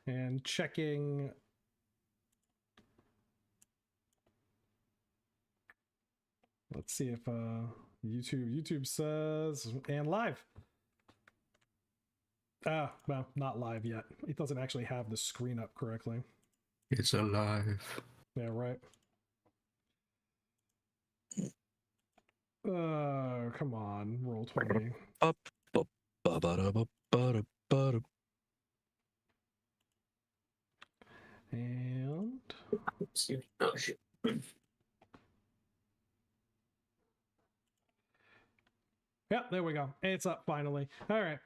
And checking. Let's see if YouTube says and live. Well, not live yet. It doesn't actually have the screen up correctly. It's alive. Yeah, right. Come on, roll 20. And Oh shit. yeah, there we go. It's up finally. All right.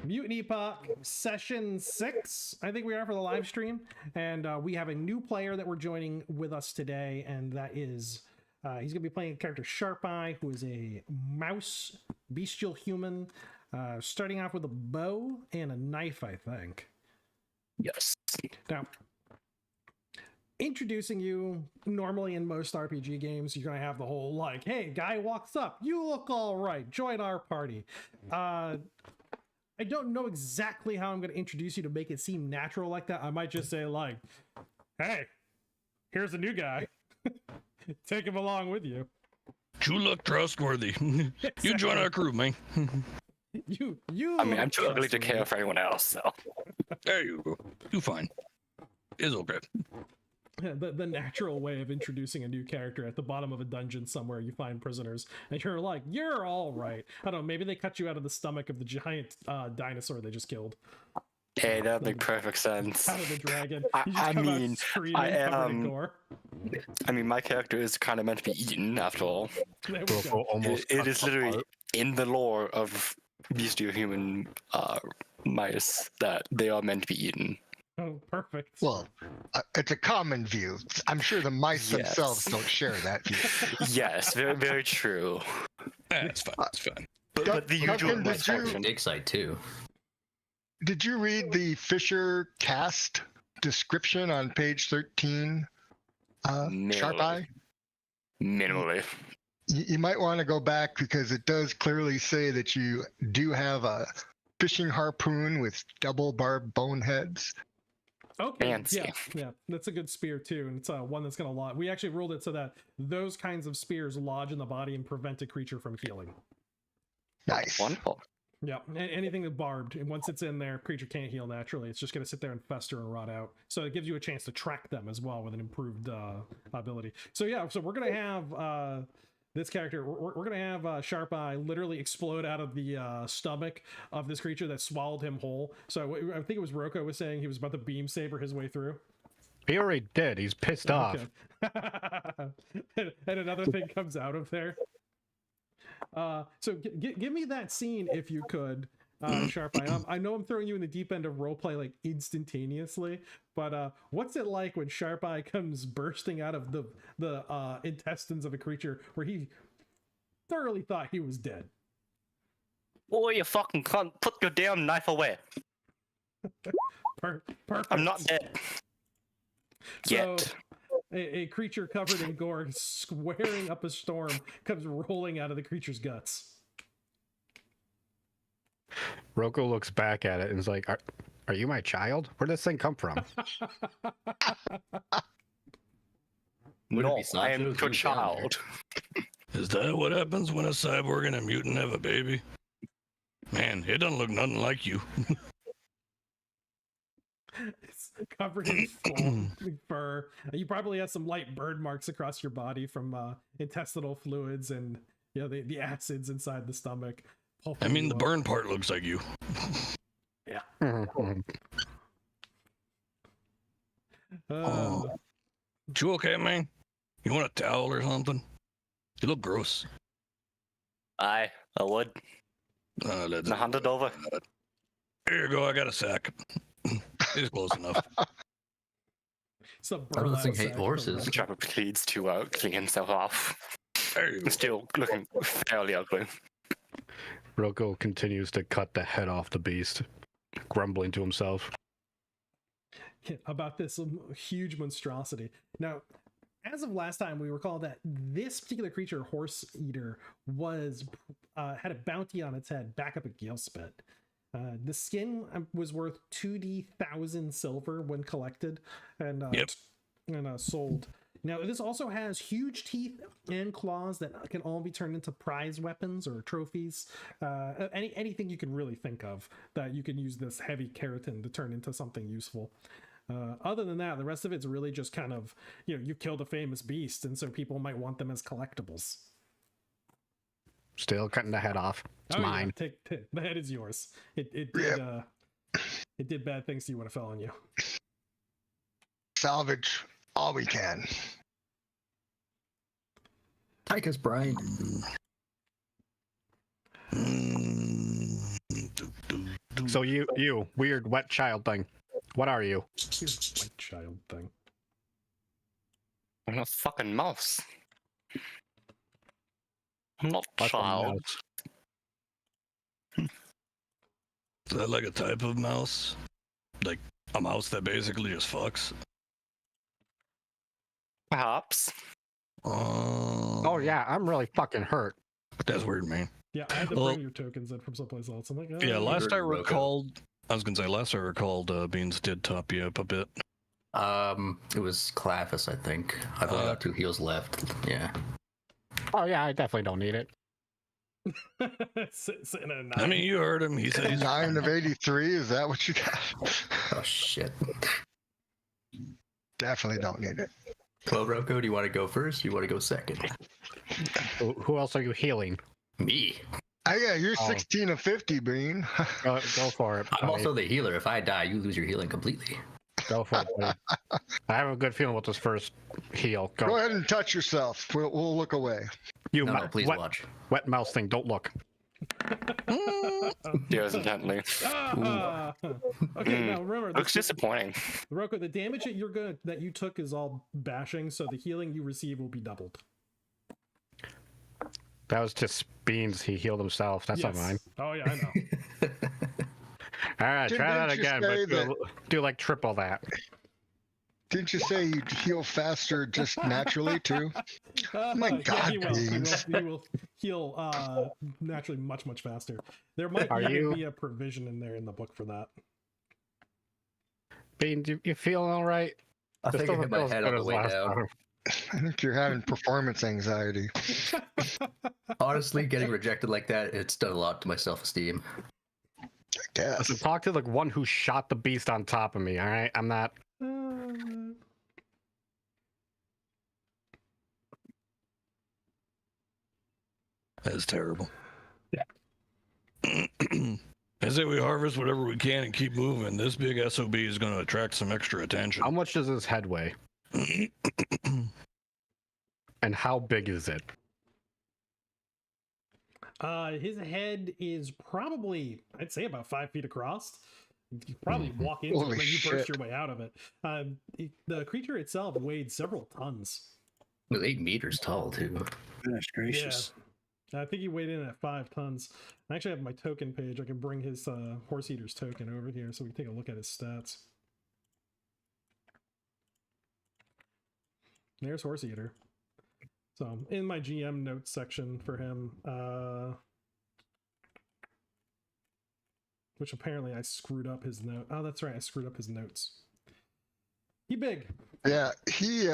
Mutant Epoch session 6. I think we are for the live stream. And we have a new player that we're joining with us today. And that is, he's going to be playing the character Sharp Eye, who is a mouse bestial human, starting off with a bow and a knife, I think. Yes. Now, introducing you, normally in most RPG games, you're going to have the whole like, hey, guy walks up, you look all right, join our party. I don't know exactly how I'm going to introduce you to make it seem natural like that. I might just say like, hey, here's a new guy. Take him along with you. You look trustworthy. Exactly. You join our crew, man. You. I mean, I'm too ugly to care for anyone else, so. There you go. You fine. It's okay. The natural way of introducing a new character at the bottom of a dungeon somewhere you find prisoners and you're like, you're all right. I don't know, maybe they cut you out of the stomach of the giant dinosaur they just killed. Hey, that make perfect sense. Out of the dragon. I mean, I mean, my character is kind of meant to be eaten after all. It is literally in the lore of bestial human mice that they are meant to be eaten. Oh, perfect. Well, it's a common view. I'm sure the mice themselves don't share that view. Yes, very, very true. It's fine. It's fine. But the usual misconception. Dig site too. Did you read the Fisher cast description on page 13? Sharp Eye? Minimally. You might want to go back because it does clearly say that you do have a fishing harpoon with double barbed bone heads. Okay, fancy. Yeah, that's a good spear too, and it's one that's gonna lodge. We actually ruled it so that those kinds of spears lodge in the body and prevent a creature from healing. Nice. Wonderful. Yeah, anything that barbed, and once it's in there, creature can't heal naturally. It's just gonna sit there and fester and rot out. So it gives you a chance to track them as well with an improved ability. So yeah, so we're gonna have this character. We're gonna have Sharp Eye literally explode out of the stomach of this creature that swallowed him whole. So I think it was Roko was saying he was about to beam saber his way through. He already did. He's pissed off. and another thing comes out of there. So give me that scene if you could, Sharp Eye. I know I'm throwing you in the deep end of roleplay like instantaneously, but what's it like when Sharp Eye comes bursting out of the intestines of a creature where he thoroughly thought he was dead? Oh, you fucking cunt! Put your damn knife away. Perfect. I'm not dead. Yet. So, a creature covered in gore, squaring up a storm, comes rolling out of the creature's guts. Roko looks back at it and is like, are you my child? Where'd this thing come from? No, I am your child. Is that what happens when a cyborg and a mutant have a baby? Man, it doesn't look nothing like you. It's covered in full fur. You probably have some light burn marks across your body from intestinal fluids and the acids inside the stomach. I mean, the burn part looks like you. Yeah. You okay, man? You want a towel or something? You look gross. I would. Let's hand it over. Here you go. I got a sack. It's close enough. I don't think hate horses. Trapper pleads to clean himself off. There you go. Still looking fairly ugly. Roko continues to cut the head off the beast, grumbling to himself. About this huge monstrosity. Now, as of last time, we recall that this particular creature, Horse Eater, was had a bounty on its head back up at Galespit. The skin was worth 2,000 silver when collected and sold. Now, this also has huge teeth and claws that can all be turned into prize weapons or trophies. Anything you can really think of that you can use this heavy keratin to turn into something useful. Other than that, the rest of it's really just kind of, you killed a famous beast, and so people might want them as collectibles. Still cutting the head off. It's mine. Yeah, take the head is yours. It did bad things to you when it fell on you. Salvage all we can. Take us, Brian. So you weird wet child thing. What are you? White child thing. I'm a fucking mouse. I'm not Fucking child. Is that like a type of mouse? Like a mouse that basically just fucks? Perhaps. Oh yeah, I'm really fucking hurt. That's weird, man. Yeah, I had to bring your tokens in from someplace else. I'm like, oh, Yeah, last I recalled, Beans did top you up a bit. It was Clavus, I think. I've only got 2 heals left. Yeah. Oh yeah, I definitely don't need it. Sitting at a 9. I mean, you heard him. He said he's 9 of 83. Is that what you got? Oh shit. Definitely don't need it. Well, Roko, do you want to go first? Or you want to go second? Who else are you healing? Me. Oh yeah, you're 16 of 50, Bean. Go for it. I'm also the healer. If I die, you lose your healing completely. Go for it, buddy. I have a good feeling with this first heal. Go ahead and touch yourself. We'll look away. You No, please watch. Wet mouse thing. Don't look. Yes, intently. Okay, now remember, Looks disappointing. Roko, the damage that you took is all bashing, so the healing you receive will be doubled. That was just Beans. He healed himself. That's not mine. Oh yeah, I know. All right, try that Didn't you again, say but do like triple that. Didn't you say you heal faster just naturally too? My God, he will. Beans. He will heal naturally much faster. There might even be a provision in there in the book for that. Beans, you feeling all right? I think I hit my head on the way down. I think you're having performance anxiety. Honestly, getting rejected like that, it's done a lot to my self-esteem. I guess. Listen, talk to the one who shot the beast on top of me, all right? I'm not... That's terrible. Yeah. I say we harvest whatever we can and keep moving. This big SOB is going to attract some extra attention. How much does his head weigh? And how big is it? His head is probably, I'd say, about 5 feet across. You probably walk into it, and you burst your way out of it. The creature itself weighed several tons. It was 8 meters tall, too. Goodness gracious. Yeah. I think he weighed in at 5 tons. I actually have my token page. I can bring his Horse Eater's token over here so we can take a look at his stats. There's Horse Eater. So in my GM notes section for him, which apparently I screwed up his note. Oh, that's right, I screwed up his notes. He big. Yeah, he's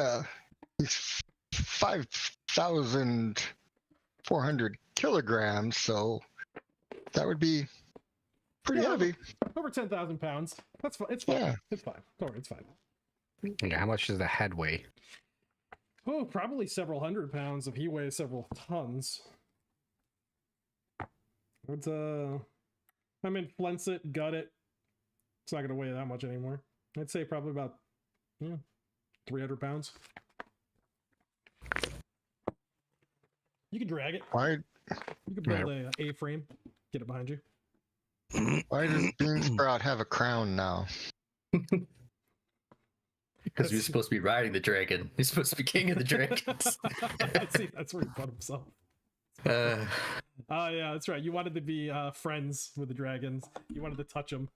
5,400 kilograms, so that would be pretty heavy. Over 10,000 pounds. That's fine. It's fine. Yeah. It's fine. Don't worry, it's fine. Yeah, how much does the head weigh? Oh, probably several hundred pounds if he weighs several tons. It's I mean, flince it, gut it. It's not gonna weigh that much anymore. I'd say probably about 300 pounds. You can drag it. Why You can build a A-frame, get it behind you. does Bean Sprout have a crown now? Because you're supposed to be riding the dragon. He's supposed to be king of the dragons. See, that's where he put himself. Yeah, that's right. You wanted to be friends with the dragons. You wanted to touch them.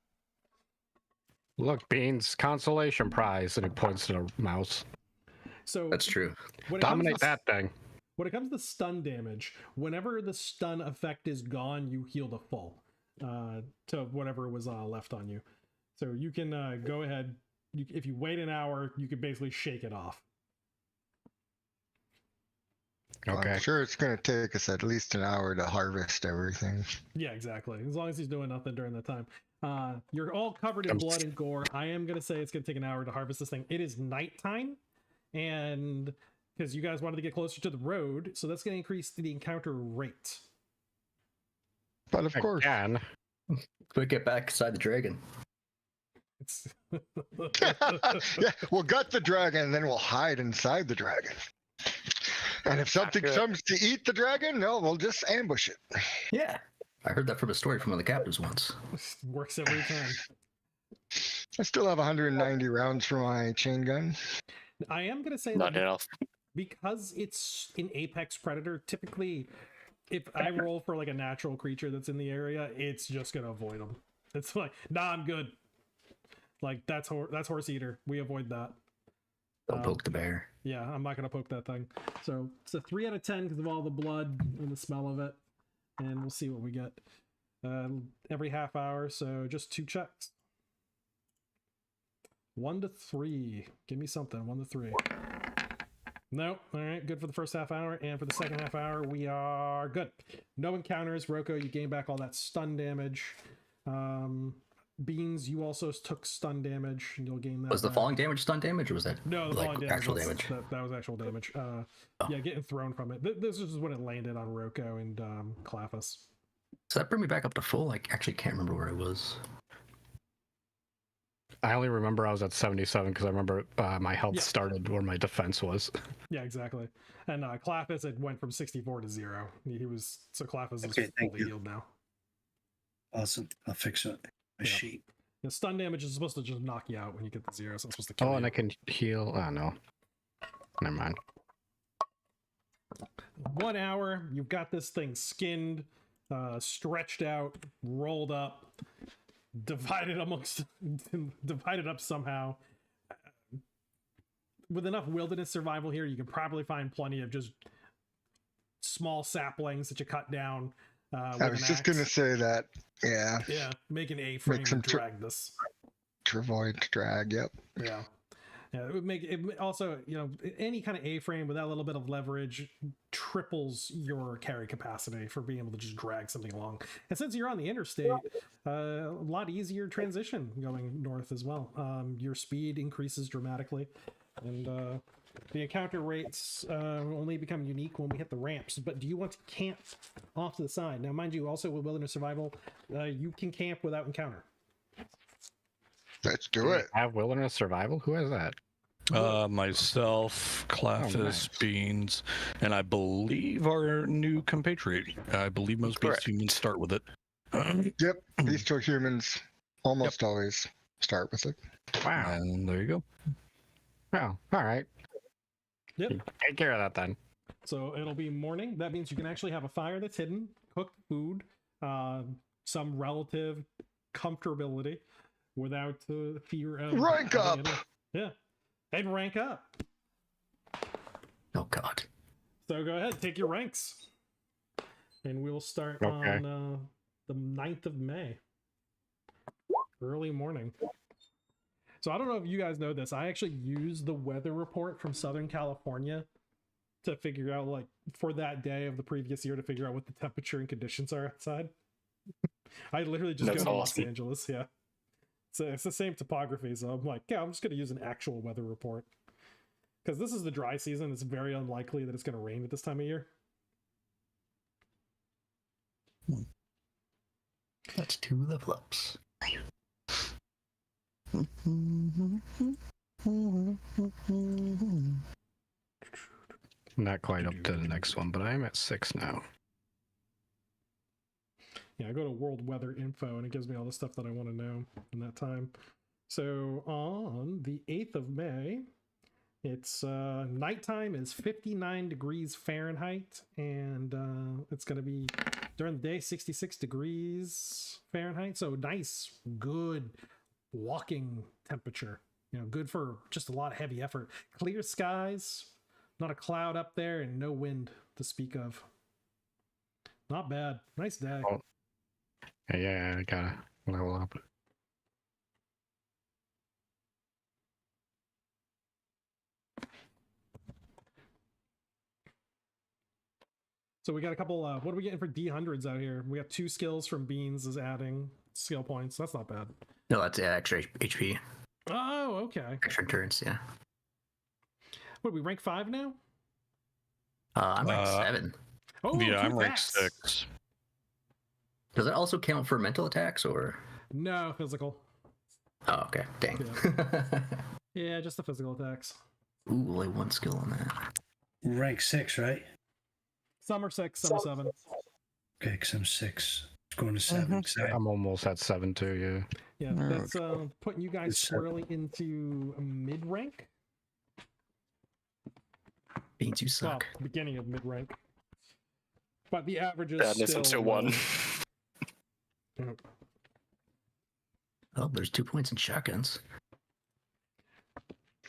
Look, Beans, consolation prize, and he points to the mouse. So That's true. Dominate that thing. When it comes to stun damage, whenever the stun effect is gone, you heal to full. to whatever was left on you. So you can go ahead. If you wait an hour, you can basically shake it off. Okay. I'm sure it's going to take us at least an hour to harvest everything. Yeah, exactly. As long as he's doing nothing during that time. You're all covered in blood and gore. I am going to say it's going to take an hour to harvest this thing. It is nighttime, and because you guys wanted to get closer to the road, so that's going to increase the encounter rate. But of course. Again. We get back inside the dragon. It's Yeah, we'll gut the dragon, and then we'll hide inside the dragon. And if something comes to eat the dragon, no, we'll just ambush it. Yeah. I heard that from a story from one of the captives once. works every time. I still have 190 rounds for my chain gun. I am going to say Not that enough. because it's an apex predator, typically if I roll for like a natural creature that's in the area, it's just going to avoid them. It's like, nah, I'm good. Like that's horse eater. We avoid that. Don't poke the bear. Yeah, I'm not going to poke that thing. So it's a 3 out of 10 because of all the blood and the smell of it. And we'll see what we get. Every half hour, so just 2 checks. 1 to 3. Give me something. 1 to 3. Nope. All right, good for the first half hour. And for the second half hour, we are good. No encounters. Roko, you gain back all that stun damage. Beans, you also took stun damage, and you'll gain that. Was the back. falling damage stun damage, or was that No, the like falling damage. actual damage? That was actual damage. Yeah, getting thrown from it. This is when it landed on Roko and Clefus. So that bring me back up to full? I actually can't remember where I was. I only remember I was at 77 because I remember my health started where my defense was. Yeah, exactly. And Clefus had went from 64 to 0. Clefus is fully healed now. Awesome. I'll fix it. My sheet. The stun damage is supposed to just knock you out when you get the 0, so it's supposed to kill you. And I can heal. Oh, no. Never mind. 1 hour, you've got this thing skinned, stretched out, rolled up, divided up somehow. With enough wilderness survival here, you can probably find plenty of just small saplings that you cut down. I was just going to say that. Yeah. Yeah, make an A-frame to drag this. Travoid to drag, yep. Yeah. Yeah, it would make it also, any kind of A-frame with that little bit of leverage triples your carry capacity for being able to just drag something along. And since you're on the interstate, a lot easier transition going north as well. Your speed increases dramatically, and the encounter rates only become unique when we hit the ramps. But do you want to camp off to the side? Now, mind you, also with Wilderness Survival, you can camp without encounter. Let's do it. Have Wilderness Survival? Who has that? Myself, Clefus, nice. Beans, and I believe our new compatriot. I believe most beast humans start with it. Yep, bestial humans almost always start with it. Wow. And there you go. Oh, all right. Yep. Take care of that then. So it'll be morning. That means you can actually have a fire that's hidden, cooked food, some relative comfortability without fear of rank up. Yeah, and rank up. Oh God. So go ahead, take your ranks, and we'll start on the 9th of May, early morning. So I don't know if you guys know this. I actually used the weather report from Southern California to figure out, like, for that day of the previous year, to figure out what the temperature and conditions are outside. I literally just go to Los Angeles. Yeah. So it's the same topography. So I'm like, yeah, I'm just going to use an actual weather report. Because this is the dry season. It's very unlikely that it's going to rain at this time of year. That's 2 level ups. Not quite up to the next one, but I am at 6 now. Yeah, I go to World Weather Info and it gives me all the stuff that I want to know in that time. So on the 8th of May, it's nighttime is 59 degrees Fahrenheit, and it's going to be during the day 66 degrees Fahrenheit. So nice, good walking temperature. Good for just a lot of heavy effort. Clear skies, not a cloud up there, and no wind to speak of. Not bad. Nice day. Yeah, I gotta level up. So we got a couple. What are we getting for D100s out here? We got 2 skills from Beans is adding skill points. That's not bad. No, that's extra HP, Oh, okay. extra turns. Yeah. What, we rank 5 now? I'm rank 7. Oh, yeah, 2 I'm rank attacks. 6. Does that also count for mental attacks or? No, physical. Oh, okay. Dang. Yeah, just the physical attacks. Ooh, only 1 skill on that. Rank 6, right? Some are 6, some are 7. Okay, because I'm 6. It's going to 7. So I'm almost at 7 too. Yeah, that's putting you guys It's squarely into mid rank. Beans, you Well, suck. beginning of mid rank. But the average is Badness still until 1. Oh, there's 2 points in shotguns.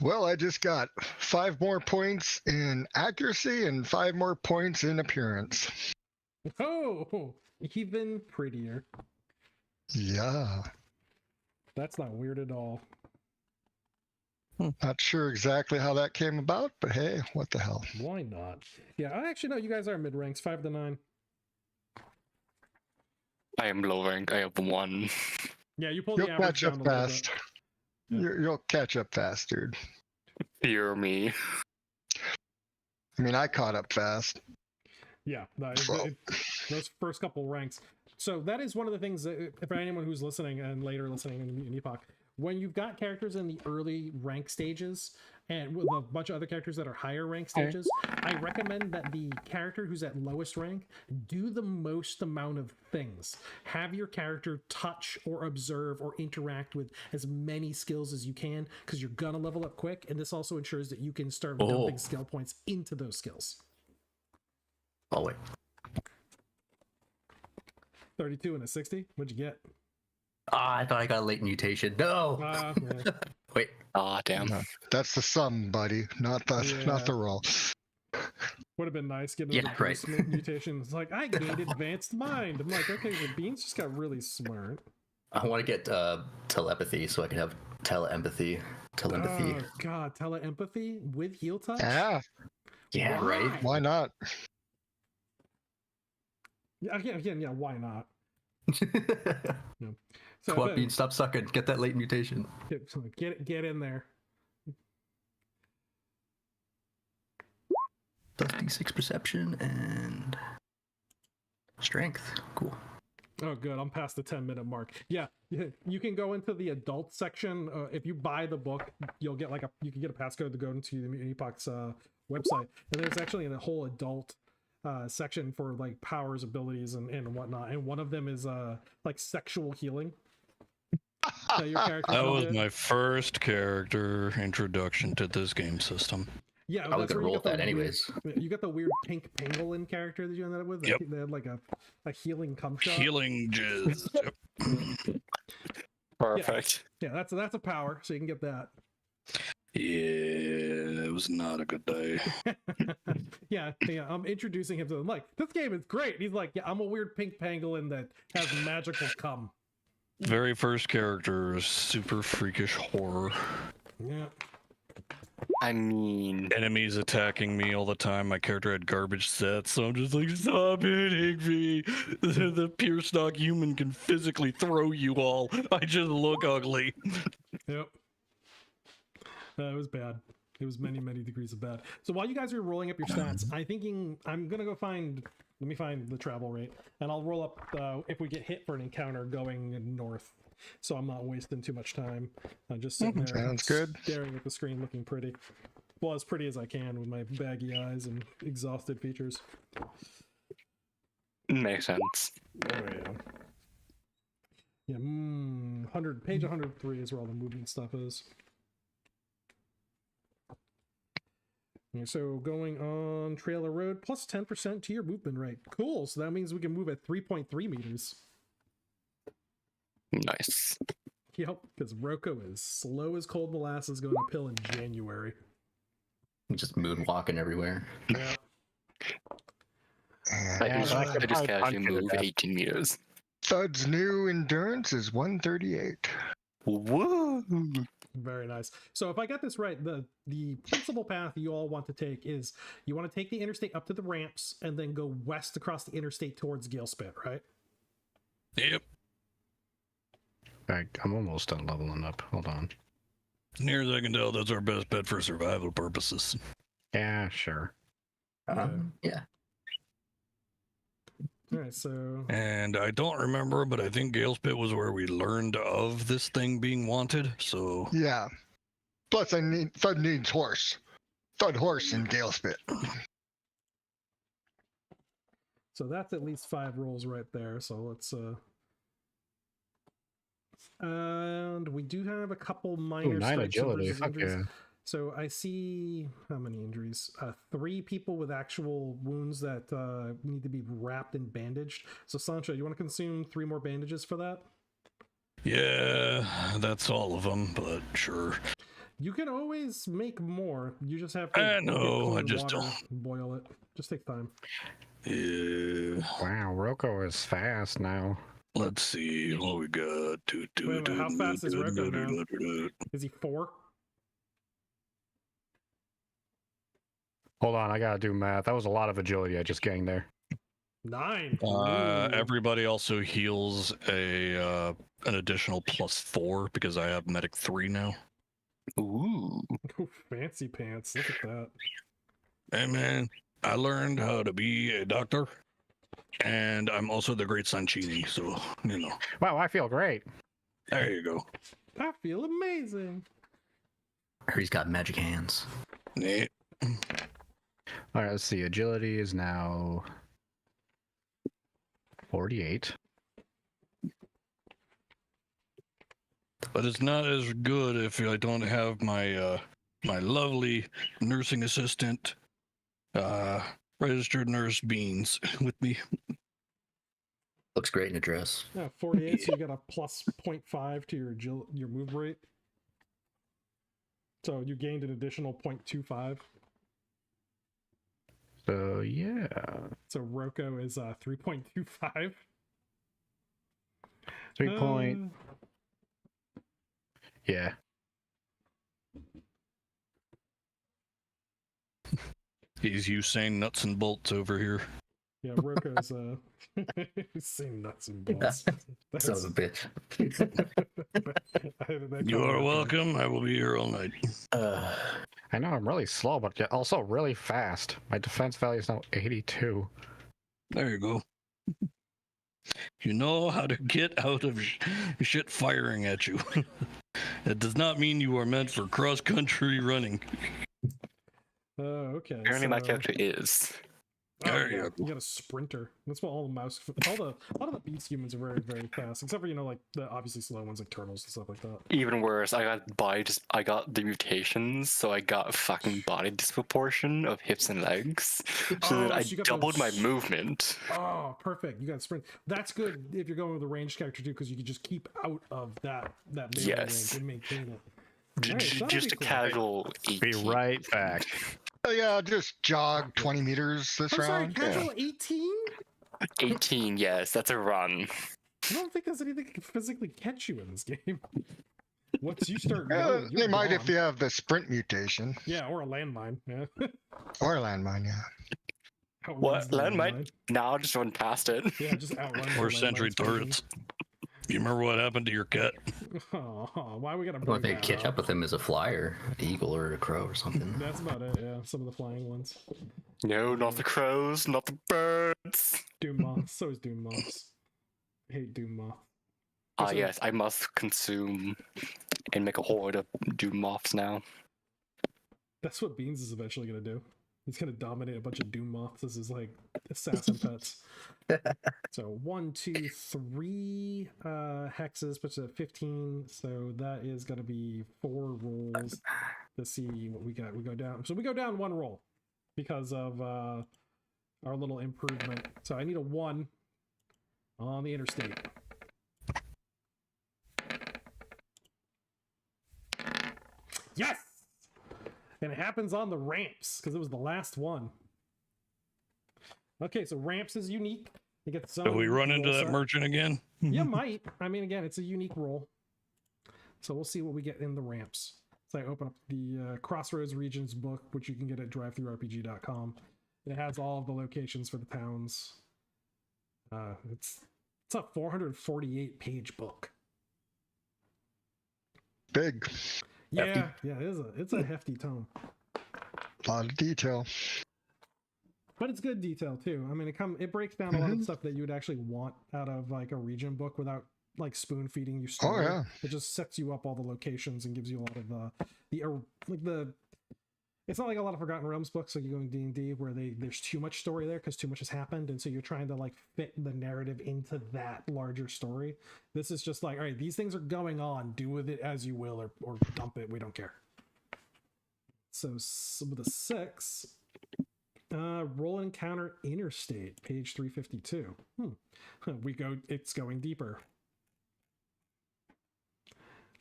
Well, I just got 5 more points in accuracy and 5 more points in appearance. Oh, even prettier. Yeah. That's not weird at all. Not sure exactly how that came about, but hey, what the hell. Why not? Yeah, I actually know you guys are mid ranks, 5 to 9. I am low rank. I have 1. Yeah, you pulled You'll the average catch up down a little bit. fast. Yeah. You'll catch up fast, dude. Fear me. I mean, I caught up fast. Yeah, So- those first couple ranks. So that is one of the things that, for anyone who's listening and later listening in the Mutant Epoch, when you've got characters in the early rank stages and with a bunch of other characters that are higher rank stages, I recommend that the character who's at lowest rank do the most amount of things. Have your character touch or observe or interact with as many skills as you can, because you're gonna level up quick, and this also ensures that you can start dumping skill points into those skills. Oh, wait. 32 and a 60. What'd you get? Ah, I thought I got a late mutation. No. Yeah. Wait. Ah, damn. No, that's the sum, buddy, not the roll. Would have been nice getting Yeah, the right. mutation. It's like, I gained advanced mind. I'm like, okay, the Beans just got really smart. I want to get telepathy so I can have telepathy. Oh god, teleempathy with heel touch? Yeah, Yeah, right. why not? Yeah, again, yeah, why not? So Come on, Bean, stop sucking. Get that late mutation. get in there. Plus D6 perception and strength. Cool. Oh, good. I'm past the 10-minute mark. Yeah, you can go into the adult section. If you buy the book, you'll get you can get a passcode to go into the Mutant Epoch's website. And there's actually a whole adult section for like powers, abilities, and whatnot. And one of them is like sexual healing. Your character That can was get. my first character introduction to this game system. Yeah, I was that's gonna where you roll get with the that anyways. You got the weird pink pangolin character that you ended up with. Yep. They had like a healing cum shot. Healing jizz. Yep. Perfect. Yeah, that's a power, so you can get that. Yeah, it was not a good day. yeah, I'm introducing him to them. Like, this game is great. He's like, yeah, I'm a weird pink pangolin that has magical cum. Very first character is super freakish horror. Yeah. I mean, Enemies attacking me all the time. My character had garbage sets, so I'm just like, stop hitting me. The pure stock human can physically throw you all. I just look ugly. Yep. It was bad. It was many degrees of bad. So while you guys are rolling up your stats, I'm gonna go let me find the travel rate, and I'll roll up if we get hit for an encounter going north. So I'm not wasting too much time. I'm just sitting there, Sounds good. staring at the screen, looking pretty. Well, as pretty as I can with my baggy eyes and exhausted features. makes sense. Oh yeah. Yeah. 100 page 103 is where all the movement stuff is. Okay, so going on Trailer Road, plus 10% to your movement rate. Cool. So that means we can move at 3.3 meters. Nice. Yep, because Roko is slow as cold molasses going uphill in January. Just moonwalking everywhere. Yeah. I just casually move 18 meters. Thud's new endurance is 138. Woo! Very nice. So if I got this right, the principal path you all want to take is you want to take the interstate up to the ramps and then go west across the interstate towards Galespit, right? Yep. I'm almost done leveling up. Hold on. Near as I can tell, that's our best bet for survival purposes. Yeah, sure. Yeah. All right, so And I don't remember, but I think Gale's Pit was where we learned of this thing being wanted. So Yeah. Plus, Thud needs horse. Thud horse in Galespit. so that's at least 5 rolls right there. So let's and we do have a couple minor 9 strikes and agility. bruises, Fuck injuries. yeah. So I see how many injuries? 3 people with actual wounds that need to be wrapped and bandaged. So Sancho, you want to consume 3 more bandages for that? yeah, that's all of them, but sure. You can always make more. You just have to I get know, clean I just water, don't. boil it. Just take time. Yeah. Wow, Roko is fast now. Let's see what we got. Wait a minute, how fast is Roko now? Is he 4? Hold on, I gotta do math. That was a lot of agility I just gained there. 9. Everybody also heals an additional +4 because I have medic 3 now. Ooh. Ooh, fancy pants. Look at that. Hey man, I learned how to be a doctor, and I'm also the great Sanchini, so you know. Wow, I feel great. There you go. I feel amazing. I heard he's got magic hands. Yeah. All right, let's see. Agility is now 48. But it's not as good if I don't have my my lovely nursing assistant, registered nurse Beans with me. Looks great in a dress. Yeah, 48, so you got a plus 0.5 to your move rate. So you gained an additional 0.25. So yeah. So Roko is 3.25. 3 point. Yeah. He's Usain nuts and bolts over here. Yeah, Roko's same nuts and bolts. Son of a bitch. You are welcome. I will be here all night. I know I'm really slow, but also really fast. My defense value is now 82. There you go. You know how to get out of shit firing at you. It does not mean you are meant for cross-country running. Okay. Apparently, my character is. There you yeah, go. you got a sprinter. That's what all a lot of the beast humans are very, very fast, except for like the obviously slow ones like turtles and stuff like that. Even worse, I got the mutations, so I got fucking body disproportion of hips and legs. So then I you got doubled my those- movement. Oh, perfect! You got sprint. That's good if you're going with a ranged character too, because you can just keep out of that melee Yes. range and maintain it. Alright, that'll Just be a cool. casual Be 18. right back. Oh, yeah, just jog 20 meters this I'm sorry, round. casual 18? 18, yes, that's a run. I don't think there's anything that can physically catch you in this game. Once you start Yeah. going, They you're might gone. if you have the sprint mutation. Yeah, or a landmine. Yeah. Or a landmine, yeah. Outruns What? the Landmine? Now just run past it. Yeah, just outruns the Or sentry landmines version. turrets. You remember what happened to your cat? Oh, why we gotta Well, bring if they that catch up with him as a flyer, an eagle or a crow or something. That's about it, yeah. Some of the flying ones. No, not the crows, not the birds. Doom moths. So is Doom moths. I hate Doom moth. Ah, So- yes, I must consume and make a horde of doom moths now. That's what Beans is eventually gonna do. He's gonna dominate a bunch of Doom moths as his like assassin pets. So 1, 2, 3 hexes, puts it at 15. So that is gonna be 4 rolls to see what we got. We go down. So we go down 1 roll because of our little improvement. So I need a 1 on the interstate. Yes! And it happens on the ramps because it was the last one. Okay, so ramps is unique. You get Do we run into that merchant again? You might. I mean, again, it's a unique role. So we'll see what we get in the ramps. So I open up the Crossroads Regions book, which you can get at drivethroughrpg.com. It has all of the locations for the towns. It's a 448-page book. Big. Yeah, Hefty. yeah, it's a hefty tome. A lot of detail. But it's good detail too. I mean, it breaks down a lot of stuff that you would actually want out of like a region book without like spoon feeding you story. Oh yeah. It just sets you up all the locations and gives you a lot of it's not like a lot of Forgotten Realms books like you go in D&D where there's too much story there because too much has happened, and so you're trying to like fit the narrative into that larger story. This is just like, all right, these things are going on, do with it as you will, or dump it, we don't care. So with a 6, roll encounter interstate, page 352. It's going deeper.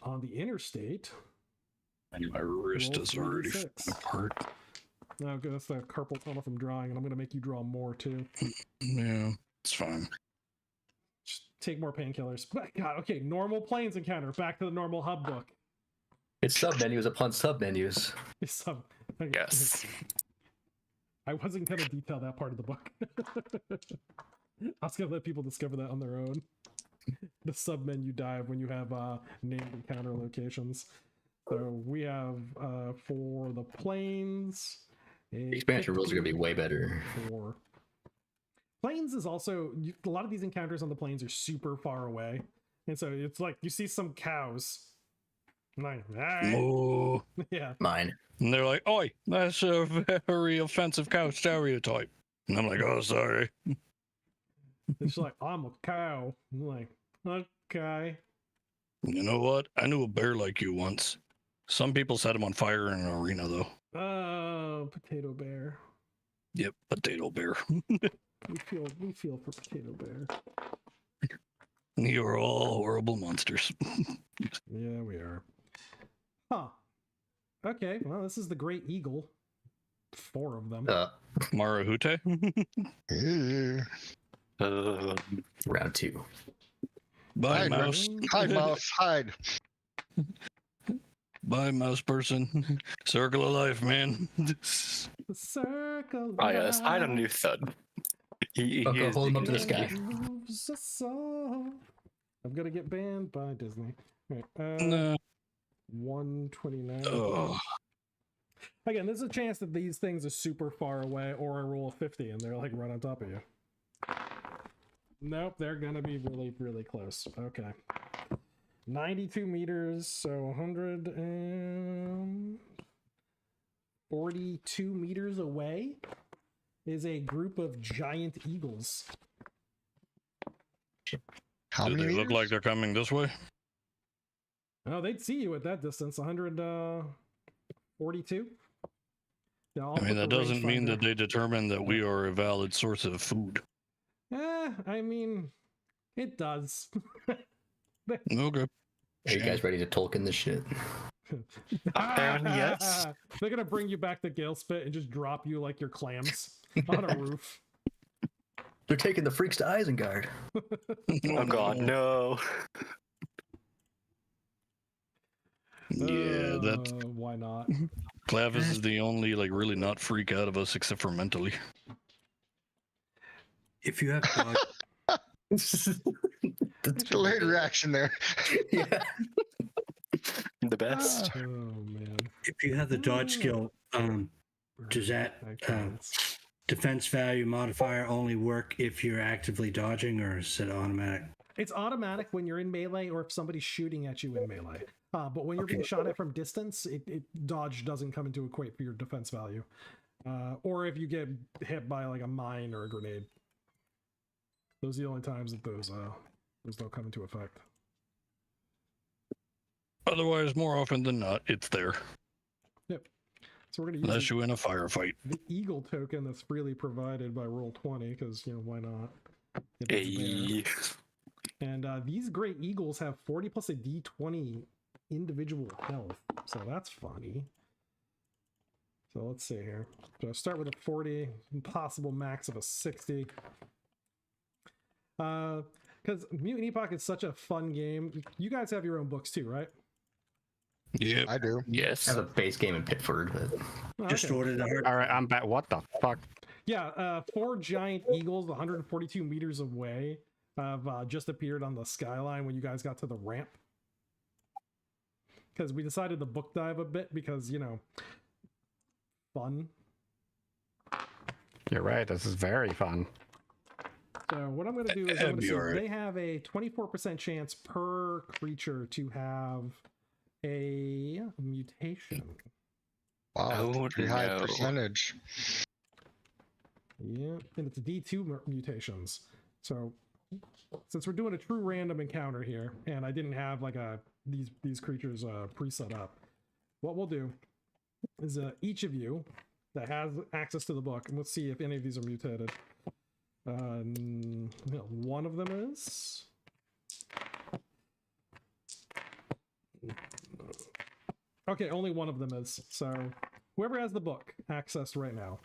On the interstate, my wrist is already apart. No, that's the carpal tunnel from drawing, and I'm going to make you draw more too. Yeah, it's fine. Just take more painkillers. God, okay, normal planes encounter. Back to the normal hub book. It's sub-menus upon sub-menus. Okay. Yes. I wasn't going to detail that part of the book. I was going to let people discover that on their own. The sub-menu dive when you have named encounter locations. So we have for the planes. Expansion rules are going to be way better. Planes is also, a lot of these encounters on the planes are super far away. And so it's like you see some cows. Like, all right. Moo. Yeah. Mine. And they're like, oi, that's a very offensive cow stereotype. And I'm like, oh, sorry. It's like, I'm a cow. I'm like, okay. You know what? I knew a bear like you once. Some people set him on fire in an arena, though. Oh, potato bear. Yep, potato bear. We feel for potato bear. You're all horrible monsters. Yeah, we are. Huh. Okay, well, this is the Great Eagle. 4 of them. Marahute? Round 2. Bye, Hide, mouse. Hide, mouse, hide. Bye, mouse person. Circle of life, man. The circle of Oh yes, I life don't new thud. Okay, hold him up to the sky. moves us all. I'm gonna get banned by Disney. Right, No. 129. Oh. Again, there's a chance that these things are super far away, or I roll a 50 and they're like right on top of you. Nope, they're gonna be really, really close. Okay. 92 meters, so 142 meters away is a group of giant eagles. How Do many they look meters? like they're coming this way? Oh, they'd see you at that distance, 142. I mean, that doesn't mean that they determine that we are a valid source of food. I mean, it does. Okay. Are you guys ready to Tolkien this shit? Apparently, yes. They're gonna bring you back to Galespit and just drop you like your clams on a roof. They're taking the freaks to Isengard. Oh god, no. Yeah, that Why not? Clavis is the only like really not freak out of us except for mentally. If you have dodge, Delayed reaction there. Yeah. The best. Oh man. if you have the dodge skill, does that defense value modifier only work if you're actively dodging, or is it automatic? It's automatic when you're in melee or if somebody's shooting at you in melee. But when you're being shot at from distance, dodge doesn't come into equate for your defense value. Or if you get hit by like a mine or a grenade. Those are the only times that those don't come into effect. Otherwise, more often than not, it's there. Yep. So we're gonna Unless use you're in a firefight. the Eagle token that's freely provided by Roll20, because why not? It is Hey. there. And these Great Eagles have 40 plus a D20 individual health, so that's funny. So let's see here. So I'll start with a 40, possible max of a 60. Because Mutant Epoch is such a fun game. You guys have your own books too, right? Yep. I do. Yes. I have a base game in Pittsburgh, but Oh, Just okay. ordered the hard. All right, I'm back. What the fuck? Yeah, 4 giant eagles 142 meters away have just appeared on the skyline when you guys got to the ramp. Because we decided to book dive a bit because, you know, fun. You're right. This is very fun. So what I'm going to do is I'm That'd going to be see alright. they have a 24% chance per creature to have a mutation. Wow, Oh, pretty high no. percentage. Yeah, and it's D2 mutations. So since we're doing a true random encounter here, and I didn't have like these creatures pre-set up, what we'll do is each of you that has access to the book, and let's see if any of these are mutated. One of them is. Okay, only one of them is. So whoever has the book accessed right now.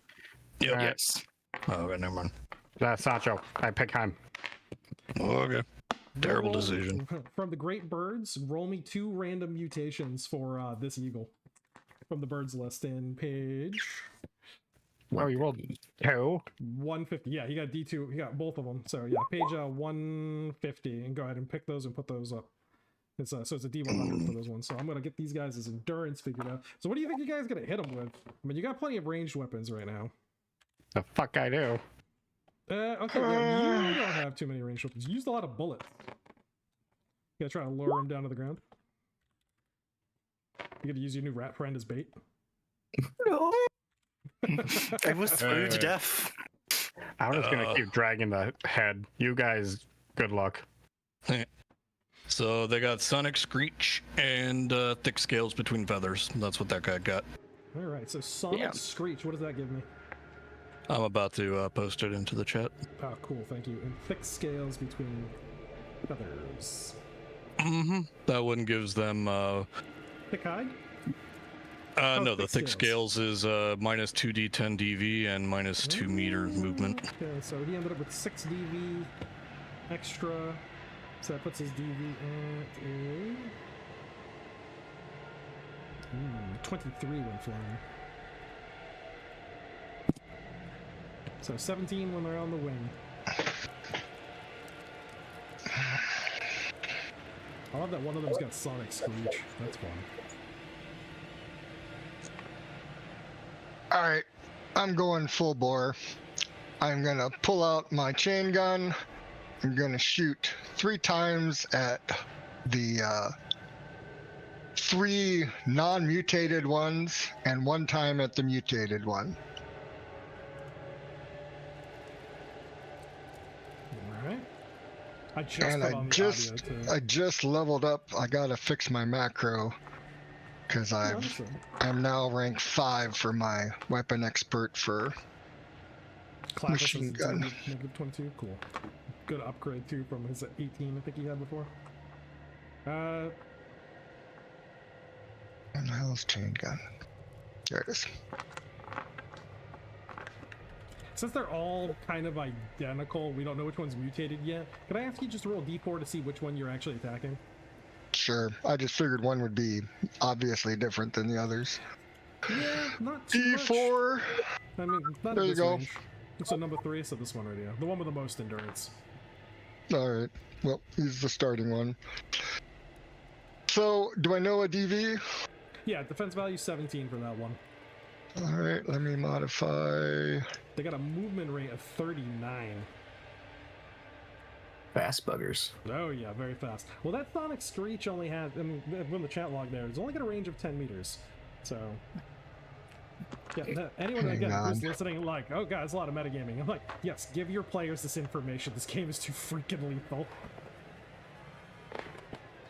Yep. Alright. Yes. Oh, okay, never mind. That's Sancho. I pick him. Okay. Terrible Roll- decision. From the great birds, roll me 2 random mutations for this eagle from the birds list in page Oh, you rolled 2. 150. Yeah, he got D2. He got both of them. So yeah, page 150, and go ahead and pick those and put those up. It's so it's a D100 for those ones. So I'm gonna get these guys' endurance figured out. So what do you think you guys gonna hit them with? I mean, you got plenty of ranged weapons right now. The fuck I do. Okay, yeah, you don't have too many ranged weapons. You used a lot of bullets. You gotta try to lure them down to the ground. You gotta use your new rat friend as bait. No. I was through to Uh, death. I'm just gonna keep dragging the head. You guys, good luck. So they got Sonic Screech and thick scales between feathers. That's what that guy got. All right, so Sonic Yeah. Screech. What does that give me? I'm about to post it into the chat. Oh, cool. Thank you. And thick scales between feathers. Mm-hmm. That one gives them Thick hide. no, the thick thick scales is minus 2d10 DV and minus 2 meter movement. Okay, so he ended up with 6 DV extra. So that puts his DV at a 23 when flying. So 17 when they're on the wing. I love that one of them's got Sonic Screech. That's fun. All right, I'm going full bore. I'm gonna pull out my chain gun. I'm gonna shoot 3 times at the 3 non-mutated ones and 1 time at the mutated one. Alright. I just And put on the audio too. I just leveled up. I gotta fix my macro because Yeah, understood. I'm now rank 5 for my weapon expert for Clavis machine is gun. negative 22. Cool. Good upgrade too from his 18 I think he had before. What the hell is chain gun? There it is. Since they're all kind of identical, we don't know which one's mutated yet. Could I ask you just to roll D4 to see which one you're actually attacking? Sure. I just figured one would be obviously different than the others. Yeah, not too much. D4. I mean, not There in you this go. range. So number 3, so this one right here. The one with the most endurance. All right. Well, he's the starting one. So, do I know a DV? Yeah, defense value 17 for that one. All right. Let me modify. They got a movement rate of 39. fast buggers. Oh yeah, very fast. Well, that Sonic Screech only has, I mean, from the chat log there, it's only got a range of 10 meters. So, yeah, anyone Hang again who's on. listening, like, oh god, it's a lot of metagaming. I'm like, yes, give your players this information. This game is too freaking lethal.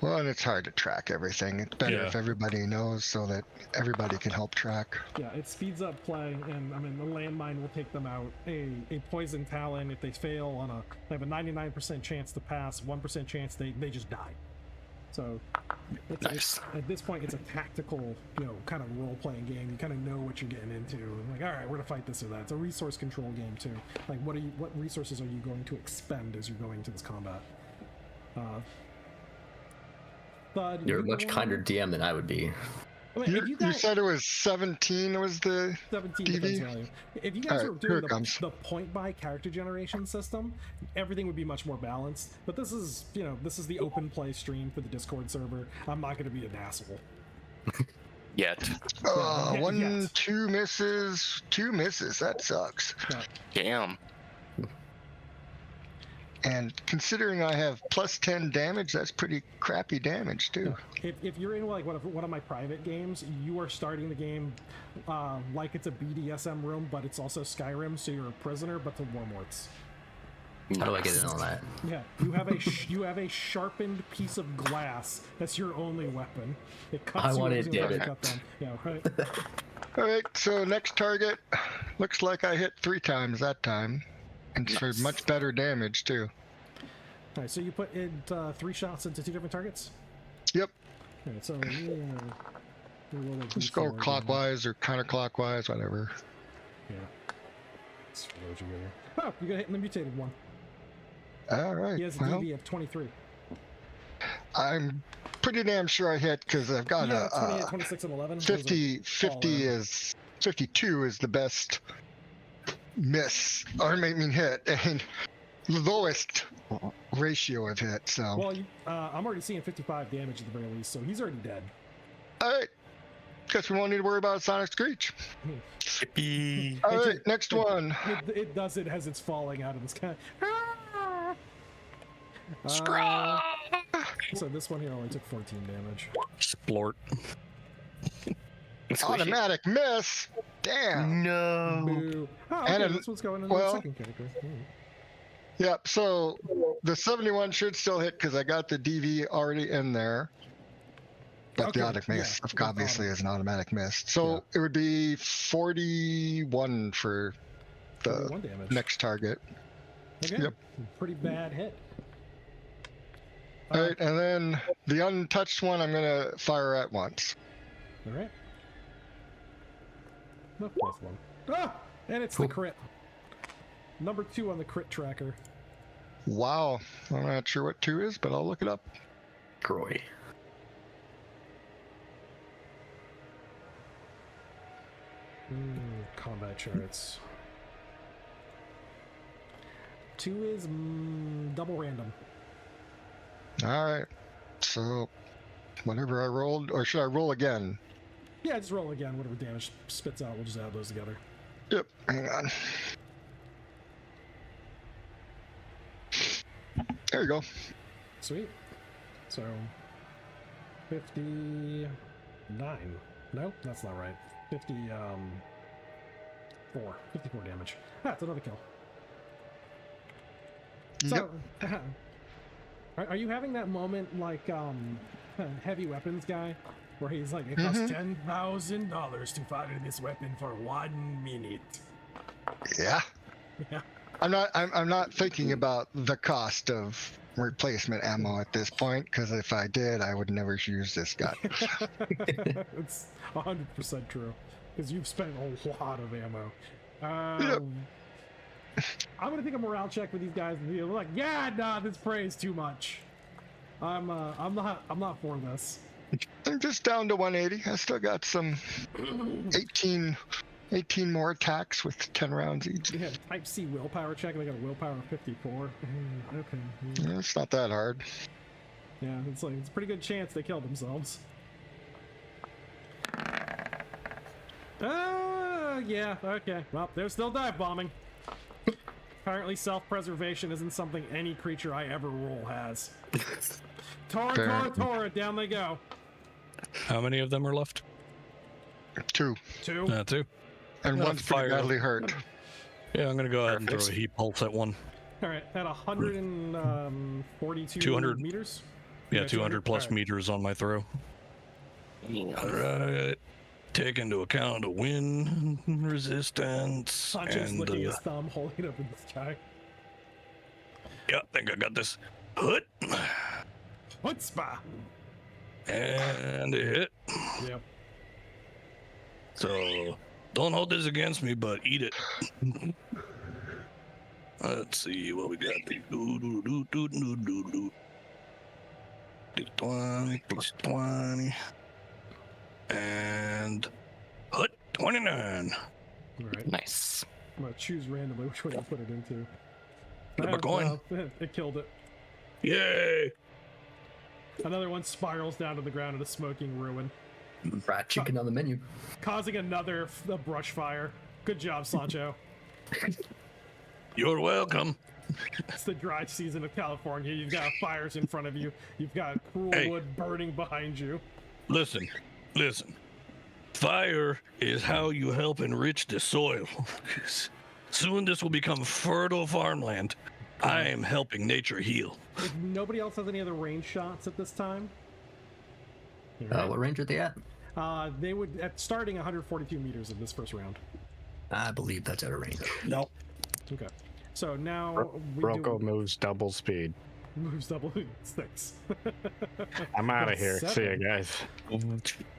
Well, and it's hard to track everything. It's better Yeah. if everybody knows so that everybody can help track. Yeah, it speeds up play, and I mean, the landmine will take them out. A poison talon, if they fail on they have a 99% chance to pass, 1% chance they just die. So Nice. at this point, it's a tactical, kind of role-playing game. You kind of know what you're getting into. Like, all right, we're gonna fight this or that. It's a resource control game too. Like, what resources are you going to expend as you're going to this combat? Thud, You're a much kinder DM than I would be. I mean, You said it was 17 was the 17 DV? defense value. If you guys All were right, doing here it comes. the point buy character generation system, everything would be much more balanced. But this is, this is the open play stream for the Discord server. I'm not going to be an asshole. Yet. Yeah, one, yes. 2 misses, 2 misses. That sucks. Yeah. Damn. And considering I have plus 10 damage, that's pretty crappy damage too. If you're in like one of my private games, you are starting the game like it's a BDSM room, but it's also Skyrim, so you're a prisoner, but to Warmorts. How do I get in on that? Yeah, you have a sharpened piece of glass. That's your only weapon. It cuts I you want as it, soon as damn you it. cut them. Yeah, right. All right, so next target looks like I hit 3 times that time, and for much better damage too. All right, so you put in 3 shots into 2 different targets. Yep. All right, so roll a Just go D4 clockwise or counterclockwise, whatever. again. Yeah. Let's load you here. Oh, you got hit in the mutated one. All right. He has a Well, DV of 23. I'm pretty damn sure I hit because I've got Yeah, 28, a 26, and 11. 50. Those are all 50 in. is 52 is the best miss or hit, and lowest ratio of hit. So. Well, I'm already seeing 55 damage at the very least, so he's already dead. All right. Guess we won't need to worry about Sonic Screech. Yippee. All right, next one. It does it as it's falling out of the sky. So this one here only took 14 damage. Splort. Automatic miss. Damn. No. Boo. Oh, okay, And this one's going in well- the second character. Yep. So the 71 should still hit because I got the DV already in there. But the Okay, automatic miss yeah, obviously is an automatic miss. So it would be 41 for the 41 damage. next target. Okay. Yep. Pretty bad hit. All right, and then the untouched one I'm gonna fire at once. All right. No, plus 1. Ah! And it's the crit. Number 2 on the crit tracker. Wow. I'm not sure what 2 is, but I'll look it up. Groy. Combat charts. 2 is double random. All right. So whatever I rolled, or should I roll again? Yeah, just roll again. Whatever damage spits out, we'll just add those together. Yep. Hang on. There you go. Sweet. So 59. No, that's not right. 54 damage. Ah, it's another kill. So, are you having that moment like Heavy Weapons guy, where he's like, it costs $10,000 to fire this weapon for 1 minute? Yeah. Yeah. I'm not thinking about the cost of replacement ammo at this point, because if I did, I would never use this gun. It's 100% true, because you've spent a lot of ammo. Yep. I'm gonna take a morale check with these guys and be like, yeah, nah, this prey is too much. I'm not for this. I'm just down to 180. I still got some 18 more attacks with 10 rounds each. They have Type C willpower check, and they got a willpower of 54. Okay. Yeah, it's not that hard. Yeah, it's a pretty good chance they killed themselves. Yeah, okay. Well, they're still dive bombing. Apparently self-preservation isn't something any creature I ever roll has. Tora, down they go. How many of them are left? 2. 2. 2. And one's pretty fire. badly hurt. Yeah, I'm gonna go ahead and throw a heat pulse at one. All right, at 142 200. meters. Yeah, 200 plus All right. meters on my throw. Alright. Take into account a wind resistance. Sancho's and, licking his thumb, holding it up in the sky. yeah, I think I got this. Hut. Chutzpah! And it hit. Yep. So don't hold this against me, but eat it. Let's see what we got. 20 plus 20. And hut 29. All right. Nice. I'm gonna choose randomly which one to put it into. Flip a coin. It killed it. Yay! Another one spirals down to the ground in a smoking ruin, Fried chicken on the menu. causing another brush fire. Good job, Sancho. You're welcome. It's the dry season of California. You've got fires in front of you. You've got cruel Hey. wood burning behind you. Listen. Fire is how you help enrich the soil. Soon this will become fertile farmland. I am helping nature heal. If nobody else has any other range shots at this time, What range are they at? they would at starting 142 meters in this first round. I believe that's out of range. Nope. Okay, so now we Rocco do moves double speed. moves double 6. I'm out of here. Seven. See you guys.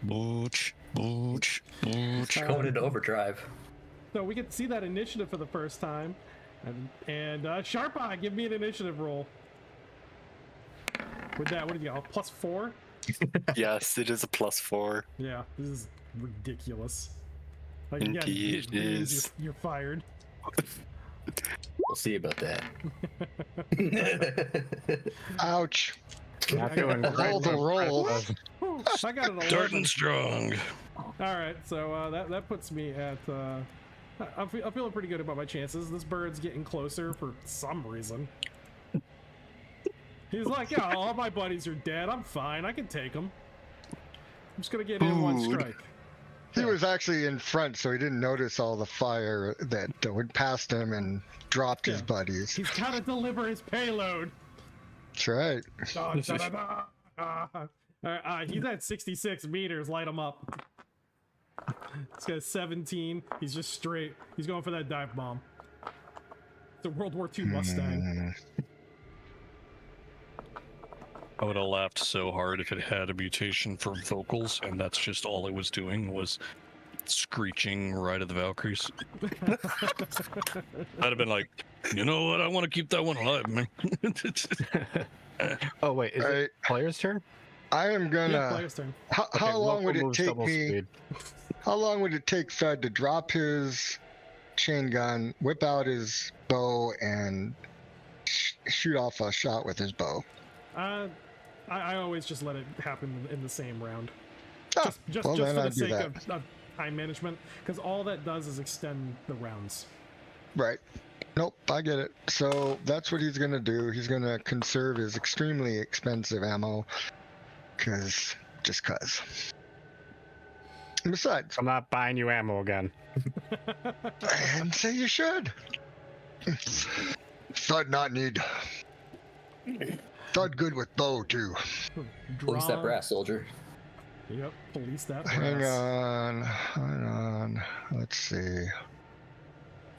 Booch. Going into overdrive. So we get to see that initiative for the first time, and Sharp Eye, give me an initiative roll. With that, what do you got? +4? Yes, it is a +4. Yeah, this is ridiculous. Like, Indeed, it is. You're fired. We'll see about that. Ouch. Not doing great. Roll the roll. Whew, I got an 11. Starting strong. All right, so that puts me at. I'm feeling pretty good about my chances. This bird's getting closer for some reason. He's like, yeah, all my buddies are dead. I'm fine. I can take them. I'm just gonna get in one Food. strike. He was actually in front, so he didn't notice all the fire that went past him and dropped his Yeah. buddies. He's gotta deliver his payload. That's right. Da, da, da, da. All right, he's at 66 meters. Light him up. This guy's 17. He's just straight. He's going for that dive bomb. It's a World War II Mustang. I would have laughed so hard if it had a mutation for vocals, and that's just all it was doing was screeching right at the Valkyries. I'd have been like, you know what? I want to keep that one alive, man. Oh wait, is Right. it player's turn? I am Yeah, gonna. player's turn. How Okay, long would Rocco it moves take double me? speed. How long would it take Fed to drop his chain gun, whip out his bow, and shoot off a shot with his bow? I always just let it happen in the same round. Ah, Just well, for then the I'd do sake that. of time management, because all that does is extend the rounds. Right. Nope, I get it. So that's what he's gonna do. He's gonna conserve his extremely expensive ammo, just cause. And besides, I'm not buying you ammo again. and say you should. Thud not need. Thud good with bow too. Police that Draw- brass, soldier. Yep, police that Hang brass. on. Let's see.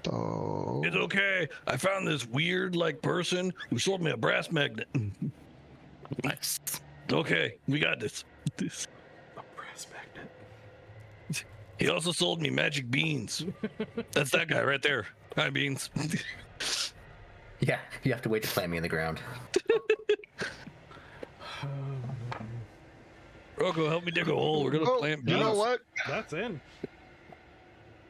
Bow. It's okay. I found this weird person who sold me a brass magnet. Nice. Okay, we got this. A brass magnet. He also sold me magic beans. That's that guy right there. Hi, beans. Yeah, you have to wait to plant me in the ground. Rocco, help me dig a hole. We're gonna Oh, plant you beans. know what? That's in.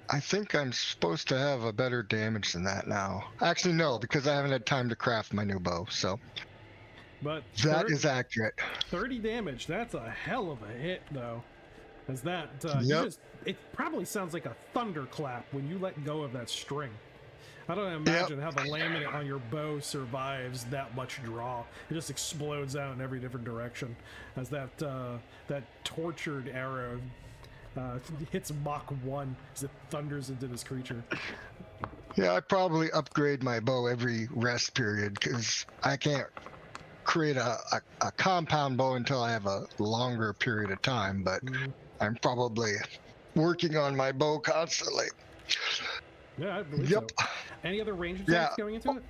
I think I'm supposed to have a better damage than that now. Actually, no, because I haven't had time to craft my new bow. So But that is accurate. 30 damage. That's a hell of a hit, though. As that, Yep. it probably sounds like a thunderclap when you let go of that string. I don't imagine how the laminate on your bow survives that much draw. It just explodes out in every different direction as that tortured arrow hits Mach 1 as it thunders into this creature. Yeah, I probably upgrade my bow every rest period because I can't create a compound bow until I have a longer period of time. But I'm probably working on my bow constantly. Yeah, I believe Yep. so. Any other range Yeah. attacks going into it?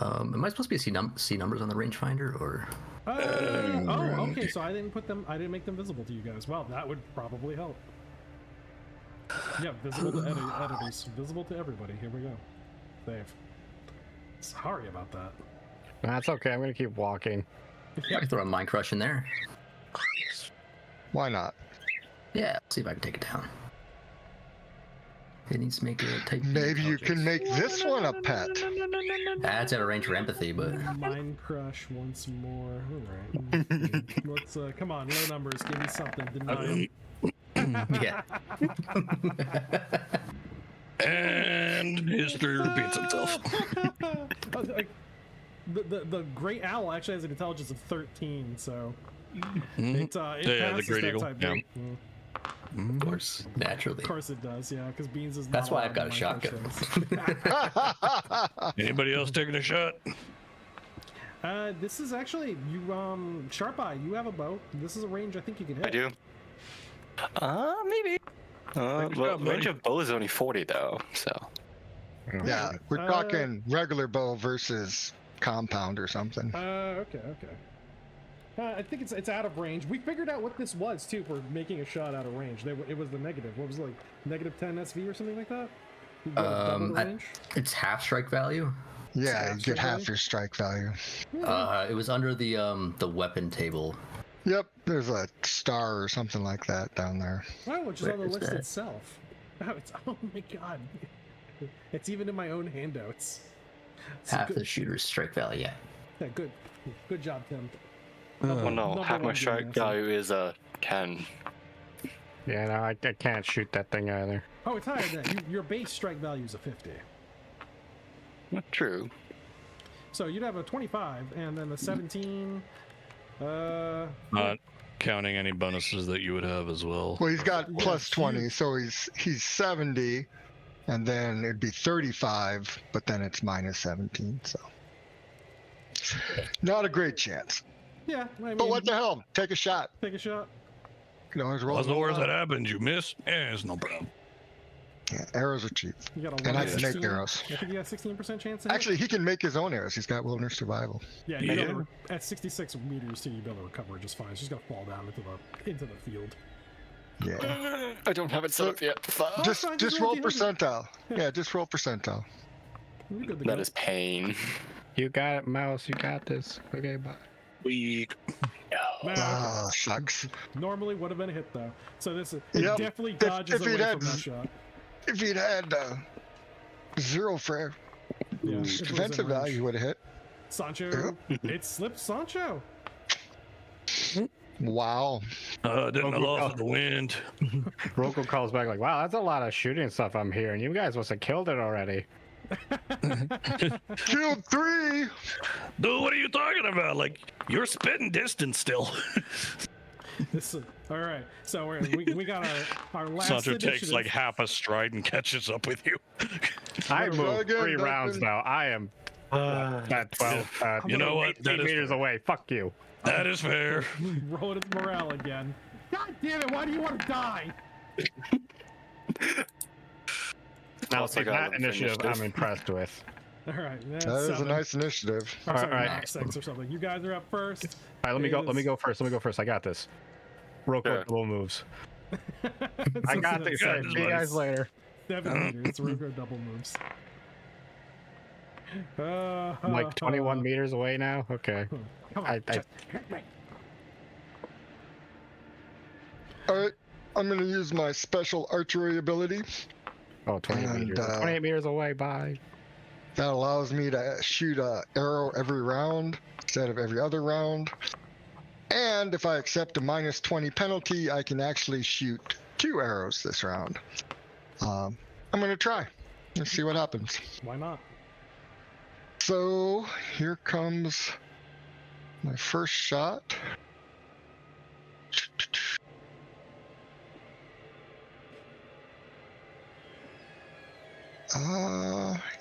Am I supposed to be see numbers on the rangefinder, or Oh, okay. So I didn't make them visible to you guys. Well, that would probably help. Yeah, visible to editors, visible to everybody. Here we go. Save. Sorry about that. That's okay. I'm gonna keep walking. I can throw a Mind Crush in there. Why not? Yeah, let's see if I can take it down. It needs to make a type. Maybe you can make this one a pet. That's out of range for empathy, but Mind Crush once more. All right. Let's come on, low numbers. Give me something. Denial. yeah. And history repeats itself. The great owl actually has an intelligence of 13, so it passes the great that eagle. type. Yeah. Of course, naturally. Of course it does, yeah, because Beans is. That's not why I've got a allowed in shotgun. Anybody else taking a shot? This is actually you. Sharp Eye, you have a bow. This is a range I think you can hit. I do. Maybe. Well, range of bow is only 40 though, so. Yeah, we're talking regular bow versus compound or something. Okay. I think it's out of range. We figured out what this was too for making a shot out of range. It was the negative. What was it, like negative 10 SV or something like that? It's half strike value. Yeah, you get half your strike value. It was under the weapon table. Yep, there's a star or something like that down there. Oh, which is on the list itself. Oh my god. It's even in my own handouts. Half the shooter's strike value, yeah. Yeah, good job, Tim. Oh no, half my strike value is 10. Yeah, no, I can't shoot that thing either. Oh, it's higher than that. Your base strike value is a 50. Not true. So you'd have a 25, and then the 17. Not counting any bonuses that you would have as well. Well, he's got plus 20, so he's 70, and then it'd be 35, but then it's minus 17, so not a great chance. Yeah, I mean, But what the hell? Take a shot. Take a shot. You can always roll. What's the worst that happens? You miss? Yeah, it's no problem. Yeah, arrows are cheap. You got a And I 1 can make 16 arrows. I think you got 16% chance. To hit. Actually, he can make his own arrows. He's got wilderness survival. Yeah, you know, at 66 meters, too, you'll be able to recover just fine. It's just gonna fall down into the field. Yeah. I don't have it set up yet. Just roll percentile. Yeah, just roll percentile. You're good to That go. is pain. You got it, Mouse. You got this. Okay, bye. Weak. Ah, shucks. Normally would have been a hit though. So this is Yep. definitely dodges if he'd away had from that shot. If he'd had 0 for Yeah, if it was in defensive range. value, he would have hit. Sancho, it slipped Sancho. Wow. Didn't allow for the wind. Roko calls back like, wow, that's a lot of shooting stuff I'm hearing. You guys must have killed it already. Killed 3. Dude, what are you talking about? Like, you're spitting distance still. All right, so we got our last Sancho initiative. takes like half a stride and catches up with you. I Try moved again, 3 rounds Duncan. now. I am at 12. You know what? 18 meters away. Fuck you. That is fair. Rolling its morale again. God damn it! Why do you want to die? Now, Also see, got that an initiative initiative. I'm impressed with. All right, that's That is a 7. nice initiative. Or sorry, All right. max 6 or something. You guys are up first. All right, let me go. Let me go first. I got this. Roko Sure. double moves. I got this. got See this, you guys later. 7 meters. Ruko double moves. I'm like 21 meters away now. Okay. Come on, I- just hit me. Alright, I'm going to use my special archery ability. Oh, 28 And, meters. 28 meters away. Bye. That allows me to shoot an arrow every round instead of every other round. And if I accept a minus 20 penalty, I can actually shoot 2 arrows this round. I'm going to try. Let's see what happens. Why not? So here comes my first shot.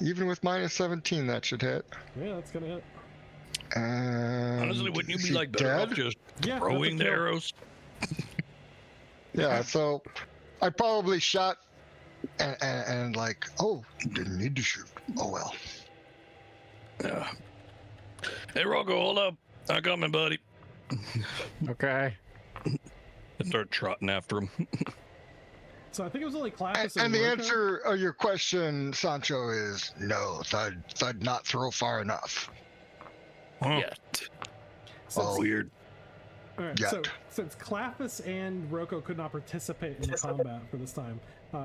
Even with minus 17, that should hit. Yeah, that's gonna hit. And Honestly, wouldn't you is be he like better off dead? just Yeah, throwing the that's a kill. arrows? Yeah, so I probably shot and like, oh, didn't need to shoot. Oh well. Yeah. Hey, Rocco, hold up. I'm coming, buddy. Okay. I start trotting after him. So I think it was only Clapis And the Roka. answer of your question, Sancho, is no. Thud not throw far enough. Huh. Yet. Since, Weird. all right, Yet. so since Clapis and Roko could not participate in the combat for this time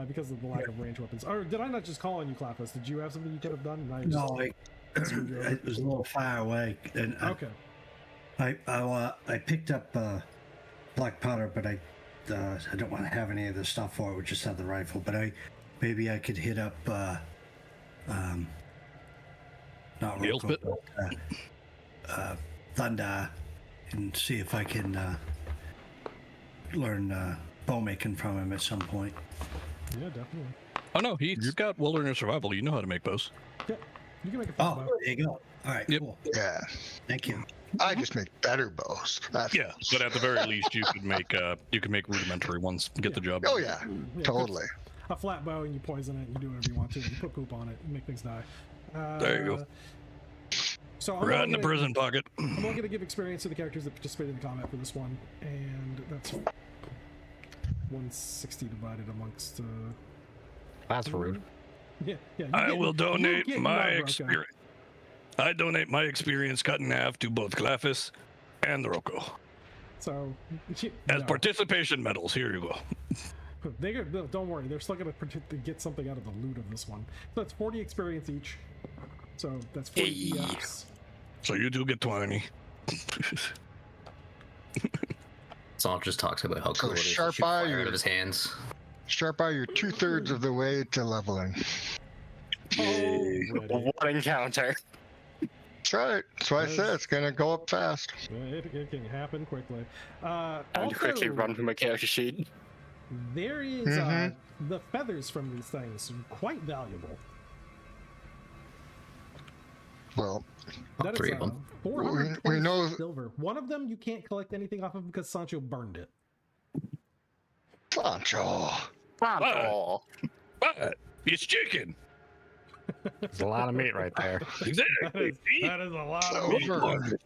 because of the lack of range weapons, or did I not just call on you, Clapis? Did you have something you could have done? And No, it was a little far away. And Okay. I picked up black powder, but I don't want to have any of the stuff for it. We just have the rifle. But maybe I could hit up not Gale's Roko, but Thunder, and see if I can learn bow making from him at some point. Yeah, definitely. Oh no, he's got wilderness survival. You know how to make bows. Yeah, you can make a Oh, bow. there you go. All right, Yep. cool. Yeah. Thank you. I just make better bows. That's Yeah, but at the very least, you could make rudimentary ones. Get the job. Oh done. yeah, totally. A flat bow and you poison it and you do whatever you want to. You put poop on it and make things die. There you go. So Right in the prison pocket. I'm only going to give experience to the characters that participated in the combat for this one, and that's 160 divided amongst. That's rude. Yeah. I will donate my Roko. experience. I donate my experience cut in half to both Clafis and the Roko. So, As participation medals, here you go. don't worry, they're still going to get something out of the loot of this one. So that's 40 experience each. So that's 40 EX. So you do get 20. Sonic just talks about how cool it is to Sharp shoot Eye, fire out you're- of his hands. Sharp Eye, you're 2/3 of the way to leveling. Already. What encounter? That's right. That's why I said it's gonna go up fast. Yeah, it can happen quickly. And Also, quickly run from a character sheet. there is the feathers from these things are quite valuable. Well, That is three of them. 420 We know- silver. One of them you can't collect anything off of because Sancho burned it. Sancho. Oh, But it's chicken. There's a lot of meat right there. Exactly. That is a lot of meat. Silver.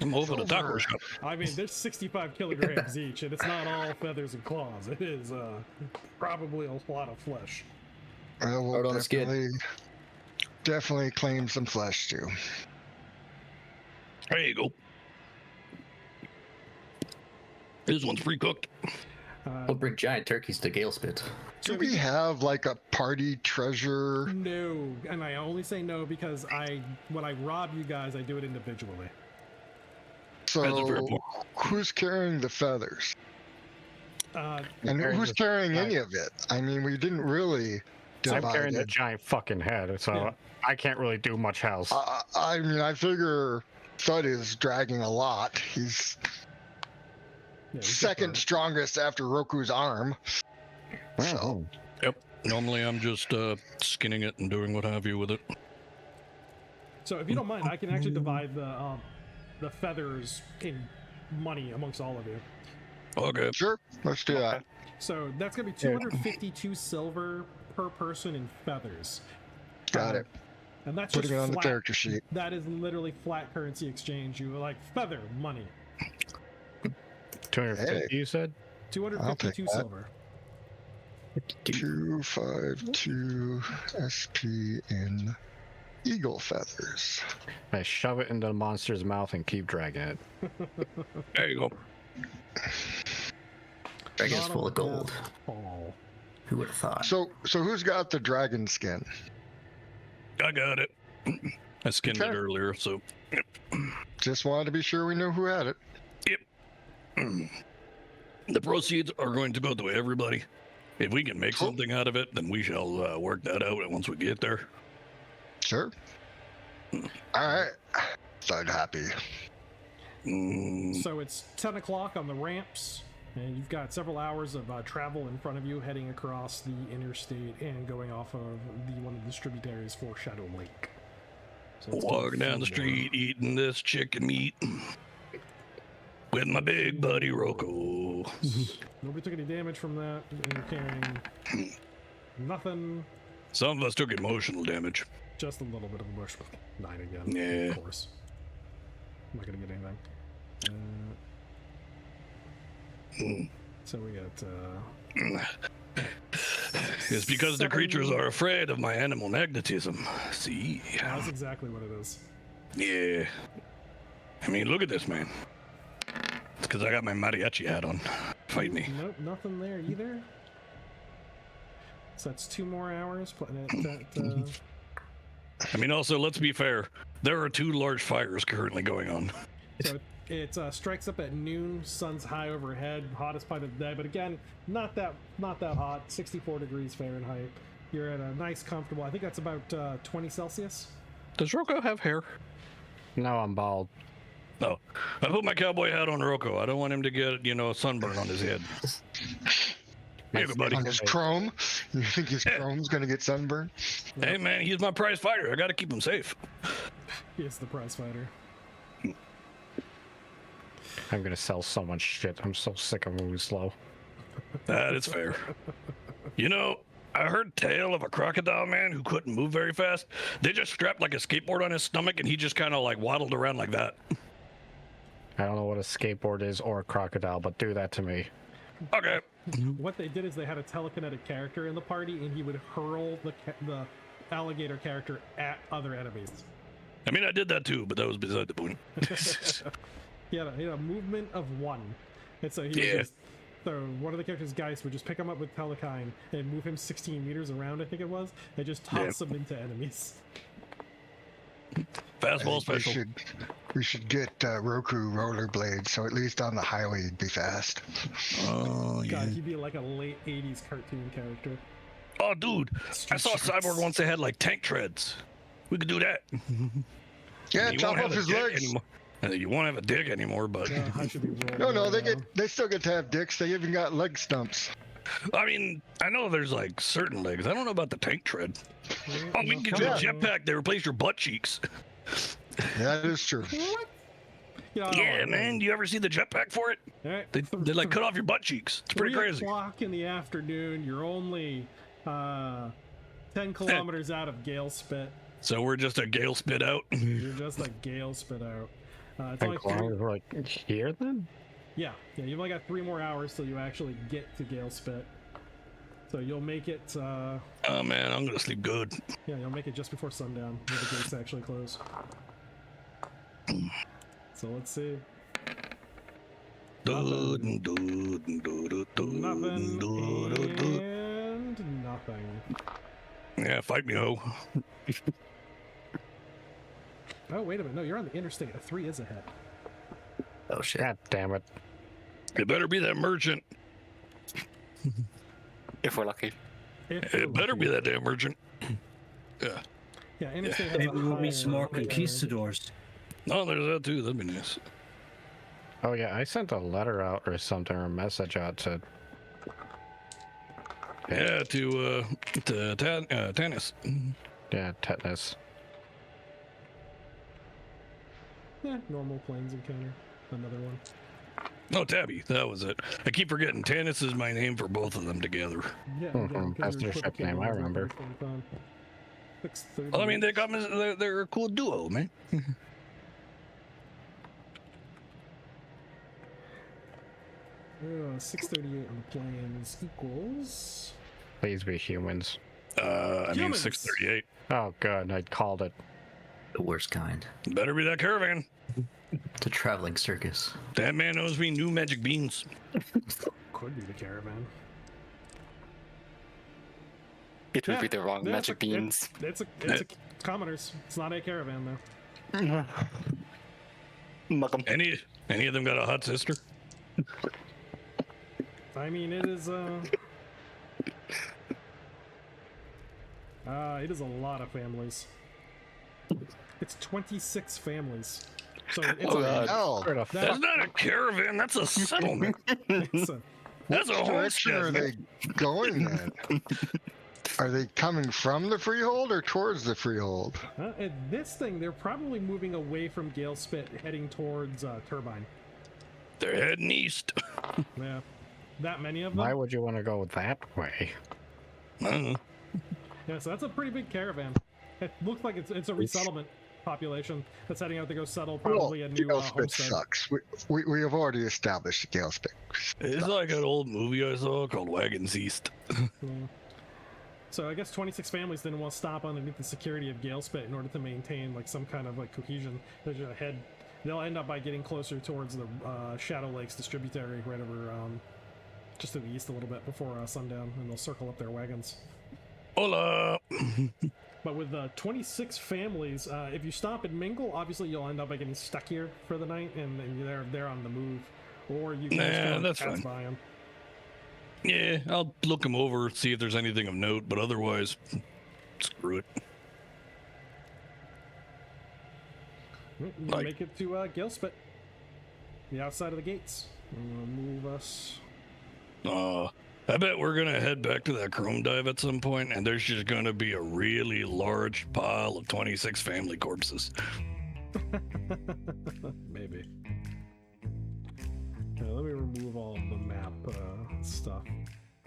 I'm over the taco shop. I mean, there's 65 kilograms each, and it's not all feathers and claws. It is probably a lot of flesh. Well, Hard we'll on the skin. definitely claim some flesh too. There you go. This one's pre-cooked. We'll bring giant turkeys to Gale Spit. Do we have like a party treasure? No, and I only say no because when I rob you guys, I do it individually. That's a fair So point. who's carrying the feathers? Uh, And carrying who's the- carrying any of it? I mean, we didn't really I'm divide carrying the it. giant fucking head, so Yeah. I can't really do much else. I mean, I figure Thud is dragging a lot. He's yeah, he's got second the- strongest after Roku's arm. So, Yep. Normally I'm just skinning it and doing what have you with it. So if you don't mind, I can actually divide the feathers in money amongst all of you. Okay. sure, let's do that. So that's gonna be 252 silver per person in feathers. Got it. And that's Putting just it on the flat. character sheet. That is literally flat currency exchange. You like feather money. 250, you said? 252 that. silver. 252 SP in eagle feathers. I shove it into the monster's mouth and keep dragging it. There you go. Dragon's Not full a of gold. bad haul. Who would have thought? So who's got the dragon skin? I got it. I skinned Okay. it earlier, so Just wanted to be sure we knew who had it. the proceeds are going to go to everybody. If we can make Cool. something out of it, then we shall work that out once we get there. Sure. All right. Thud happy. So it's 10 o'clock on the ramps, and you've got several hours of travel in front of you heading across the interstate and going off of one of the distributaries for Shadow Lake. So it's Walking down the street, eating this chicken meat with my big buddy Roko. Nobody took any damage from that, and you're carrying nothing, Some of us took emotional damage. just a little bit of a bush. 9 again, Yeah. of course. I'm not gonna get anything. So we got. It's because the creatures are afraid of my animal magnetism. See? That's exactly what it is. Yeah. I mean, look at this, man. It's because I got my mariachi hat on. Fight me. Nope, nothing there either. So that's 2 more hours. Putting it at. I mean, also, let's be fair. There are 2 large fires currently going on. So it strikes up at noon. Sun's high overhead. Hottest part of the day, but again, not that hot. 64 degrees Fahrenheit. You're at a nice, comfortable. I think that's about 20 Celsius. Does Rocco have hair? No, I'm bald. No. I put my cowboy hat on Rocco. I don't want him to get, a sunburn on his head. Hey, buddy. On his chrome? You think his chrome's gonna get sunburned? Hey, man, he's my prize fighter. I got to keep him safe. He is the prize fighter. I'm gonna sell so much shit. I'm so sick of moving slow. That is fair. I heard tale of a crocodile man who couldn't move very fast. They just strapped like a skateboard on his stomach and he just kind of like waddled around like that. I don't know what a skateboard is or a crocodile, but do that to me. Okay. What they did is they had a telekinetic character in the party, and he would hurl the alligator character at other enemies. I mean, I did that too, but that was beside the point. he had a movement of 1, and so he would just. So one of the characters, Geist, would just pick him up with Telekine and move him 16 meters around, I think it was, and just toss him into enemies. Fastball special. We should get Roku rollerblades, so at least on the highway he'd be fast. Oh, yeah. God, he'd be like a late 80s cartoon character. Oh, dude. I saw Cyborg once they had like tank treads. We could do that. Yeah, chop off his legs. You won't have a dick anymore, but... I should be No, they still get to have dicks. They even got leg stumps. I mean, I know there's like certain legs. I don't know about the tank tread. Oh, we can get you a jetpack. They replace your butt cheeks. That is true. What? Yeah, man. Do you ever see the jetpack for it? Right. They like cut off your butt cheeks. It's pretty crazy. 3 o'clock in the afternoon. You're only 10 kilometers out of Gale Spit. So we're just a Gale Spit out. You're just a Gale Spit out. It's 10 kilometers, we're like here then? Yeah. You've only got 3 more hours till you actually get to Gale Spit. So you'll make it. Oh man, I'm gonna sleep good. Yeah, you'll make it just before sundown, when the gates actually close. So let's see. Nothing. And nothing. Yeah, fight me, ho. Oh, wait a minute. No, you're on the interstate. A 3 is ahead. Oh shit. God damn it. It better be that merchant. If we're lucky. It better be that damn merchant. Yeah. Yeah, interstate has Maybe a we'll higher- meet some more conquistadors. No, there's that too. That'd be nice. Oh yeah, I sent a letter out or something, or a message out to... Yeah, to Tannis. Yeah, tetanus. Yeah, normal planes encounter. Another one. No, Tabby. That was it. I keep forgetting. Tannis is my name for both of them together. Yeah, Mhm, that's their ship name, I remember. 6:30. Well, I mean, they're a cool duo, man. 638 on the planes equals. Please be humans. I mean, Humans. 638. Oh good, I called it. The worst kind. Better be that caravan. The traveling circus. That man knows me new magic beans. Could be the caravan. It would be the wrong That's magic a- beans. It's a commoners. It's not a caravan though. Mug 'em. Any of them got a hot sister? I mean, it is it is a lot of families. It's 26 families. So it's Oh, God. Hell, Where the That's not a caravan. That's a settlement. it's a- That's a direction are homestead. they going then? Are they coming from the freehold or towards the freehold? and this thing, they're probably moving away from Gale Spit, heading towards Turbine. They're heading east. Yeah, that many of them. Why would you want to go that way? I don't know. Yeah, so that's a pretty big caravan. It looks like it's a resettlement. population that's heading out to go settle probably a new Galespit homestead. sucks. We have already established Galespit. It's like an old movie I saw called Wagons East. Yeah. So I guess 26 families didn't want to stop underneath the security of Galespit in order to maintain like some kind of like cohesion. They'll end up by getting closer towards the Shadow Lakes distributary, right over just to the east a little bit before sundown, and they'll circle up their wagons. Hola! But with 26 families, if you stop and mingle, obviously you'll end up by getting stuck here for the night, and they're on the move, or you can just that's pass fine. by them. Yeah, I'll look them over, see if there's anything of note, but otherwise, screw it. You make it to Galespit, the outside of the gates. We'll move us. I bet we're gonna head back to that chrome dive at some point, and there's just gonna be a really large pile of 26 family corpses. Maybe. Let me remove all of the map stuff.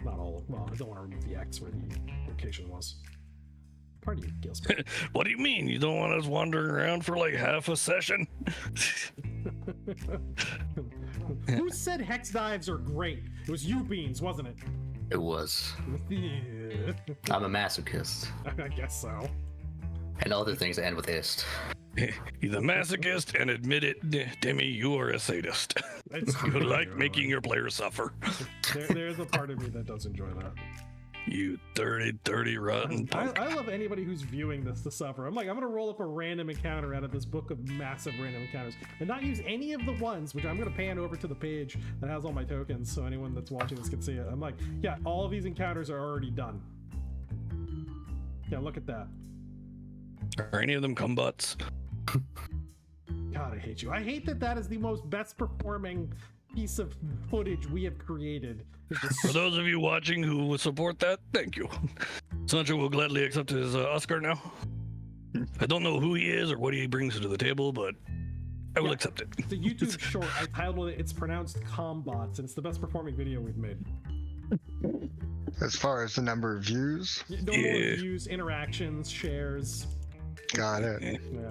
Not all of, well, I don't want to remove the X where the location was. Part of you, Galespit. What do you mean? You don't want us wandering around for like half a session? Who said hex dives are great? It was you, Beans, wasn't it? It was. Yeah. I'm a masochist. I guess so. And other things that end with ist. He's a masochist, and admit it, Demi, you are a sadist. You like making your players suffer. There's a part of me that does enjoy that. You dirty, rotten punk. I love anybody who's viewing this to suffer. I'm like, I'm gonna roll up a random encounter out of this book of massive random encounters and not use any of the ones, which I'm gonna pan over to the page that has all my tokens so anyone that's watching this can see it. I'm like, yeah, all of these encounters are already done. Yeah, look at that. Are any of them cum butts? God, I hate you. I hate that is the most best performing piece of footage we have created. For those of you watching who will support that, thank you. Sancho will gladly accept his Oscar now. I don't know who he is or what he brings to the table, but I will accept it. It's a YouTube short. I titled it, it's pronounced Combots, and it's the best performing video we've made. As far as the number of views? No more views, interactions, shares. Got it. Yeah.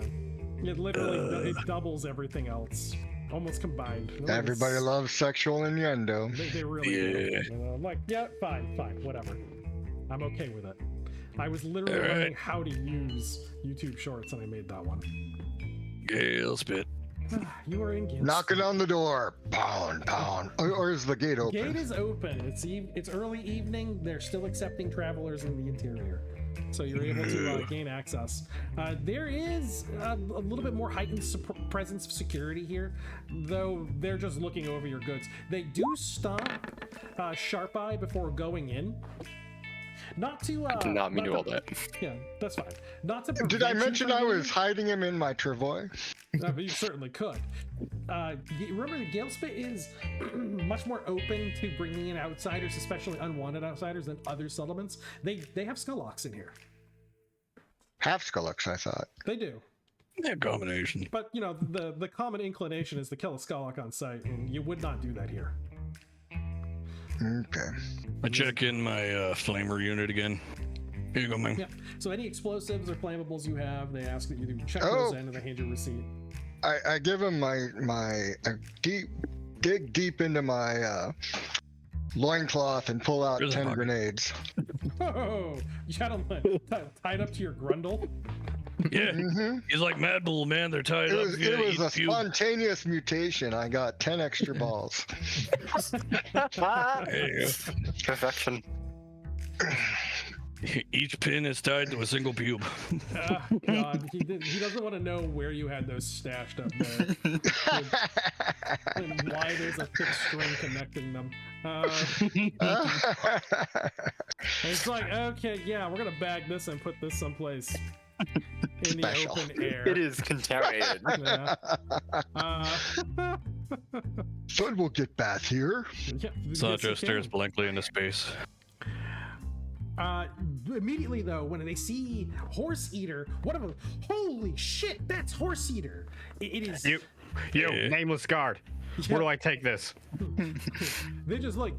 It literally it doubles everything else. Almost combined. Everybody loves sexual innuendo. They really do. I'm like, yeah, fine, whatever. I'm okay with it. I was literally learning how to use YouTube Shorts, and I made that one. Galespit. You are in Galespit. Knocking on the door. Pound. Or is the gate open? Gate is open. It's early evening. They're still accepting travelers in the interior. So you're able to gain access. There is a little bit more heightened presence of security here, though they're just looking over your goods. They do stop Sharp Eye before going in. Not to. I did not mean to all that. Yeah, that's fine. Not to. Did I mention I was hiding him in my travois? But you certainly could. Remember, Galespit is much more open to bringing in outsiders, especially unwanted outsiders, than other settlements. They have Skullocks in here. Half Skullocks, I thought. They do. Yeah, combination. But you know, the common inclination is to kill a Skullock on sight, and you would not do that here. Okay. I check in my flamer unit again. Here you go, man. Yeah. So any explosives or flammables you have, they ask that you do check those in, and they hand you a receipt. I give him my dig deep into my loincloth and pull out 10 grenades. Oh, gentlemen, tied up to your grundle. Yeah, he's like Mad Bull, man. They're tied up. It was a spontaneous mutation. I got 10 extra balls. There you go. Perfection. Each pin is tied to a single pube. God, he doesn't want to know where you had those stashed up there, and why there's a thick string connecting them. It's like, okay, yeah, we're gonna bag this and put this someplace in the open air. It is contaminated. Sun will get bath here. Yeah, Sancho yes, stares blankly into space. Immediately though, when they see Horse Eater, one of them, holy shit, that's Horse Eater. It is you nameless guard. Yeah. Where do I take this? They're just like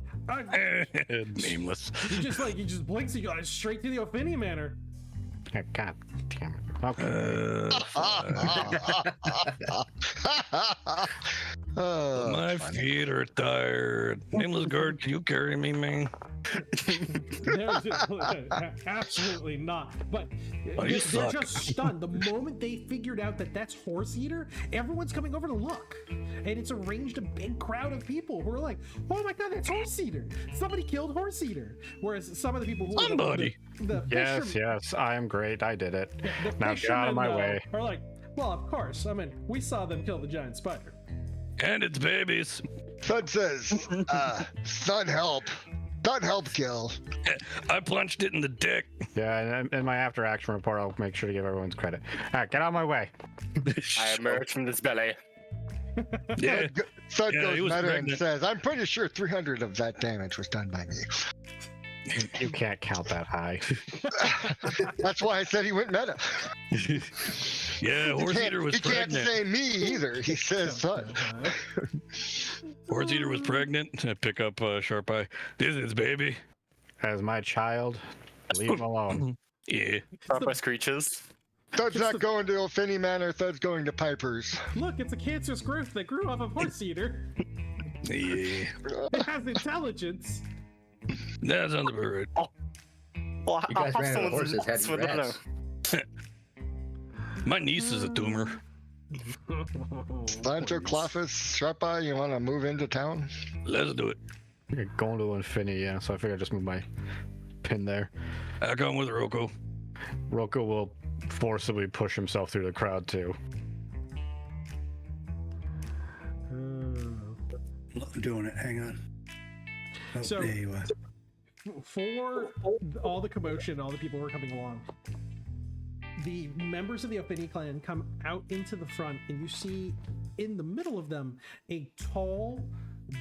Nameless. he just blinks at you straight to the Ophinia Manor. God damn it. Okay. Oh, My funny. feet are tired. Nameless guard, can you carry me, man? There's absolutely not. But Oh, you they're suck. just stunned. The moment they figured out that that's Horse Eater, everyone's coming over to look. And it's arranged a big crowd of people who are like, oh my god, that's Horse Eater. Somebody killed Horse Eater. Whereas some of the people who Somebody. the Yes, fishermen- yes, I am great. I did it. the Now get out of my fishermen, way. Are like, well, of course. I mean, we saw them kill the giant spider. And it's babies. Thud says, Thud help. Thud help kill. I punched it in the dick. Yeah, and in my after action report, I'll make sure to give everyone's credit. All right, get out of my way. I emerged from this belly. Yeah. Thud Yeah, he goes was meta and pregnant. says, I'm pretty sure 300 of that damage was done by me. You can't count that high. That's why I said he went meta. Yeah, Horse Eater was he can't pregnant. say me either. He says Thud. Horse Eater was pregnant. I pick up Sharp Eye. This is baby. As my child, leave him alone. Yeah. Up by screeches. Thud's not going to O'Finney Manor. Thud's going to Piper's. Look, it's a cancerous growth that grew off of Horse Eater. Yeah. It has intelligence. That sounds about right. Well, You guys how ran out of someone's horses, had nuts would not rats. know. My niece is a tumor. Sancho, Clophis, Sharp Eye, you want to move into town? Let's do it. You're going to Infinity, yeah, so I figured I'd just move my pin there. I come with Roko. Roko will forcibly push himself through the crowd, too. I'm doing it. Hang on. Oh, So- there you are. For all the commotion, all the people who are coming along, the members of the Opini clan come out into the front, and you see in the middle of them a tall,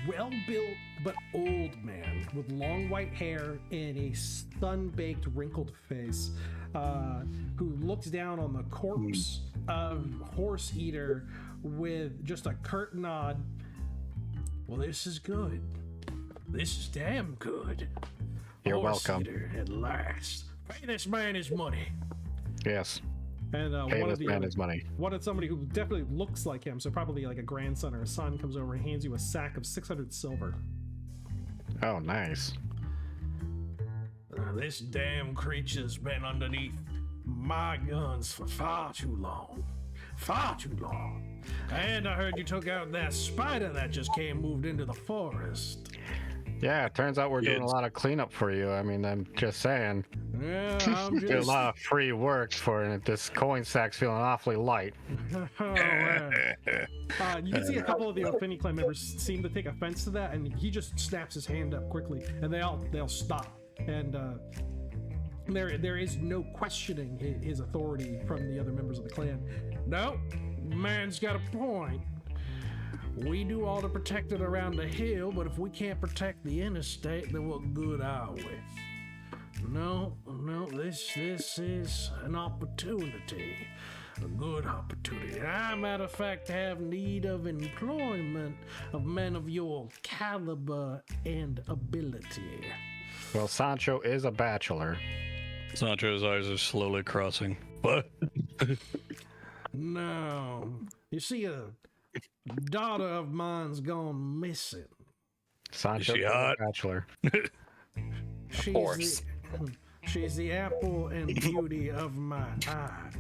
well-built but old man with long white hair and a sun-baked, wrinkled face, who looks down on the corpse of Horse Eater with just a curt nod. Well, this is good. This is damn good. You're Horse welcome. Eater at last. Pay this man his money. Yes, And pay one this of the man his money. one of somebody who definitely looks like him, so probably like a grandson or a son, comes over and hands you a sack of 600 silver. Oh, nice. This damn creature's been underneath my guns for far too long. Far too long. And I heard you took out that spider that just moved into the forest. Yeah, it turns out we're doing a Yes. lot of cleanup for you. I mean, I'm just saying. Yeah, I'm Do a just... lot of free work for it. This coin sack's feeling awfully light. Oh, man. You can see a couple of the Opini clan members seem to take offense to that, and he just snaps his hand up quickly, and they'll stop. And there is no questioning his authority from the other members of the clan. No, man's got a point. We do all the protecting around the hill, but if we can't protect the interstate, then what good are we? No, this is an opportunity. A good opportunity. I, matter of fact, have need of employment of men of your caliber and ability. Well, Sancho is a bachelor. Sancho's eyes are slowly crossing. What? No, you see, a daughter of mine's gone missing. Sancho she is a hot? bachelor. She's course. She's the apple and beauty of my eye.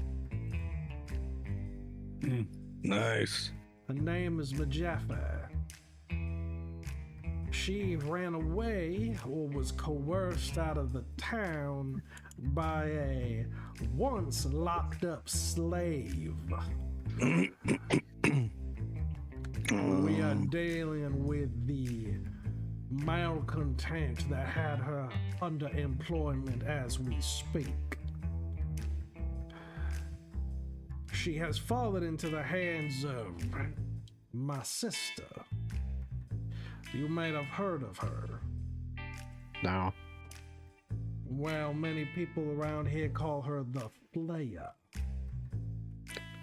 Nice. Her name is Majaffa. She ran away or was coerced out of the town by a once locked up slave. We are dealing with the malcontent that had her under employment as we speak. She has fallen into the hands of my sister. You might have heard of her. No. Well, many people around here call her the Flayer.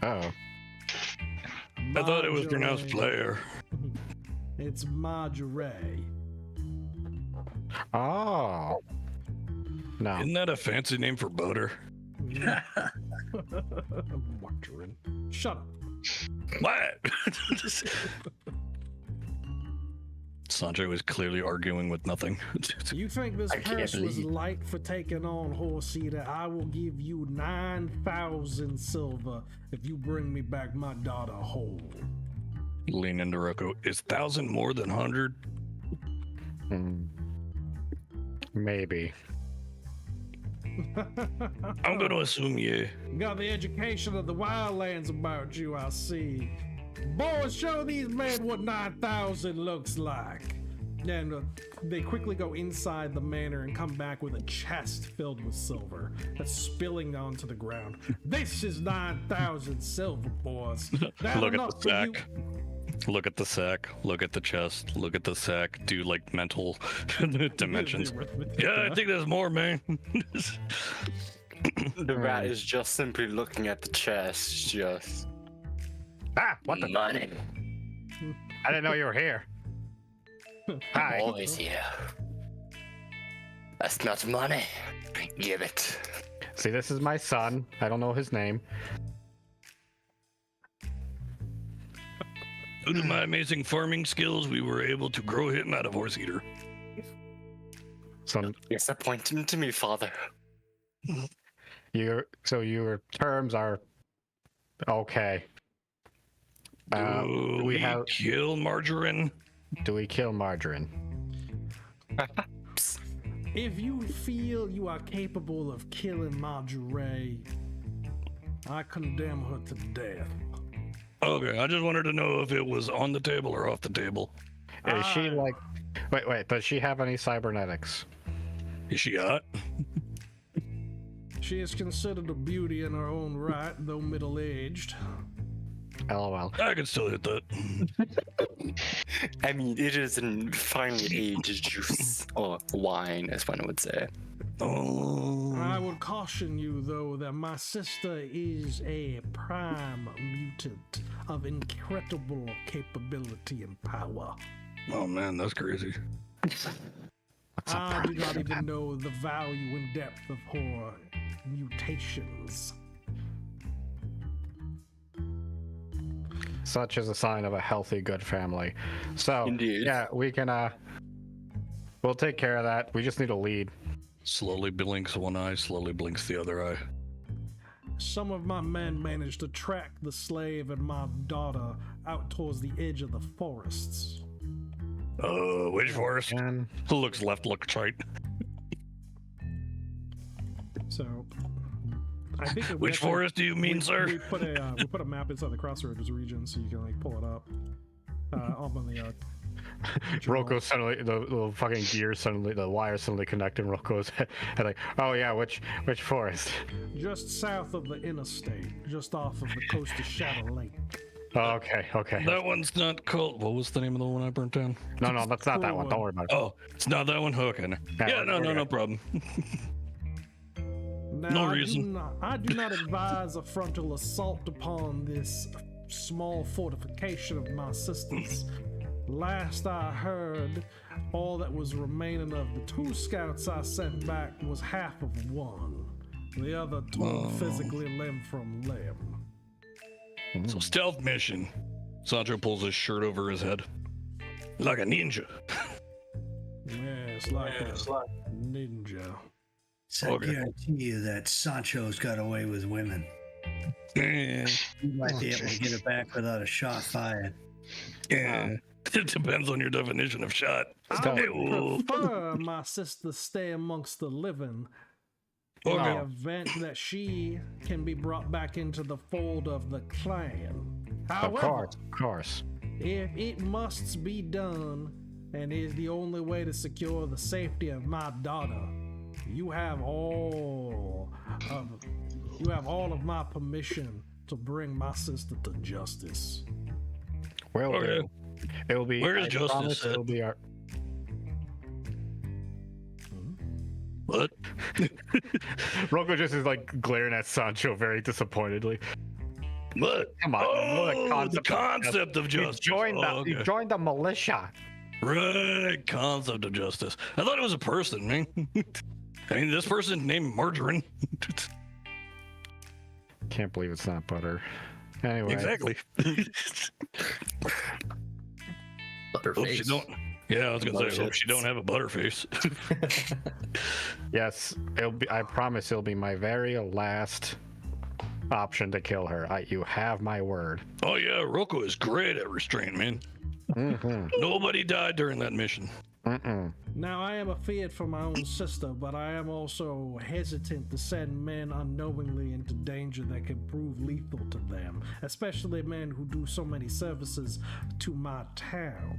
Oh. I thought it was pronounced Marjorie. Flair. It's Marjorie. Oh. No. Isn't that a fancy name for butter? Margarine. Shut up. What? Sanjay was clearly arguing with nothing. You think this I can't purse was believe- light for taking on Horse Eater? I will give you 9,000 silver if you bring me back my daughter whole. Lean into Rocco. Is 1,000 more than 100? Maybe. I'm gonna assume yeah. Got the education of the wildlands about you, I see. Boys, show these men what 9,000 looks like. And they quickly go inside the manor and come back with a chest filled with silver that's spilling onto the ground. This is 9,000 silver, boys. That's Look at enough the for you. sack. Look at the sack. Look at the chest. Look at the sack. Do like mental dimensions. The arithmetic, Yeah, I think there's more, man. The rat is just simply looking at the chest, just. Ah, what the? Money. I didn't know you were here. Hi. Always here. That's not money. Give it. See, this is my son. I don't know his name. Due to my amazing farming skills, we were able to grow him out of Horse Eater. So Yes, point him to me, father. your terms are okay. Do we have- kill Margarine? Do we kill Margarine? If you feel you are capable of killing Marjorie, I condemn her to death. Okay, I just wanted to know if it was on the table or off the table. Is she like? Wait. Does she have any cybernetics? Is she hot? She is considered a beauty in her own right, though middle-aged. LOL. I can still hit that. I mean, it is an finely aged juice, or wine, as one would say. Oh. I would caution you, though, that my sister is a prime mutant of incredible capability and power. Oh man, that's crazy. I do not even know the value and depth of her mutations. Such is a sign of a healthy, good family. So Indeed. yeah, we can we'll take care of that. We just need a lead. Slowly blinks one eye, slowly blinks the other eye. Some of my men managed to track the slave and my daughter out towards the edge of the forests. Which forest? And Looks left, looks right. So, I think that we Which actually- forest do you mean, we, sir? We put a map inside the Crossroads region so you can like pull it up. Up on the Rocco suddenly, the fucking gears suddenly, the wires suddenly connect, and Rocco's head, like, oh yeah, which forest? just south of the interstate, just off of the coast of Shadow Lake. Oh, okay. That one's not called. What was the name of the one I burnt down? No, that's not that one. Don't worry about it. Oh, it's not that one. Okay. Yeah, no problem. Now, No I reason. I do not advise a frontal assault upon this small fortification of my sister's. Last I heard, all that was remaining of the 2 scouts I sent back was half of one. The other torn physically limb from limb. So stealth mission. Sancho pulls his shirt over his head. Like a ninja. Yes, like a ninja. So Okay. I guarantee you that Sancho's got away with women. Yeah. You might be able to get it back without a shot fired. Yeah. It depends on your definition of shot. I Hey, would whoa. prefer my sister stay amongst the living in Okay. the event that she can be brought back into the fold of the clan. Of However, course. if it must be done and is the only way to secure the safety of my daughter, you have all of my permission to bring my sister to justice. Will Okay. do. It will be. Where is I justice promise at? It'll be our. What? Rocco just is like glaring at Sancho very disappointedly. What? Come on, Oh, the concept of You justice. joined Oh, you okay. joined the militia. Right, concept of justice. I thought it was a person, man. I mean, this person named Margarine. Can't believe it's not butter. Anyway. Exactly. Hope she Butterface. don't. Yeah, I was gonna say, hope Butterface. she don't have a butterface. Yes, it'll be. I promise it'll be my very last option to kill her. You have my word. Oh yeah, Rocco is great at restraint, man. Nobody died during that mission. Now, I am afeared for my own sister, but I am also hesitant to send men unknowingly into danger that can prove lethal to them, especially men who do so many services to my town.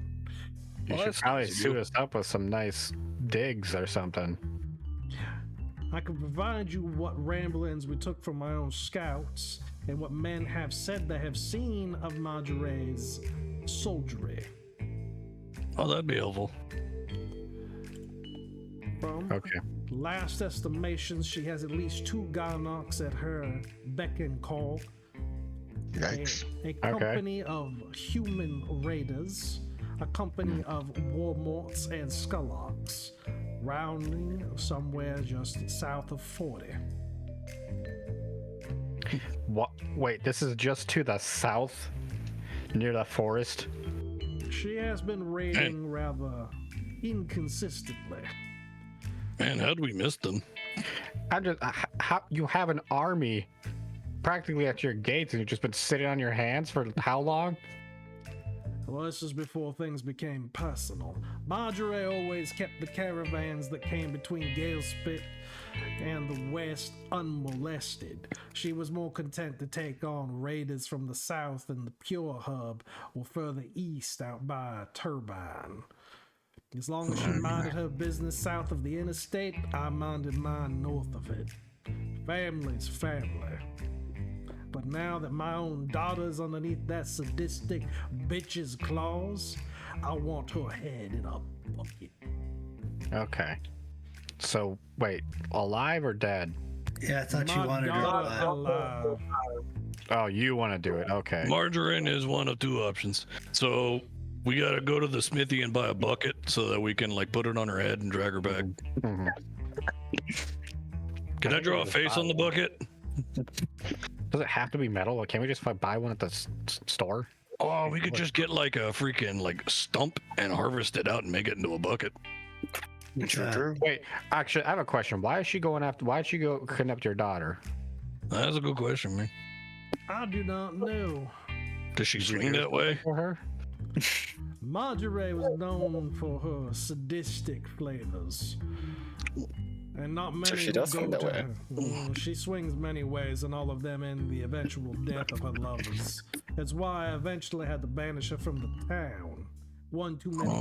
You Well, should that's probably nice of suit you. us up with some nice digs or something. I can provide you what ramblings we took from my own scouts and what men have said they have seen of Marjorie's soldiery. Oh, that'd be helpful. From Okay. last estimations, she has at least 2 Garnoks at her beck and call. Yikes. A company of human raiders, a company of warmorts and skullarks, rounding somewhere just south of 40. What? Wait, this is just to the south, near the forest. She has been raiding rather inconsistently. Man, how'd we miss them? I'm just. How you have an army practically at your gates, and you've just been sitting on your hands for how long? Well, this is before things became personal. Marjorie always kept the caravans that came between Galespit and the west unmolested. She was more content to take on raiders from the south in the Pure Hub or further east out by Turbine. As long as she minded her business south of the interstate, I minded mine north of it. Family's family. But now that my own daughter's underneath that sadistic bitch's claws, I want her head in a bucket. Okay. So wait, alive or dead? Yeah, I thought you My wanted her daughter alive. alive. Oh, you want to do it? Okay. Margarine is one of 2 options. So we gotta go to the smithy and buy a bucket so that we can like put it on her head and drag her back. Mhm. Can I draw a face on the bucket? Does it have to be metal? Or can't we just buy one at the store? Oh, we could just get like a freaking like stump and harvest it out and make it into a bucket. True. Wait, actually, I have a question. Why is she going after? Why did she go kidnap your daughter? That's a good question, man. I do not know. Does she swing that way? For her? Marjorie was known for her sadistic flavors. And not many she does go swing that to way. her. She swings many ways, and all of them end the eventual death of her lovers. That's why I eventually had to banish her from the town. One too many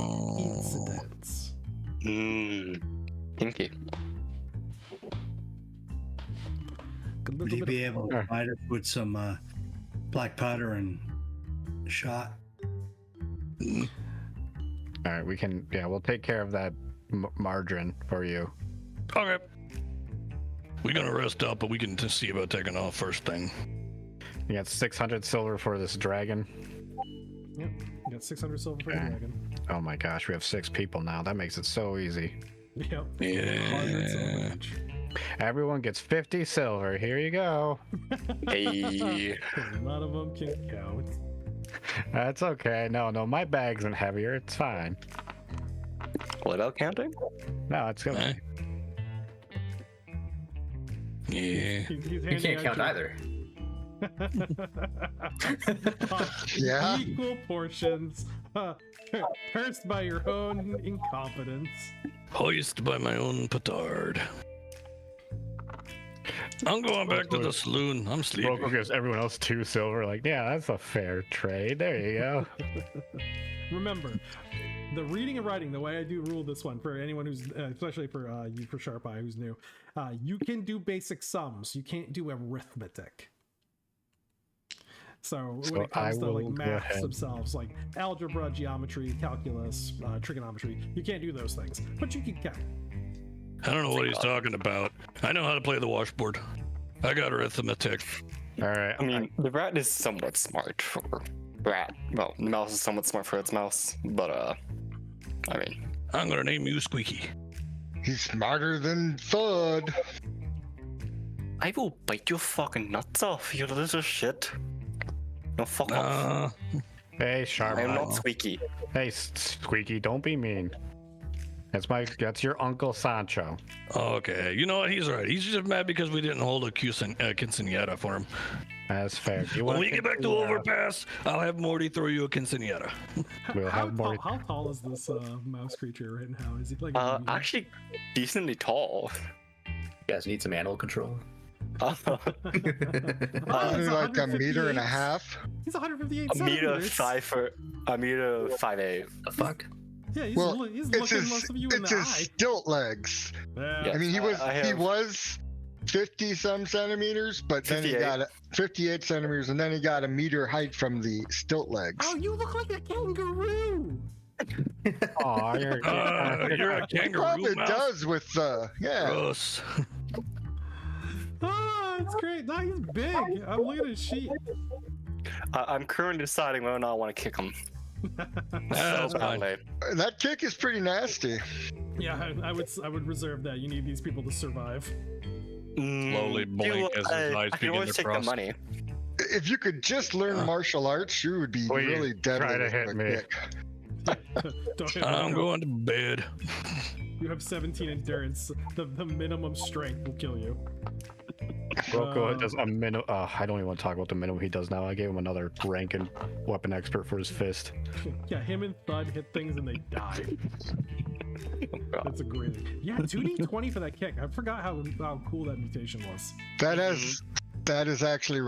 incidents. Kinky. A Would little you bit be able to provide us with some black powder and shot? All right, we can. Yeah, we'll take care of that margarine for you. Okay. We're gonna rest up, but we can just see about taking off first thing. You got 600 silver for this dragon. Yep. You got 600 silver for the Okay. dragon. Oh my gosh, we have 6 people now. That makes it so easy. Yep. Yeah. 100 silver each. Everyone gets 50 silver. Here you go. Hey. None of them can count. That's okay. No, my bag isn't heavier. It's fine. Without counting? No, it's good. Eh. Yeah. He's You handing can't out count your- either. Yeah. Equal portions. Cursed by your own incompetence. Hoist by my own petard. I'm going back to the saloon. I'm sleepy. Rocco gives everyone else 2 silver. Like, yeah, that's a fair trade. There you go. Remember, the reading and writing, the way I do rule this one for anyone who's, especially for you, for Sharp Eye, who's new, you can do basic sums. You can't do arithmetic. So when it comes to like maths themselves, like algebra, geometry, calculus, trigonometry, you can't do those things, but you can count. I don't know what he's talking about. I know how to play the washboard. I got arithmetic. All right. I mean, the rat is somewhat smart for rat. Well, the mouse is somewhat smart for its mouse, but I mean, I'm gonna name you Squeaky. He's smarter than Thud. I will bite your fucking nuts off, you little shit. No, fuck off. Hey, Sharp. I'm not Squeaky. Hey, Squeaky, don't be mean. That's your Uncle Sancho. Okay, you know what? He's right. He's just mad because we didn't hold a quinceañera for him. That's fair. When we get back to Overpass, I'll have Morty throw you a quinceañera. We'll have Morty. How tall is this mouse creature right now? Is he like actually decently tall. You guys need some animal control? Isn't he like a meter and a half? He's 158 A meter centimeters. 5'8". Yeah, he's, he's it's looking most of you in it's the his eye. stilt legs. Yeah. I mean, he have- was 50 some centimeters, but then he 58. got 58 centimeters, and then he got a meter height from the stilt legs. Oh, you look like a kangaroo. Aw, you're You're a He kangaroo probably mouse. does with yeah. Gross. Oh, it's great. No, he's big. I'm looking at his sheet. I'm currently deciding whether or not I want to kick him. That's fine. badly. That kick is pretty nasty. Yeah, I would reserve that. You need these people to survive. Slowly blink as his eyes I can begin always to take the cross. money. If you could just learn martial arts, you would be Please really deadly. try to with hit a me. kick. Don't hit I'm me. going to bed. You have 17 endurance. The minimum strength will kill you. Rocco does a minimum. I don't even want to talk about the minimum he does now. I gave him another rank and weapon expert for his fist. Yeah, him and Thud hit things and they die. That's a great. Yeah, 2d20 for that kick. I forgot how cool that mutation was. That is actually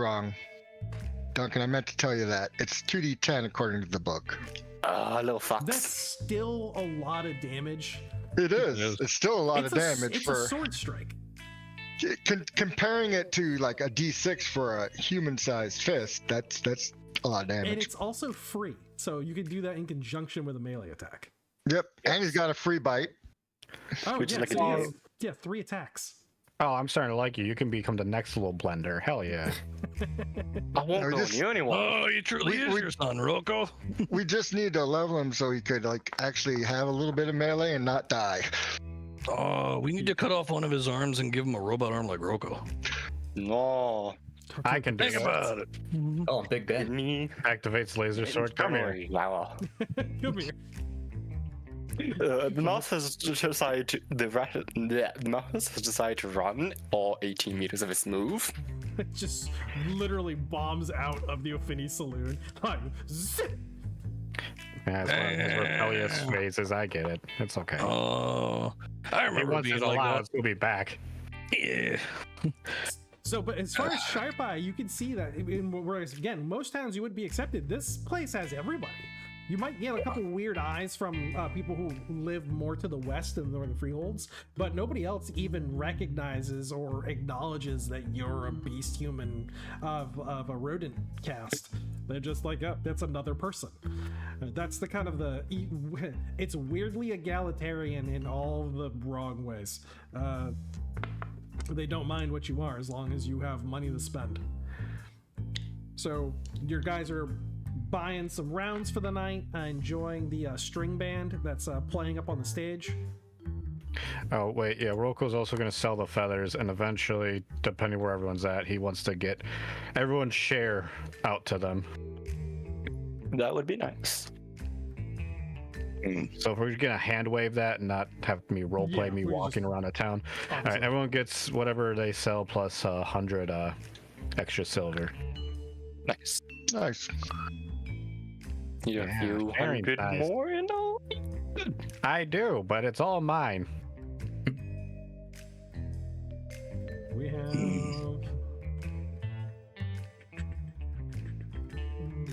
Duncan. I meant to tell you that it's 2d10 according to the book. Little fucks. That's still a lot of damage. It is. It's still a lot of damage it's for a sword strike. comparing it to like a d6 for a human-sized fist. That's a lot of damage. And it's also free, so you can do that in conjunction with a melee attack. Yep, and he's got a free bite. Oh, Which is yeah, like a so he D8. has- yeah, 3 attacks. Oh, I'm starting to like you. You can become the next little blender. Hell yeah. I won't No, go just- near anyone. Oh, he truly is your son, Rocco. We just need to level him so he could like actually have a little bit of melee and not die. Oh, we need to cut off one of his arms and give him a robot arm like Rocco. No. I can dig Think it. about it. Oh, Big Ben. Me. Activates laser sword. Come here. Wow. Come here. The mouse has decided to the mouse has decided to run all 18 meters of its move. It just literally bombs out of the Ofini saloon. Like, zip! Yeah, it's one of those rebellious phases. I get it. It's okay. Oh, I Hey, remember once being it's like allowed, that. we'll be back. Yeah. So, but as far as Sharp Eye, you can see that, whereas, again, most towns you would be accepted, this place has everybody. You might get a couple weird eyes from people who live more to the west in the Northern Freeholds, but nobody else even recognizes or acknowledges that you're a beast human of a rodent caste. They're just like, oh, that's another person. That's the kind of it's weirdly egalitarian in all the wrong ways. They don't mind what you are as long as you have money to spend. So your guys are buying some rounds for the night, enjoying the string band that's playing up on the stage. Oh, wait, yeah, Rocco's also going to sell the feathers, and eventually, depending where everyone's at, he wants to get everyone's share out to them. That would be nice. So if we're going to hand wave that and not have me roleplay Yeah, me we're walking just- around a town. All right, Awesome. everyone gets whatever they sell plus 100 extra silver. Nice. Nice. You have Yeah, you very 100 nice. more in all? I do, but it's all mine. We have.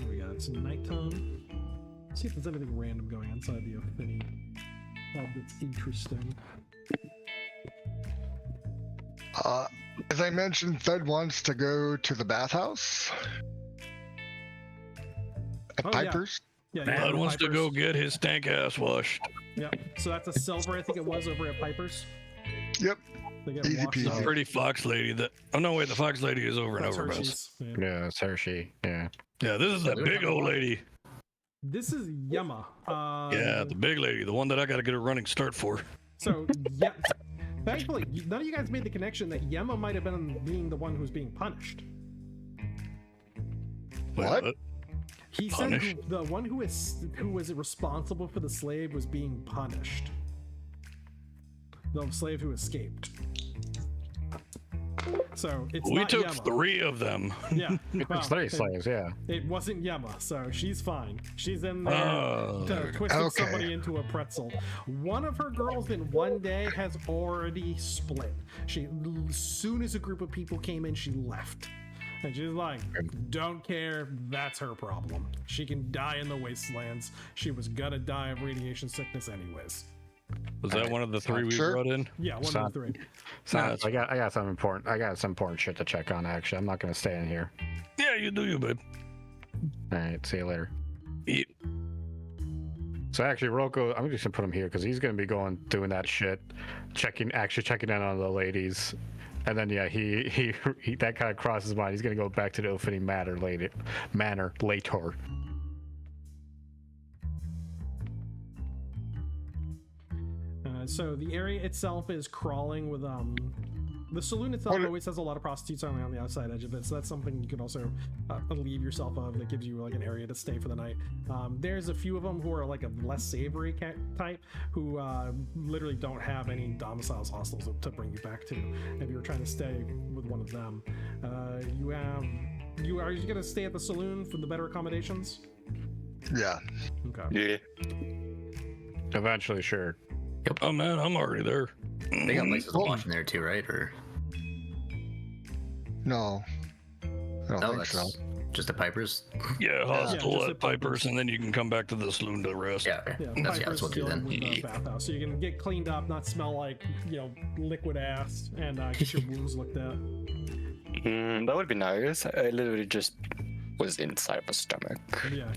We got some nighttime. Let's see if there's anything random going inside the Ofini that's interesting. As I mentioned, Thud wants to go to the bathhouse at Oh, yeah. Piper's. Yeah, Bud yeah, wants to Piper's. go get his stank ass washed. Yeah, so that's a silver, I think it was, over at Piper's. Yep. They get Easy washed peasy. up. The pretty fox lady that. Oh no, wait, the fox lady is over and That's over. Buzz. Hershey's. Yeah. Yeah, it's Hershey. Yeah. Yeah, this is that big old lady. This is Yema. Yeah, the big lady, the one that I got to get a running start for. So Thankfully, none of you guys made the connection that Yema might have been being the one who was being punished. What? He said the one who was responsible for the slave was being punished. The slave who escaped. So it's We not took Yema. 3 of them. Yeah, well, It's 3 slaves, yeah. It wasn't Yema, so she's fine. She's in there twisting somebody into a pretzel. One of her girls in one day has already split. As soon as a group of people came in, she left. And she's like, don't care, that's her problem. She can die in the wastelands. She was gonna die of radiation sickness anyways. Was that one of the 3 we brought in? Yeah, one of the 3. So I got some important shit to check on. Actually, I'm not gonna stay in here. Yeah, you do, you babe. All right, see you later. Yeah. So actually, Roko, I'm just gonna put him here because he's gonna be doing that shit, checking in on the ladies, and then yeah, he that kind of crosses his mind. He's gonna go back to the Ophidian Manor later. So the area itself is crawling with the saloon itself always has a lot of prostitutes on the outside edge of it, so that's something you can also relieve yourself of. That gives you like an area to stay for the night. There's a few of them who are like a less savory type who literally don't have any domiciles hostels to bring you back to if you're trying to stay with one of them. Are you gonna stay at the saloon for the better accommodations? Yeah. Okay. Yeah. Eventually, sure. Yep. Oh man, I'm already there. They got places to watch in there too, right? Or No. I don't think that's so. just the Pipers. Yeah, hostel just at at Pipers, Pipers. and then you can come back to the saloon to rest. Yeah, Yeah, that's Piper's what we'll do dealing then. with the bathhouse, so you can get cleaned up, not smell like liquid ass, and get your wounds looked at. That would be nice. I literally just was inside my stomach. Yeah,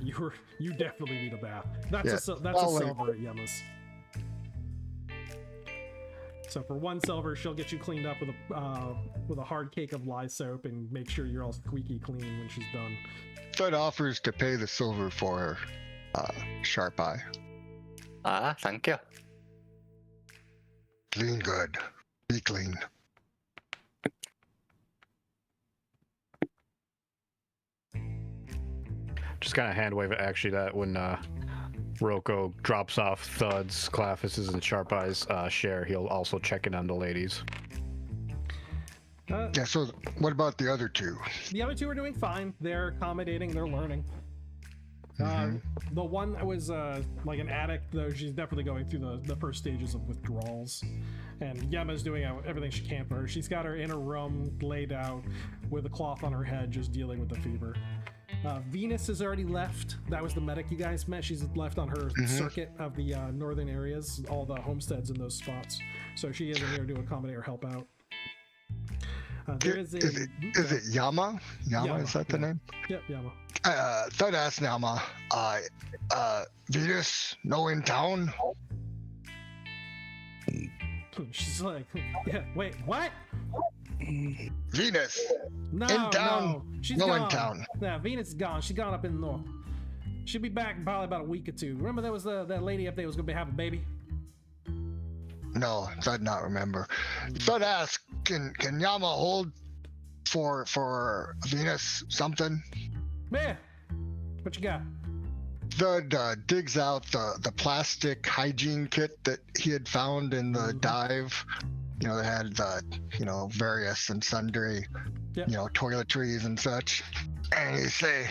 you definitely need a bath. That's Yeah. a silver at Yema's. So for 1 silver, she'll get you cleaned up with a hard cake of lye soap and make sure you're all squeaky clean when she's done. Fred offers to pay the silver for sharp eye. Ah, thank you. Clean good. Be clean. Just kind of hand wave it. Actually, that when Roko drops off Thuds, Clafus's, and Sharp Eyes share, he'll also check in on the ladies. Yeah, so what about the other 2? The other 2 are doing fine. They're accommodating. They're learning. The one that was like an addict, though, she's definitely going through the first stages of withdrawals. And Yema's doing everything she can for her. She's got her in a room laid out with a cloth on her head, just dealing with the fever. Venus has already left. That was the medic you guys met. She's left on her circuit of the northern areas, all the homesteads in those spots. So she isn't here to accommodate or help out. Is it Yama? Yama, is that the name? Yep, Yama. Thought I asked Yama. Venus, no in town? She's like, yeah, wait, what? Venus, No, in town? no, she's No gone. in town. Yeah, Venus is gone. She's gone up in the north. She'll be back in probably about a week or 2. Remember that was that lady up there was gonna have a baby? No, I'd not remember. Thought I asked, can Yama hold for Venus something? Yeah. What you got? Thud digs out the plastic hygiene kit that he had found in the dive. That had the, various and sundry, Yep. toiletries and such. And he say,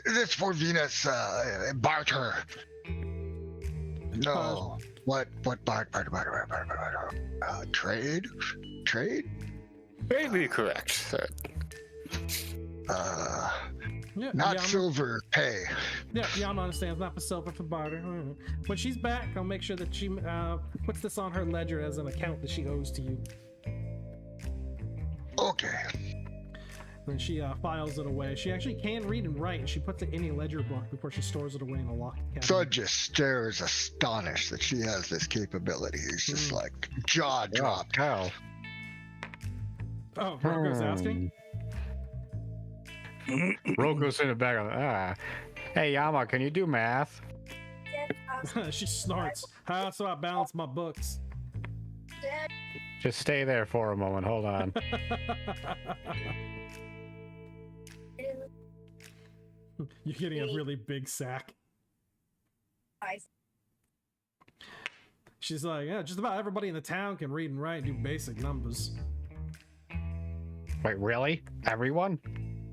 this for Venus, barter. No. What barter? Trade? Maybe correct, sir. Yeah, Not Yama. silver pay. Yeah, Yama understands. Not for silver, for barter. When she's back, I'll make sure that she puts this on her ledger as an account that she owes to you. Okay. Then she files it away. She actually can read and write, and she puts it in a ledger book before she stores it away in a locked cabinet. Thud just stares astonished that she has this capability. He's just like jaw dropped. Kyle. Oh, Roko's asking? Roko's in the back. Hey Yama, can you do math? She snorts. How so I balance my books? Just stay there for a moment. Hold on. You're getting a really big sack. She's like, yeah, just about everybody in the town can read and write and do basic numbers. Wait, really? Everyone?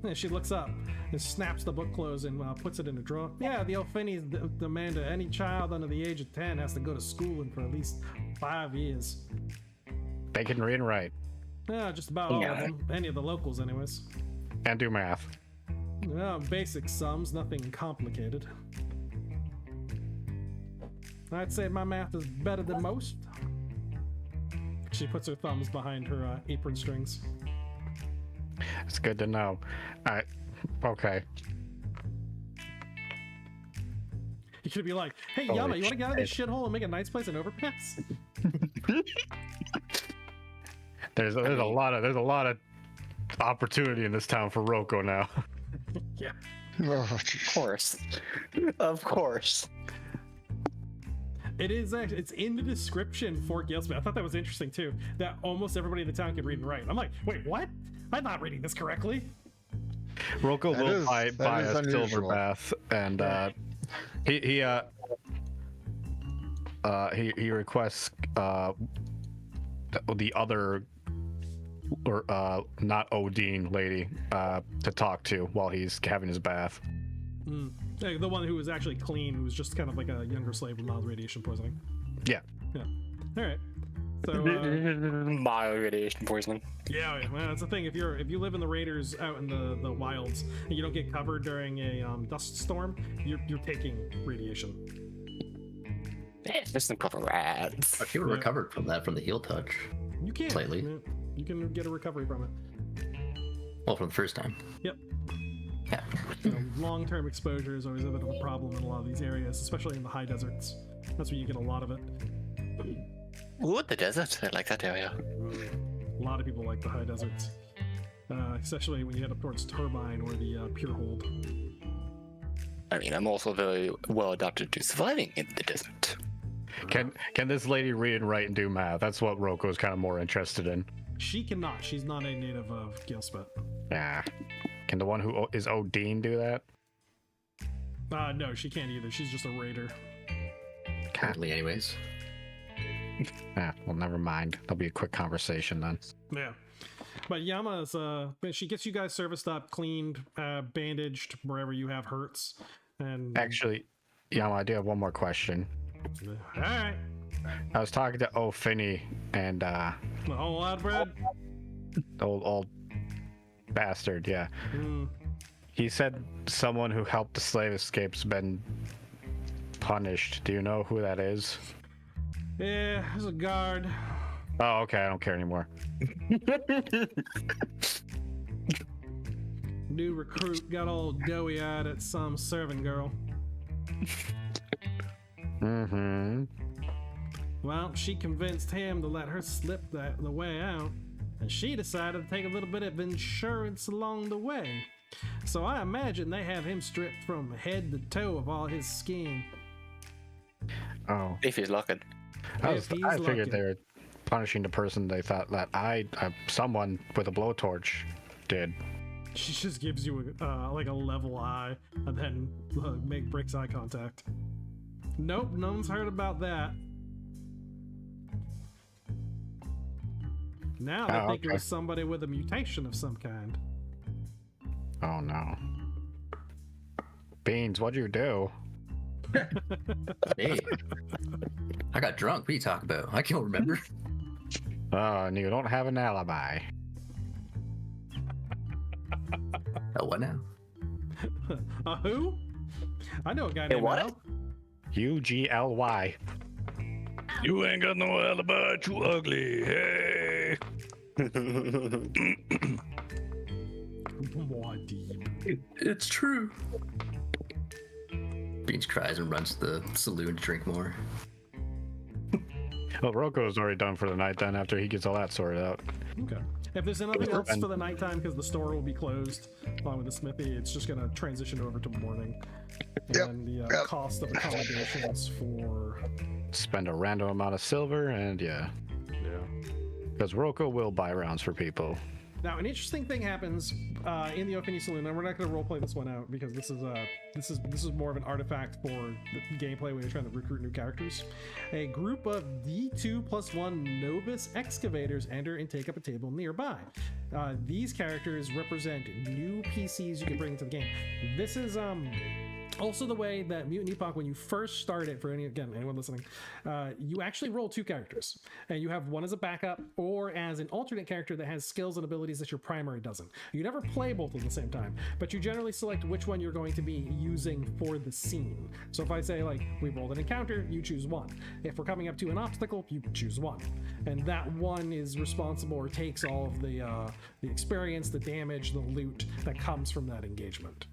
Yeah, she looks up and snaps the book closed and puts it in a drawer. Yeah, the O'Finnies demand that any child under the age of 10 has to go to school for at least 5 years. They can read and write. Yeah, just about all of them. Any of the locals, anyways. And do math. Well, basic sums, nothing complicated. I'd say my math is better than most. She puts her thumbs behind her apron strings. It's good to know. Okay. You could be like, hey, Holy Yama, you want to get out of this shit. shithole and make a nice place an overpass? There's a lot of opportunity in this town for Roko now. Yeah. Of course. Of course. It is actually, it's in the description for Galesmith. I thought that was interesting too, that almost everybody in the town can read and write. I'm like, wait, what? I'm not reading this correctly. Roko will buy a silver unusual. bath, and he requests the other or not Odin lady to talk to while he's having his bath. Yeah, the one who was actually clean, who was just kind of like a younger slave with mild radiation poisoning. Yeah. Yeah. All right. So Mild radiation poisoning. yeah, well, that's the thing. If you live in the raiders out in the wilds and you don't get covered during a dust storm, you're taking radiation. There's some proper rats. She would recovered from that from the heel touch. You can Slightly. Yeah, you can get a recovery from it. Well, from the first time. Yep. Yeah. Long-term exposure is always a bit of a problem in a lot of these areas, especially in the high deserts. That's where you get a lot of it. Ooh, the desert. I like that area. A lot of people like the high deserts, especially when you head up towards Turbine or the Pure Hold. I mean, I'm also very well adapted to surviving in the desert. Can this lady read and write and do math? That's what Roko is kind of more interested in. She cannot. She's not a native of Galespet. Yeah. Can the one who is Odin do that? No, she can't either. She's just a raider. Currently, anyways. Well, never mind. There'll be a quick conversation then. Yeah. But Yama's, she gets you guys serviced up, cleaned, bandaged wherever you have hurts. And Actually, Yama, I do have one more question. all right. I was talking to O'Finney and A whole lot of bread. old bastard, yeah. He said someone who helped the slave escape's been punished. Do you know who that is? Yeah, there's a guard. Oh, okay. I don't care anymore. New recruit got all doughy-eyed at some serving girl. Mm-hmm. Well, she convinced him to let her slip the way out, and she decided to take a little bit of insurance along the way. So I imagine they have him stripped from head to toe of all his skin. Oh. If he's looking. I If he's figured lucky. they were punishing the person they thought that someone with a blowtorch did. She just gives you like a level eye and then breaks eye contact. Nope, no one's heard about that. Now they think it was somebody with a mutation of some kind. Oh no. Beans, what'd you do? Hey. I got drunk. What are you talking about? I can't remember. Oh, and you don't have an alibi. Oh, what now? Who? I know a guy named what? Al. UGLY. You ain't got no alibi, too ugly. Hey. It's true. Beans cries and runs to the saloon to drink more. Well, Roko's already done for the night then after he gets all that sorted out. Okay. If there's nothing else for the nighttime, because the store will be closed along with the smithy, it's just going to transition over to morning. And the cost of accommodations for... Spend a random amount of silver and yeah. Yeah. Because Roko will buy rounds for people. Now, an interesting thing happens in the Ophinia Saloon, and we're not going to roleplay this one out because this is more of an artifact for the gameplay when you're trying to recruit new characters. A group of D2+1 novice excavators enter and take up a table nearby. These characters represent new PCs you can bring into the game. This is also the way that Mutant Epoch, when you first start it, for anyone listening, you actually roll 2 characters, and you have one as a backup or as an alternate character that has skills and abilities that your primary doesn't. You never play both at the same time, but you generally select which one you're going to be using for the scene. So if I say, like, we rolled an encounter, you choose one. If we're coming up to an obstacle, you choose one, and that one is responsible or takes all of the experience, the damage, the loot that comes from that engagement.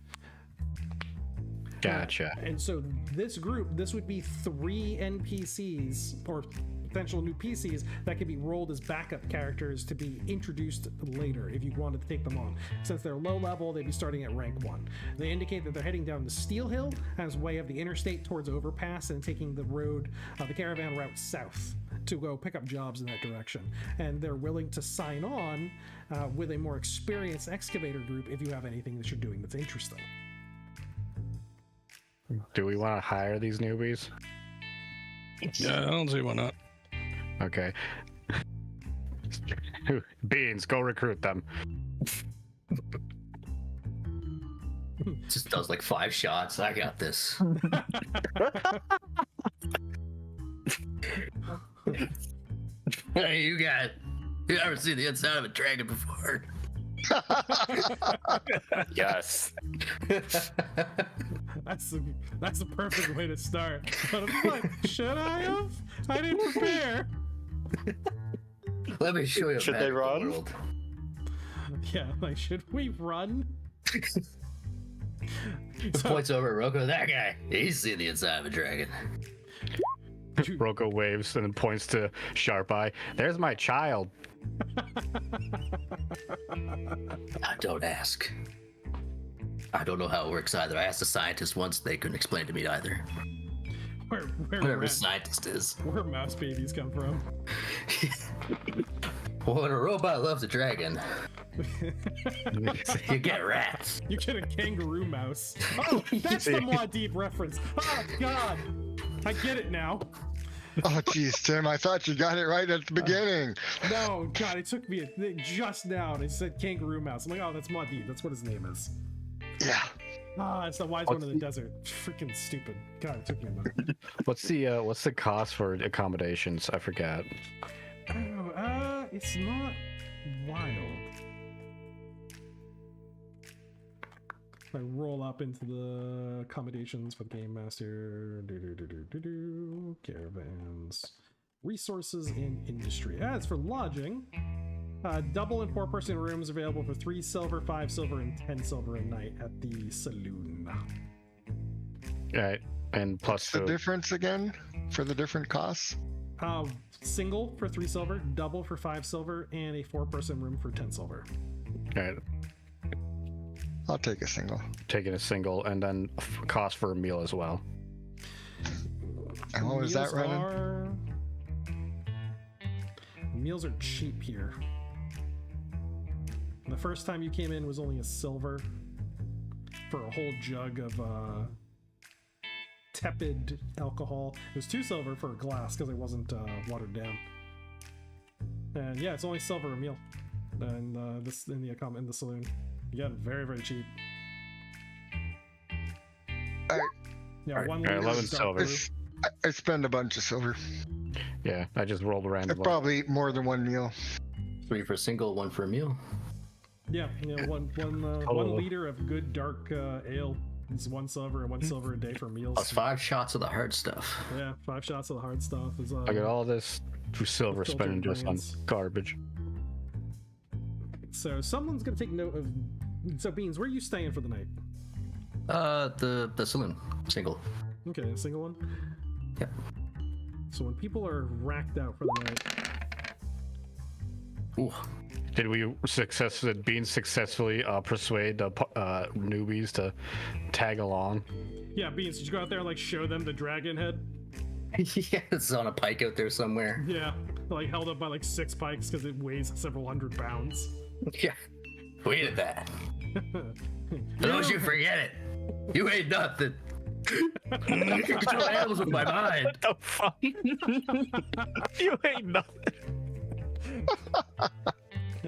Gotcha. And so this group, this would be 3 NPCs or potential new PCs that could be rolled as backup characters to be introduced later if you wanted to take them on. Since they're low level, they'd be starting at rank 1. They indicate that they're heading down the Steel Hill as way of the interstate towards Overpass and taking the road, the caravan route south to go pick up jobs in that direction. And they're willing to sign on with a more experienced excavator group if you have anything that you're doing that's interesting. Do we want to hire these newbies? Yeah, I don't see why not. Okay. Beans, go recruit them. Just does like 5 shots. I got this. Hey, you ever seen the inside of a dragon before? Yes. That's the perfect way to start. But I'm like, should I have? I didn't prepare. Let me show you. Should they run? World. Yeah, like, should we run? Points over at Roko. That guy, he's seen the inside of a dragon. Roko waves and then points to Sharp Eye. There's my child. Don't ask. I don't know how it works either. I asked a scientist once, they couldn't explain it to me either. Whatever a scientist is. Where mouse babies come from. Well, when a robot loves a dragon, you get rats. You get a kangaroo mouse. Oh, that's the Muad'Dib reference. Oh, God. I get it now. Oh, geez, Tim, I thought you got it right at the beginning. No, God, it took me just now. They said kangaroo mouse. I'm like, oh, that's Muad'Dib. That's what his name is. Yeah. It's the wise one in the desert. Freaking stupid. God, it took me a minute. What's the cost for accommodations? I forgot. Oh, it's not wild. I roll up into the accommodations for the game master. Caravans, resources, and industry. As for lodging, double and 4-person rooms available for 3 silver, 5 silver, and 10 silver a night at the saloon. Right, and plus the difference again for the different costs. Single for 3 silver, double for 5 silver, and a 4-person room for 10 silver. Right. I'll take a single. Taking a single, and then cost for a meal as well. And what was that running? Meals are cheap here. The first time you came in was only a silver for a whole jug of tepid alcohol. It was 2 silver for a glass because it wasn't watered down. And yeah, it's only silver a meal. And this in the saloon. You got it very, very cheap. Yeah, 1 liter 11 silver. I spend a bunch of silver. Yeah, I just rolled a random. Probably more than 1 meal. 3 for a single, 1 for a meal. Yeah, one liter of good dark ale is 1 silver and 1 silver a day for meals. Plus 5 shots of the hard stuff. Yeah, 5 shots of the hard stuff is. I got all this silver spending just on garbage. So someone's gonna take note of. So Beans, where are you staying for the night? The saloon, single. Okay, a single one. Yep. So when people are racked out for the night. Ooh. Did Beans successfully persuade the newbies to tag along? Yeah, Beans, did you go out there and like show them the dragon head? Yeah, it's on a pike out there somewhere. Yeah. like held up by like 6 pikes because it weighs several hundred pounds. Yeah, we did that. Don't you forget it. You ain't nothing. I can control animals with my mind. What the fuck? You ain't nothing.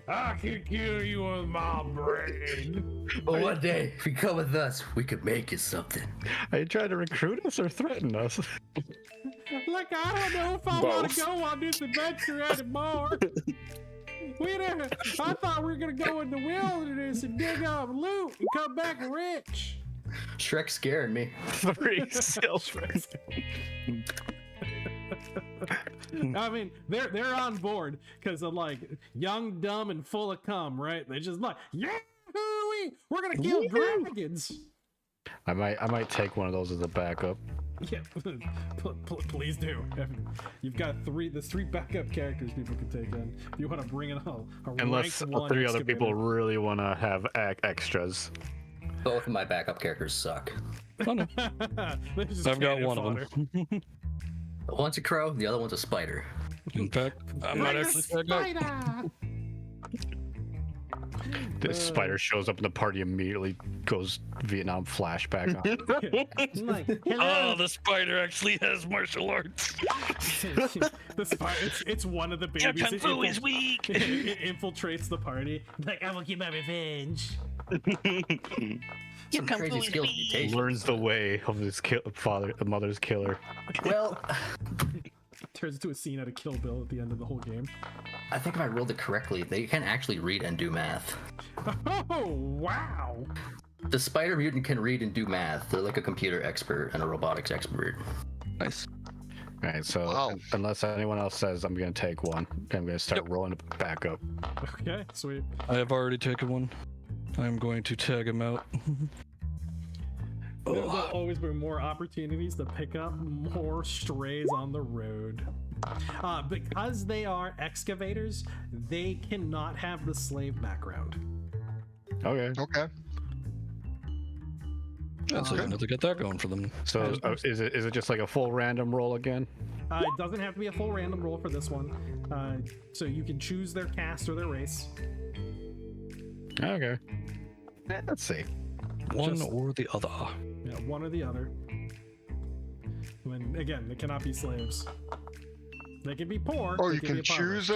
I can kill you with my brain. But one day, if you come with us, we could make you something. Are you trying to recruit us or threaten us? Like, I don't know if I want to go on this adventure anymore. I thought we were going to go in the wilderness and dig up loot and come back rich. Shrek's scaring me. 3 silver. I mean, they're on board because of like young, dumb, and full of cum, right? They just like, yeah, we're gonna kill dragons. I might take one of those as a backup. Yeah, please do. You've got there's 3 backup characters people can take in. If you want to bring in a Unless rank 1 3 other excavator. people really want to have extras. Both of my backup characters suck. Oh, no. I've got one of them. One's a crow, the other one's a spider. In fact, I might actually take out. This spider shows up in the party immediately, goes Vietnam flashback on. Like, Oh, the spider actually has martial arts. the spider, it's one of the babies. Kung Fu is weak. It infiltrates the party. Like, I will get my revenge. Some crazy skill mutation. Learns the way of his mother's killer. Well, Turns into a scene out of Kill Bill at the end of the whole game. I think if I rolled it correctly, they can actually read and do math. Oh, wow. The spider mutant can read and do math. They're like a computer expert and a robotics expert. Nice. All right, so unless anyone else says I'm going to take one, I'm going to start rolling it back up. Okay, sweet. I have already taken one. I'm going to tag him out. There'll always be more opportunities to pick up more strays on the road. Because they are excavators, they cannot have the slave background. Okay. That's enough to get that going for them. So is it just like a full random roll again? It doesn't have to be a full random roll for this one. So you can choose their caste or their race. Okay. Let's see. One or the other. Yeah, one or the other. When again, they cannot be slaves. They can be poor. Or they you can can be choose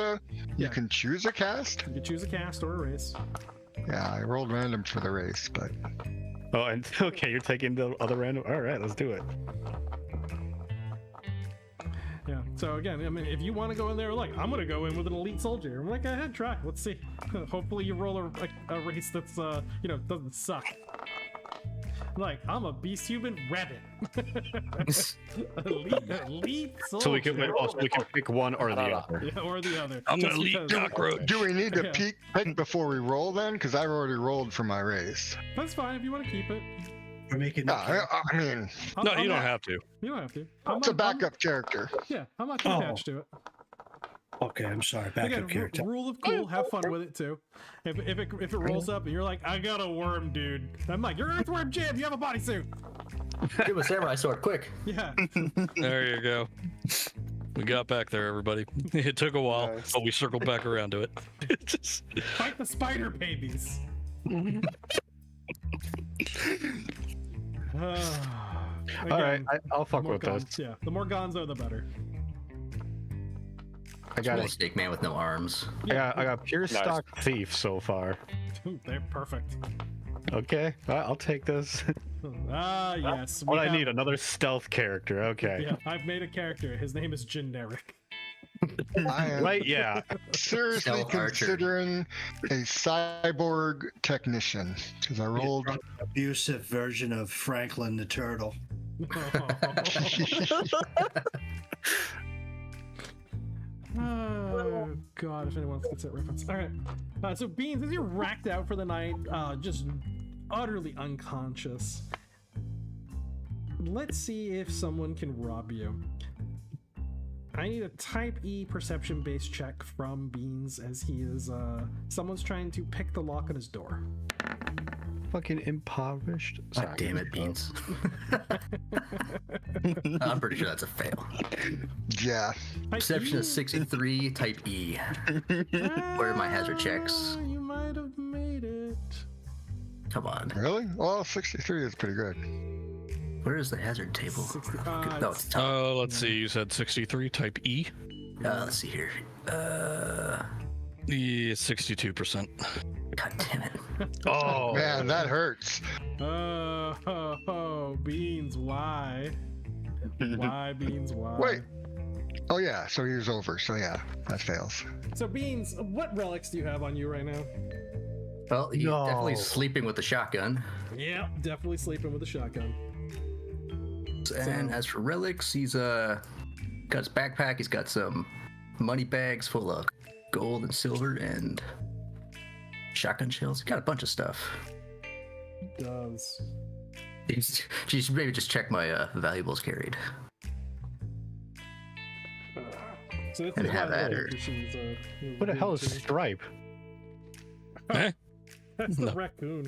Yeah. can choose a cast. You can choose a caste or a race. Yeah, I rolled random for the race, but Oh, and okay, you're taking the other random. All right, let's do it. Yeah. So again, I mean, if you want to go in there, like I'm gonna go in with an elite soldier. I'm like, go ahead, try. Let's see. Hopefully, you roll a race that's doesn't suck. Like I'm a beast human rabbit. elite soldier. So we can pick one or the other. Yeah, or the other. I'm Just an elite because- cockroach. do we need to Yeah. pick before we roll then? Because I've already rolled for my race. That's fine if you want to keep it. We're making Yeah, I mean, No, you don't have to. You don't have to. it's a backup character. Yeah, I'm not too attached to it. Okay, I'm sorry. Backup Again, character. rule of cool. Have fun with it too. If it rolls up and you're like, I got a worm, dude. I'm like, you're Earthworm Jim. You have a bodysuit. Give him a samurai sword, quick. Yeah. There you go. We got back there, everybody. It took a while, Nice. but we circled back around to it. Just- Fight the spider babies. All right, I'll fuck with Morgans, this. Yeah, the more Gonzo, the better. I got Small snake man with no arms. I got pure stock thief so far. Ooh, they're perfect. Okay, I'll take this. Ah, yes. What I need, another stealth character. Okay. Yeah, I've made a character. His name is Generic. I am Right? Yeah. seriously Stealth archer. considering a cyborg technician because I rolled. Abusive version of Franklin the Turtle. Oh god, if anyone else gets that reference. Alright. So Beans, as you're racked out for the night, just utterly unconscious. Let's see if someone can rob you. I need a type E perception based check from Beans as he is someone's trying to pick the lock on his door. fucking impoverished. God damn it, Beans. I'm pretty sure that's a fail. Yeah. Perception is 63, type E. Where are my hazard checks? You might have made it. Come on. Really? Well, 63 is pretty good. Where is the hazard table? 65. No, it's top. Oh, let's see. You said 63, type E. Let's see here. Yeah, 62%. God damn it. Oh Man, that hurts. Beans, why? Why, Beans, why? Wait. Oh yeah, so he was over. So yeah, that fails. So, Beans, what relics do you have on you right now? Well, he's No. definitely sleeping with the shotgun. Yeah, definitely sleeping with a shotgun. And as for relics, he's got his backpack. He's got some money bags full of gold and silver and shotgun shells. He's got a bunch of stuff. He does. You should maybe just check my valuables carried. So that's And his have relic, at her. which is, What the hell is Stripe? Eh? That's the No. raccoon.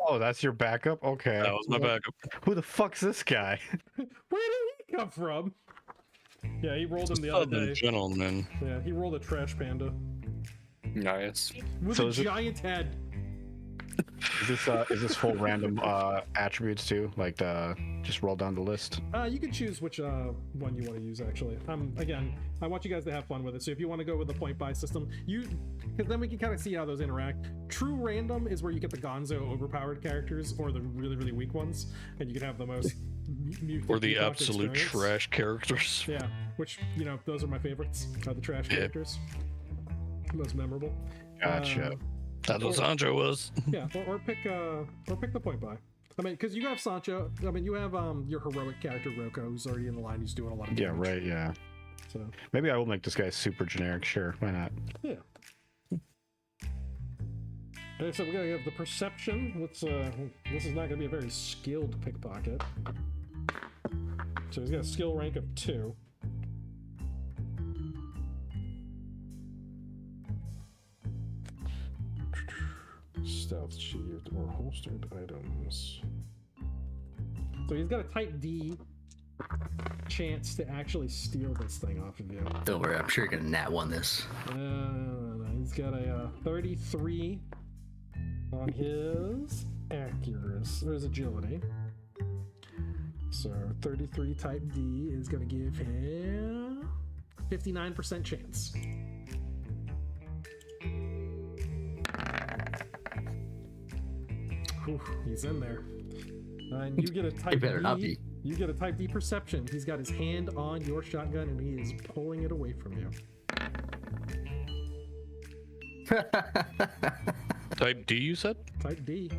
Oh, that's your backup? Okay. That was my backup. Who the fuck's this guy? Where did he come from? Yeah, he rolled him the other Southern day. gentleman. Yeah, he rolled a trash panda Nice. with So a is it- giant head. Is this full random attributes too? Like just roll down the list. You can choose which one you want to use. Actually, again, I want you guys to have fun with it. So if you want to go with the point buy system, because then we can kind of see how those interact. True random is where you get the Gonzo overpowered characters or the really really weak ones, and you can have the most Or the Epoch absolute experience. trash characters. Yeah, which those are my favorites. Are the trash Yeah. characters, most memorable. Gotcha. That's what Sancho was. Yeah, or pick the point buy. I mean, because you have Sancho. I mean, you have your heroic character Roko, who's already in the line, who's doing a lot of Yeah, damage. right. Yeah. So Maybe I will make this guy super generic. Sure, why not? yeah. Okay, so we're gonna have the perception. This is not gonna be a very skilled pickpocket. So he's got a skill rank of 2. Stealth sheath or holstered items. So he's got a type D chance to actually steal this thing off of you. Don't worry, I'm sure you're gonna nat one this. He's got a 33 on his accuracy, or his agility. So 33 type D is gonna give him 59% chance. Whew, he's in there. And you get a type It better D. not be. You get a type D perception. He's got his hand on your shotgun and he is pulling it away from you. Type D, you said? Type D.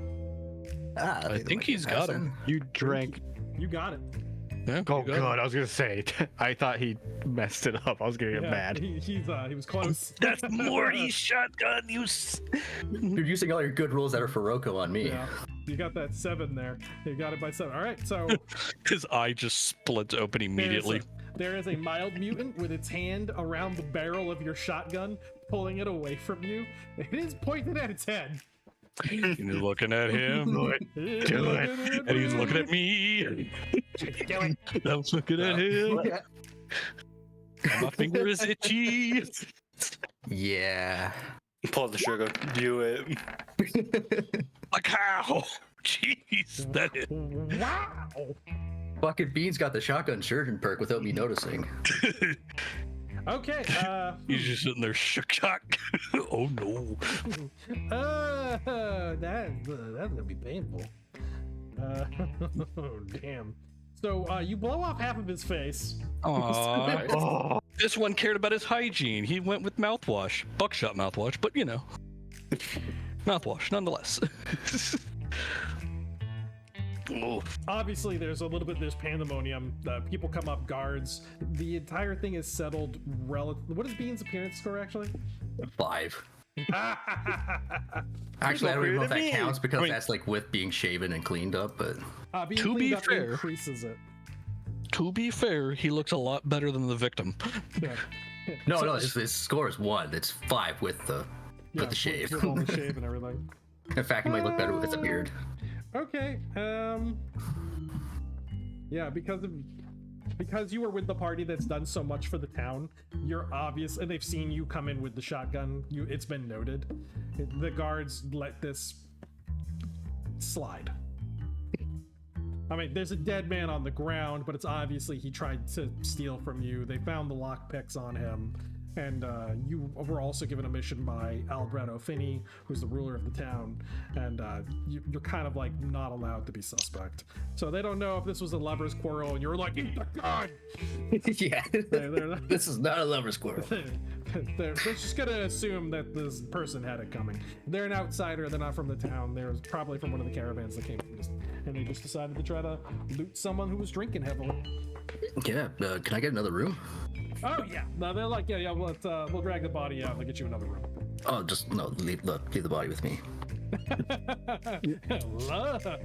I think he's got him. You drank. You got it. Yeah, Oh you got him. god, I was gonna say. I thought he messed it up. I was gonna get Yeah, mad. he was close. That's Morty's shotgun, You're using all your good rules that are for Roko on me. Yeah, you got that 7 there. You got it by 7. All right, so His eye just splits open immediately. there is a mild mutant with its hand around the barrel of your shotgun, pulling it away from you. It is pointed at its head. You're looking at him. Do it. And he's looking at me. I'm looking at him. My finger is itchy. Yeah. Pull the trigger. Do it. Like how? Jeez, that is. Wow. Fucking Beans got the shotgun surgeon perk without me noticing. Okay. He's just sitting there shook. Oh no. That's gonna be painful. Oh damn. So you blow off half of his face. Aww. Oh, This one cared about his hygiene. He went with mouthwash. Buckshot mouthwash, but you know. Mouthwash, nonetheless. Oh. Obviously, there's pandemonium. People come up, guards. The entire thing is settled. What is Bean's appearance score actually? 5. Actually, I don't even know if that counts because I mean- that's like with being shaven and cleaned up, but Being To be cleaned up fair- increases it. To be fair, he looks a lot better than the victim. Yeah. no, his score is 1. It's 5 with the shave. With all the shave and everything. In fact, he might look better with a beard. Okay. Yeah, because you were with the party that's done so much for the town, you're obvious, and they've seen you come in with the shotgun. It's been noted. The guards let this slide. I mean, there's a dead man on the ground, but it's obviously he tried to steal from you. They found the lockpicks on him, and you were also given a mission by Alberto Finney, who's the ruler of the town, and you're kind of like not allowed to be suspect. So they don't know if this was a lover's quarrel, and you're like, eat the gun! Yeah. This is not a lover's quarrel. They're just gonna assume that this person had it coming. They're an outsider, they're not from the town, they're probably from one of the caravans that came from this, and they just decided to try to loot someone who was drinking heavily. Yeah, can I get another room? Oh yeah, no, they're like, yeah, we'll drag the body out and we'll get you another room. Oh, just no, leave the body with me.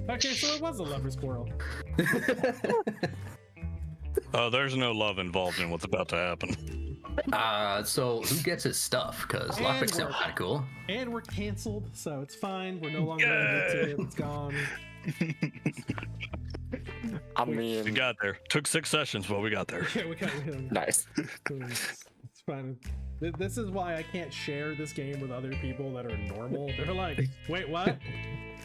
Okay, so it was a lover's quarrel. Oh, there's no love involved in what's about to happen. So who gets his stuff? Because lockpicks sound kind of cool. And we're canceled, so it's fine. We're no longer gonna get to it. It's gone. I mean, We got there. Took 6 sessions, but we got there. Yeah, we got him. nice. It's fine. This is why I can't share this game with other people that are normal. They're like, wait, what?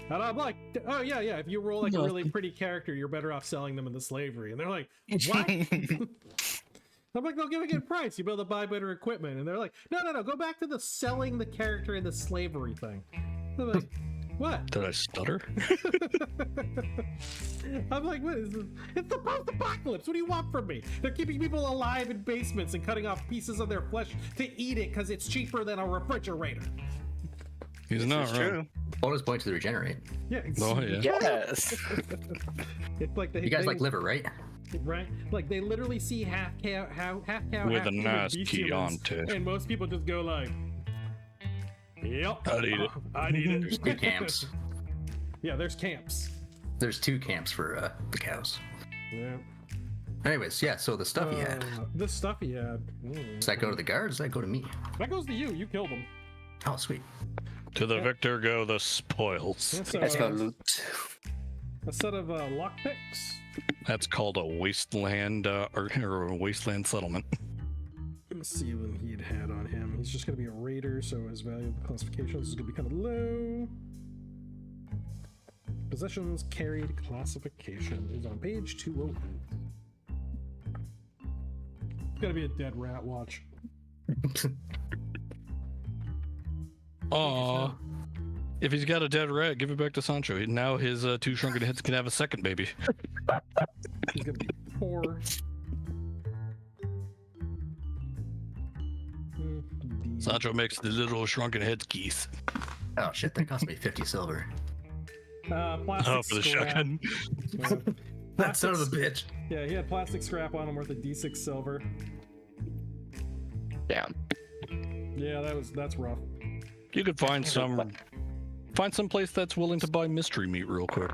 And I'm like, oh yeah, if you roll like a really pretty character, you're better off selling them into slavery. And they're like, what? I'm like, they'll give a good price. You be able to buy better equipment. And they're like, no, go back to the selling the character in the slavery thing. I'm like, what? Did I stutter? I'm like, what is this? It's the post-apocalypse. What do you want from me? They're keeping people alive in basements and cutting off pieces of their flesh to eat it because it's cheaper than a refrigerator. He's not It's wrong. true. Bonus point to the regenerate. Yeah. Oh, yeah. Yes. It's like You guys like liver, right? right? Like they literally see half cow, half With half a human nice beast key humans, on it. and most people just go like, "Yep, I'd eat it." I'd eat it." There's 2 camps. Yeah, there's camps. There's 2 camps for the cows. Yeah. Anyways, yeah. So the stuff he had. The stuff he had. Does that go to the guard? Or does that go to me? That goes to you. You killed him. Oh, sweet. To the victor go the spoils. That's Let's go a loot. set of lockpicks. That's called a wasteland or a wasteland settlement. Let me see what he'd had on him. He's just gonna be a raider, so his value classifications is gonna be kind of low. Possessions carried classification is on page 208. It's gotta be a dead rat. Watch. Aw. If he's got a dead rat, give it back to Sancho. Now his 2 shrunken heads can have a second baby. He's gonna be poor. Sancho makes the little shrunken heads geese. Oh shit! That cost me 50 silver. Plastic Oh, for the scrap. shotgun. Yeah. That son of a bitch. Yeah, he had plastic scrap on him worth a D6 silver. Damn. Yeah, that's rough. You could find some place that's willing to buy mystery meat real quick.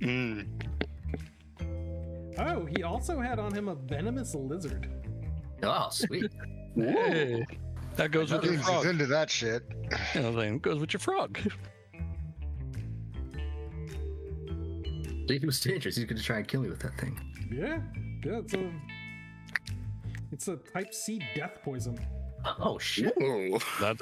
Mm. Oh, he also had on him a venomous lizard. Oh, sweet. Hey, that goes with your James is frog. into that shit. You know, then goes with your frog. He was dangerous. He's gonna try and kill me with that thing. Yeah, it's a type C death poison. Oh shit. Ooh. That's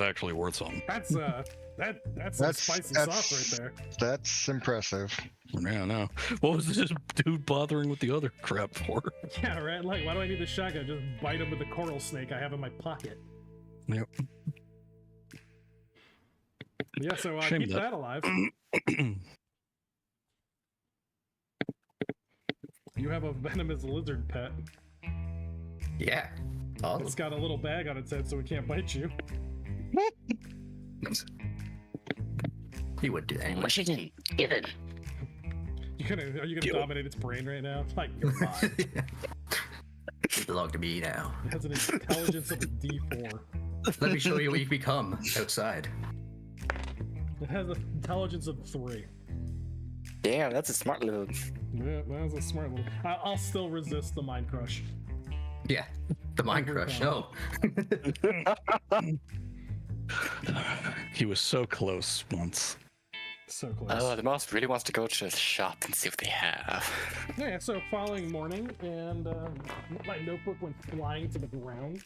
actually worth something. That's some spicy sauce right there. That's impressive. Yeah, no. What was this dude bothering with the other crap for? Yeah, right. Like, why do I need the shotgun? Just bite him with the coral snake I have in my pocket. Yep. Yeah, so Shame keep that alive. You have a venomous lizard pet. Yeah. Oh. It's got a little bag on its head so it can't bite you. He would do that anyway. Washington, given. Are you gonna dominate its brain right now? Like, you're mine. You belong to me now. It has an intelligence of a D4. Let me show you what you become outside. It has an intelligence of 3. Damn, that's a smart little. Yeah, that's a smart little. I'll still resist the mind crush. Yeah. The mind crush. No. He was so close once. So close. Oh, the mouse really wants to go to the shop and see what they have. Yeah, so following morning, and my notebook went flying to the ground.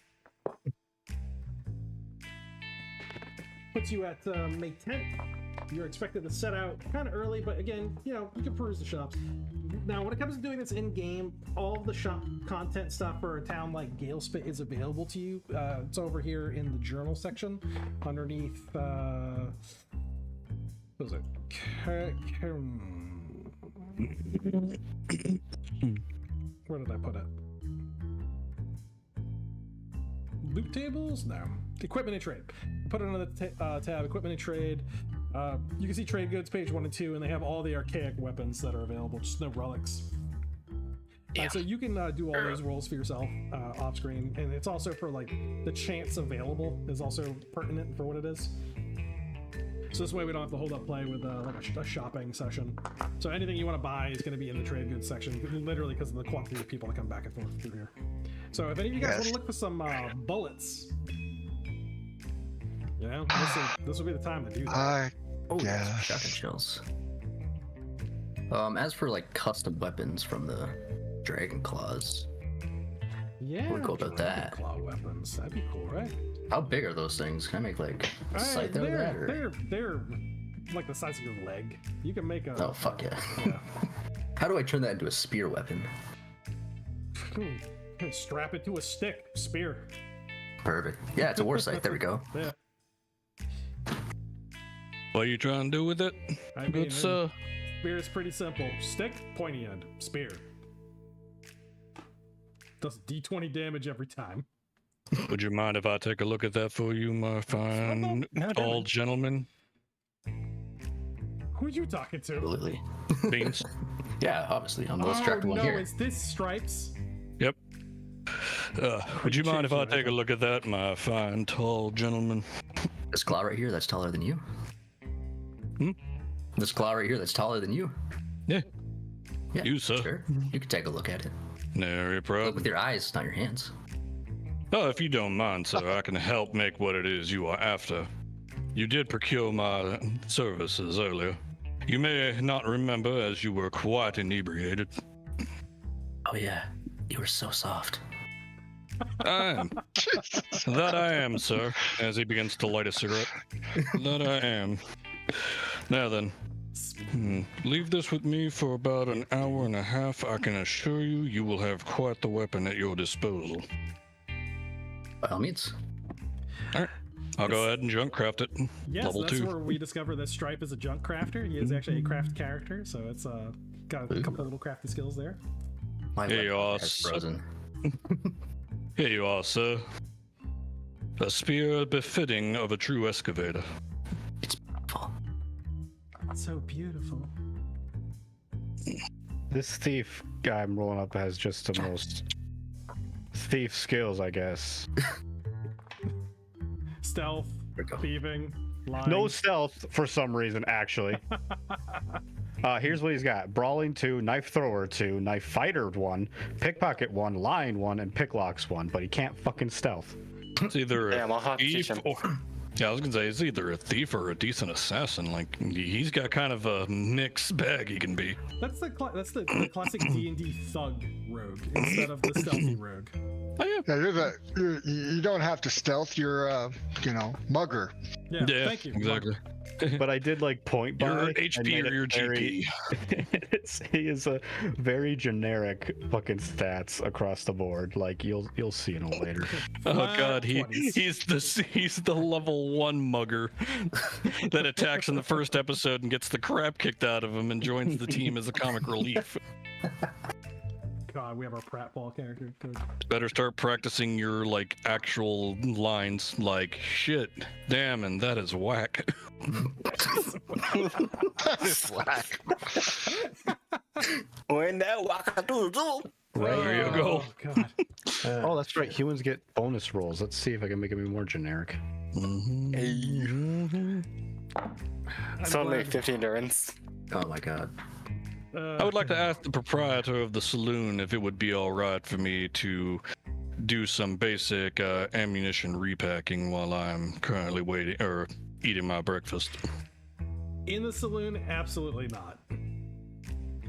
Puts you at May 10th. You're expected to set out kind of early, but again, you know, you can peruse the shops. Now, when it comes to doing this in-game, all of the shop content stuff for a town like Galespit is available to you. It's over here in the journal section, underneath, what was it? Where did I put it? Loot tables? No. Equipment and trade. Put it under the tab, equipment and trade. You can see trade goods, page 1 and 2, and they have all the archaic weapons that are available, just no relics. Yeah. So you can do all those rolls for yourself off screen, and it's also for like the chance available is also pertinent for what it is. So this way we don't have to hold up play with like a shopping session. So anything you want to buy is going to be in the trade goods section, literally because of the quantity of people that come back and forth through here. So if any of you guys want to look for some bullets, you know, this will be the time to do that. Yeah, shotgun shells. As for like custom weapons from the Dragon Claws, Yeah, we'll go about that. Claw weapons, that'd be cool, right? How big are those things? Can I make like a scythe out of that? Or? They're like the size of your leg. You can make a. Oh fuck yeah! Yeah. How do I turn that into a spear weapon? Strap it to a stick, spear. Perfect. Yeah, it's a war scythe. There we go. Yeah. What are you trying to do with it? I mean, It's spear is pretty simple. Stick, pointy end, spear. Does D20 damage every time. Would you mind if I take a look at that for you, my fine old gentleman? Who are you talking to? Absolutely. Beans. Yeah, obviously. I'm the most strapped one no, here. is this Stripes? Yep. Would you mind if I take a look at that, my fine tall gentleman? This claw right here, that's taller than you. This claw right here, that's taller than you. Yeah. Yeah, You, sir. Sure. You can take a look at it. Nary Look problem. with your eyes, not your hands. Oh, if you don't mind, sir, I can help make what it is you are after. You did procure my services earlier. You may not remember as you were quite inebriated. Oh yeah, you were so soft. I am. That I am, sir, as he begins to light a cigarette. That I am. Now then, leave this with me for about an hour and a half. I can assure you, you will have quite the weapon at your disposal. By all means. All right. I'll go ahead and junk craft it. Yes, Level that's 2. where we discover that Stripe is a junk crafter. He is actually a craft character, so it's got a couple little crafty skills there. My Here you are, is frozen. Here you are, sir. A spear befitting of a true excavator. It's beautiful. So beautiful. This thief guy I'm rolling up has just the most thief skills, I guess. Stealth, There we go. thieving, lying. No stealth for some reason, actually. Here's what he's got: brawling 2, knife thrower 2, knife fighter 1, pickpocket 1, lying 1, and picklocks 1. But he can't fucking stealth. It's either Damn, I'll a have to teach thief him. or... Yeah, I was gonna say, it's either a thief or a decent assassin. Like, he's got kind of a mixed bag he can be. That's the classic D&D thug rogue instead of the stealthy rogue. Oh, yeah. Yeah, you don't have to stealth. You're mugger. Yeah, Yeah, thank you. exactly. But I did like point by. Your and HP made or it your GP. He is a very generic fucking stats across the board. Like you'll see him later. Oh Flat god, 20s. he's the level 1 mugger that attacks in the first episode and gets the crap kicked out of him and joins the team as a comic relief. God, we have our pratfall character. Good. Better start practicing your like actual lines like shit, damn, and that is whack. That is whack. When that wackadoodle. There you go. Oh, God. Oh, that's right. Humans get bonus rolls. Let's see if I can make it be more generic. I'm So glad- make 50 endurance. Oh my god. I would like to ask the proprietor of the saloon if it would be all right for me to do some basic ammunition repacking while I'm currently waiting or eating my breakfast. In the saloon, absolutely not.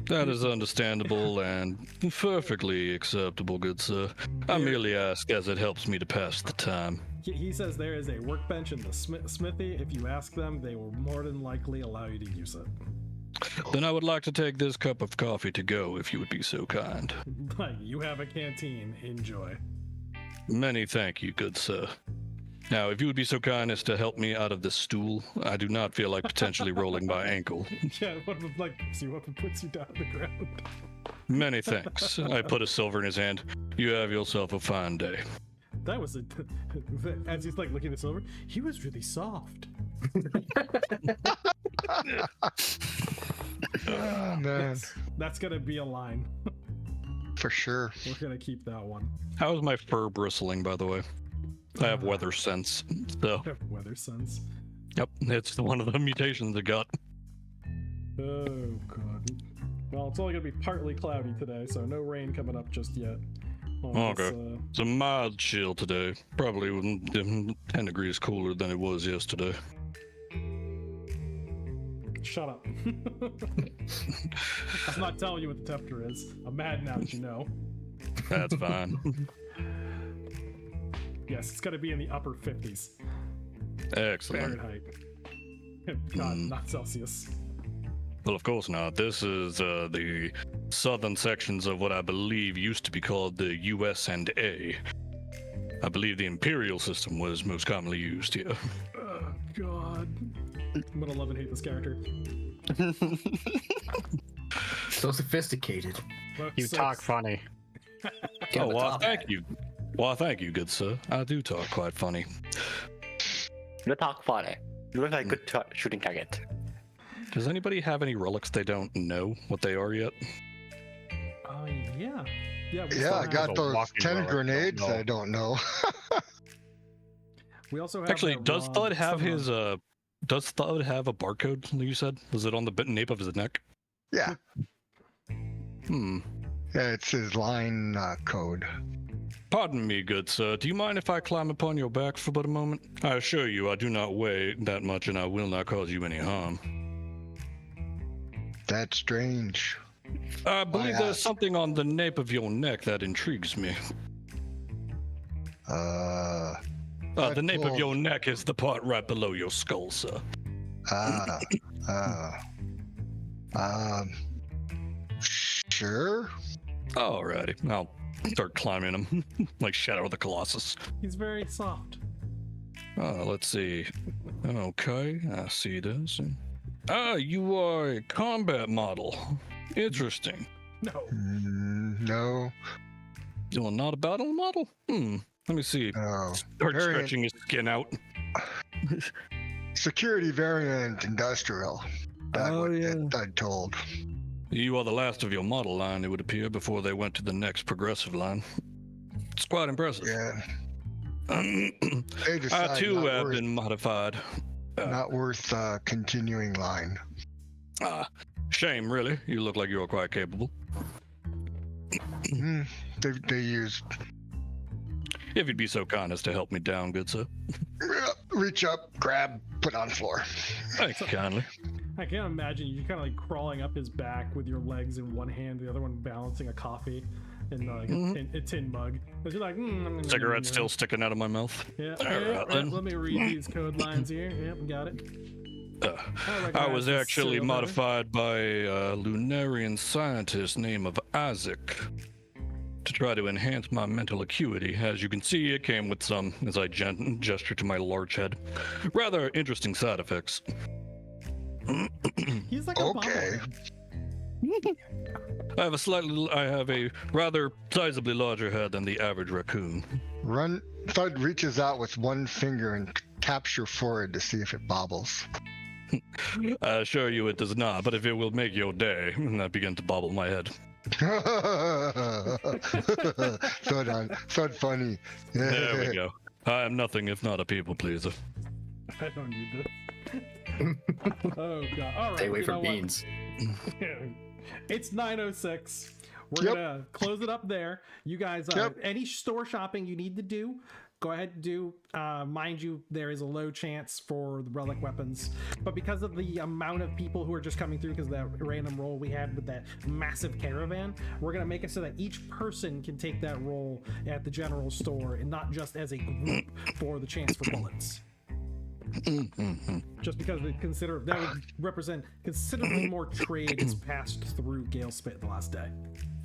That is understandable and perfectly acceptable, good sir. I merely ask as it helps me to pass the time. He says there is a workbench in the smithy. If you ask them, they will more than likely allow you to use it. Then I would like to take this cup of coffee to go, if you would be so kind. You have a canteen. Enjoy. Many thank you, good sir. Now, if you would be so kind as to help me out of this stool, I do not feel like potentially rolling my ankle. Yeah, what if, like, see what puts you down on the ground? Many thanks. I put a silver in his hand. You have yourself a fine day. That was as he's like looking at the silver, he was really soft. Oh, man. That's gonna be a line. For sure. We're gonna keep that one. How is my fur bristling, by the way? I have weather sense, so. Weather sense. Yep, it's one of the mutations I got. Oh god. Well, it's only gonna be partly cloudy today, so no rain coming up just yet. Okay. It's a mild chill today. Probably 10 degrees cooler than it was yesterday. Shut up. I'm not telling you what the temperature is. I'm mad now that you know. That's fine. Yes, it's gonna be in the upper 50s. Excellent. Fahrenheit. God, not Celsius. Well, of course not. This is the southern sections of what I believe used to be called the US and A. I believe the imperial system was most commonly used here. Oh, God. I'm gonna love and hate this character. So sophisticated. You talk funny. Oh, well, thank you. Well, thank you, good sir. I do talk quite funny. You talk funny. You look like a good shooting target. Does anybody have any relics they don't know what they are yet? Yeah. Yeah, I got those 10 relic, grenades don't know. I don't know. We also have Actually, that does Rob Thud have summon. his does Thud have a barcode, you said? Was it on the nape of his neck? Yeah. Hmm. Yeah, it's his line code. Pardon me, good sir. Do you mind if I climb upon your back for but a moment? I assure you, I do not weigh that much, and I will not cause you any harm. That's strange. I believe there's asked. something on the nape of your neck that intrigues me. I The nape of pulled- your neck is the part right below your skull, sir. Sure. Alrighty, I'll start climbing him like Shadow of the Colossus. He's very soft. Let's see. Okay, I see this. You are a combat model. Interesting. No. No. You're not a battle model? Let me see. No. Start Variant. stretching his skin out. Security variant industrial. That Oh, what yeah. I'm told. You are the last of your model line, it would appear, before they went to the next progressive line. It's quite impressive. Yeah. I They decide too not have worth, been modified. not worth continuing line. Shame, really. You look like you're quite capable. They use If you'd be so kind as to help me down, good sir. reach up, grab, put on floor. Thank you kindly. I can't imagine you kind of like crawling up his back with your legs in one hand, the other one balancing a coffee in like a tin mug. But you're like, Cigarette still sticking out of my mouth. Yeah. Alright, then. Let me read these code lines here. Yep, got it. I was recognize actually this serial number. modified by a Lunarian scientist named of Isaac to try to enhance my mental acuity. As you can see, it came with some, as I gesture to my large head, rather interesting side effects. He's like a Okay. bobblehead. I have a rather sizably larger head than the average raccoon. Thud reaches out with one finger and taps your forehead to see if it bobbles. I assure you it does not, but if it will make your day, I begin to bobble my head. Thud funny. There we go. I am nothing if not a people pleaser. I don't need this. Oh god. All right. Stay away you from know what? beans. It's 9:06. we're gonna close it up there. You guys, any store shopping you need to do, go ahead and do. Mind you, there is a low chance for the relic weapons, but because of the amount of people who are just coming through, because of that random roll we had with that massive caravan, we're gonna make it so that each person can take that roll at the general store and not just as a group for the chance for bullets. Just because that would represent considerably more trade has passed through Gale Spit the last day.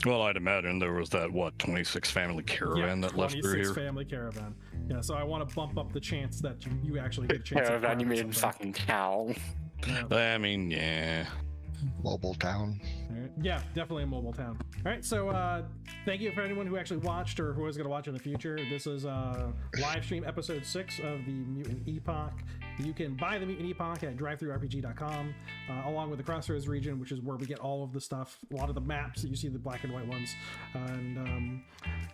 Well, I'd imagine there was that 26 family caravan that left through here. 26 family caravan. Yeah, so I want to bump up the chance that you actually get a chance. Caravan, you mean fucking town? I mean, yeah. Mobile town. Right. Yeah, definitely a mobile town. All right, so thank you for anyone who actually watched or who is going to watch in the future. This is live stream episode 6 of the Mutant Epoch. You can buy the Mutant Epoch at drivethroughrpg.com, along with the Crossroads region, which is where we get all of the stuff, a lot of the maps that you see, the black and white ones. And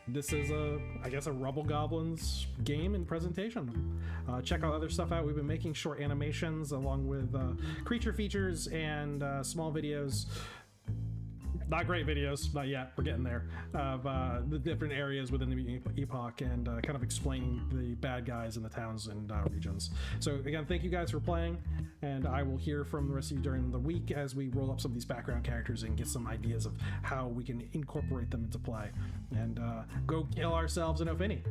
this is, I guess, a Rubble Goblins game and presentation. Check all other stuff out. We've been making short animations along with creature features and small videos. Not great videos, not yet, we're getting there, of the different areas within the Mutant Epoch and kind of explaining the bad guys in the towns and regions. So again, thank you guys for playing, and I will hear from the rest of you during the week as we roll up some of these background characters and get some ideas of how we can incorporate them into play. And go kill ourselves an Ophinia.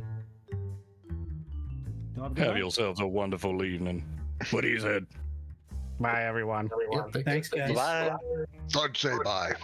Have yourselves a wonderful evening. What do you said? Bye, everyone. Thanks, guys. Bye. I'd say bye.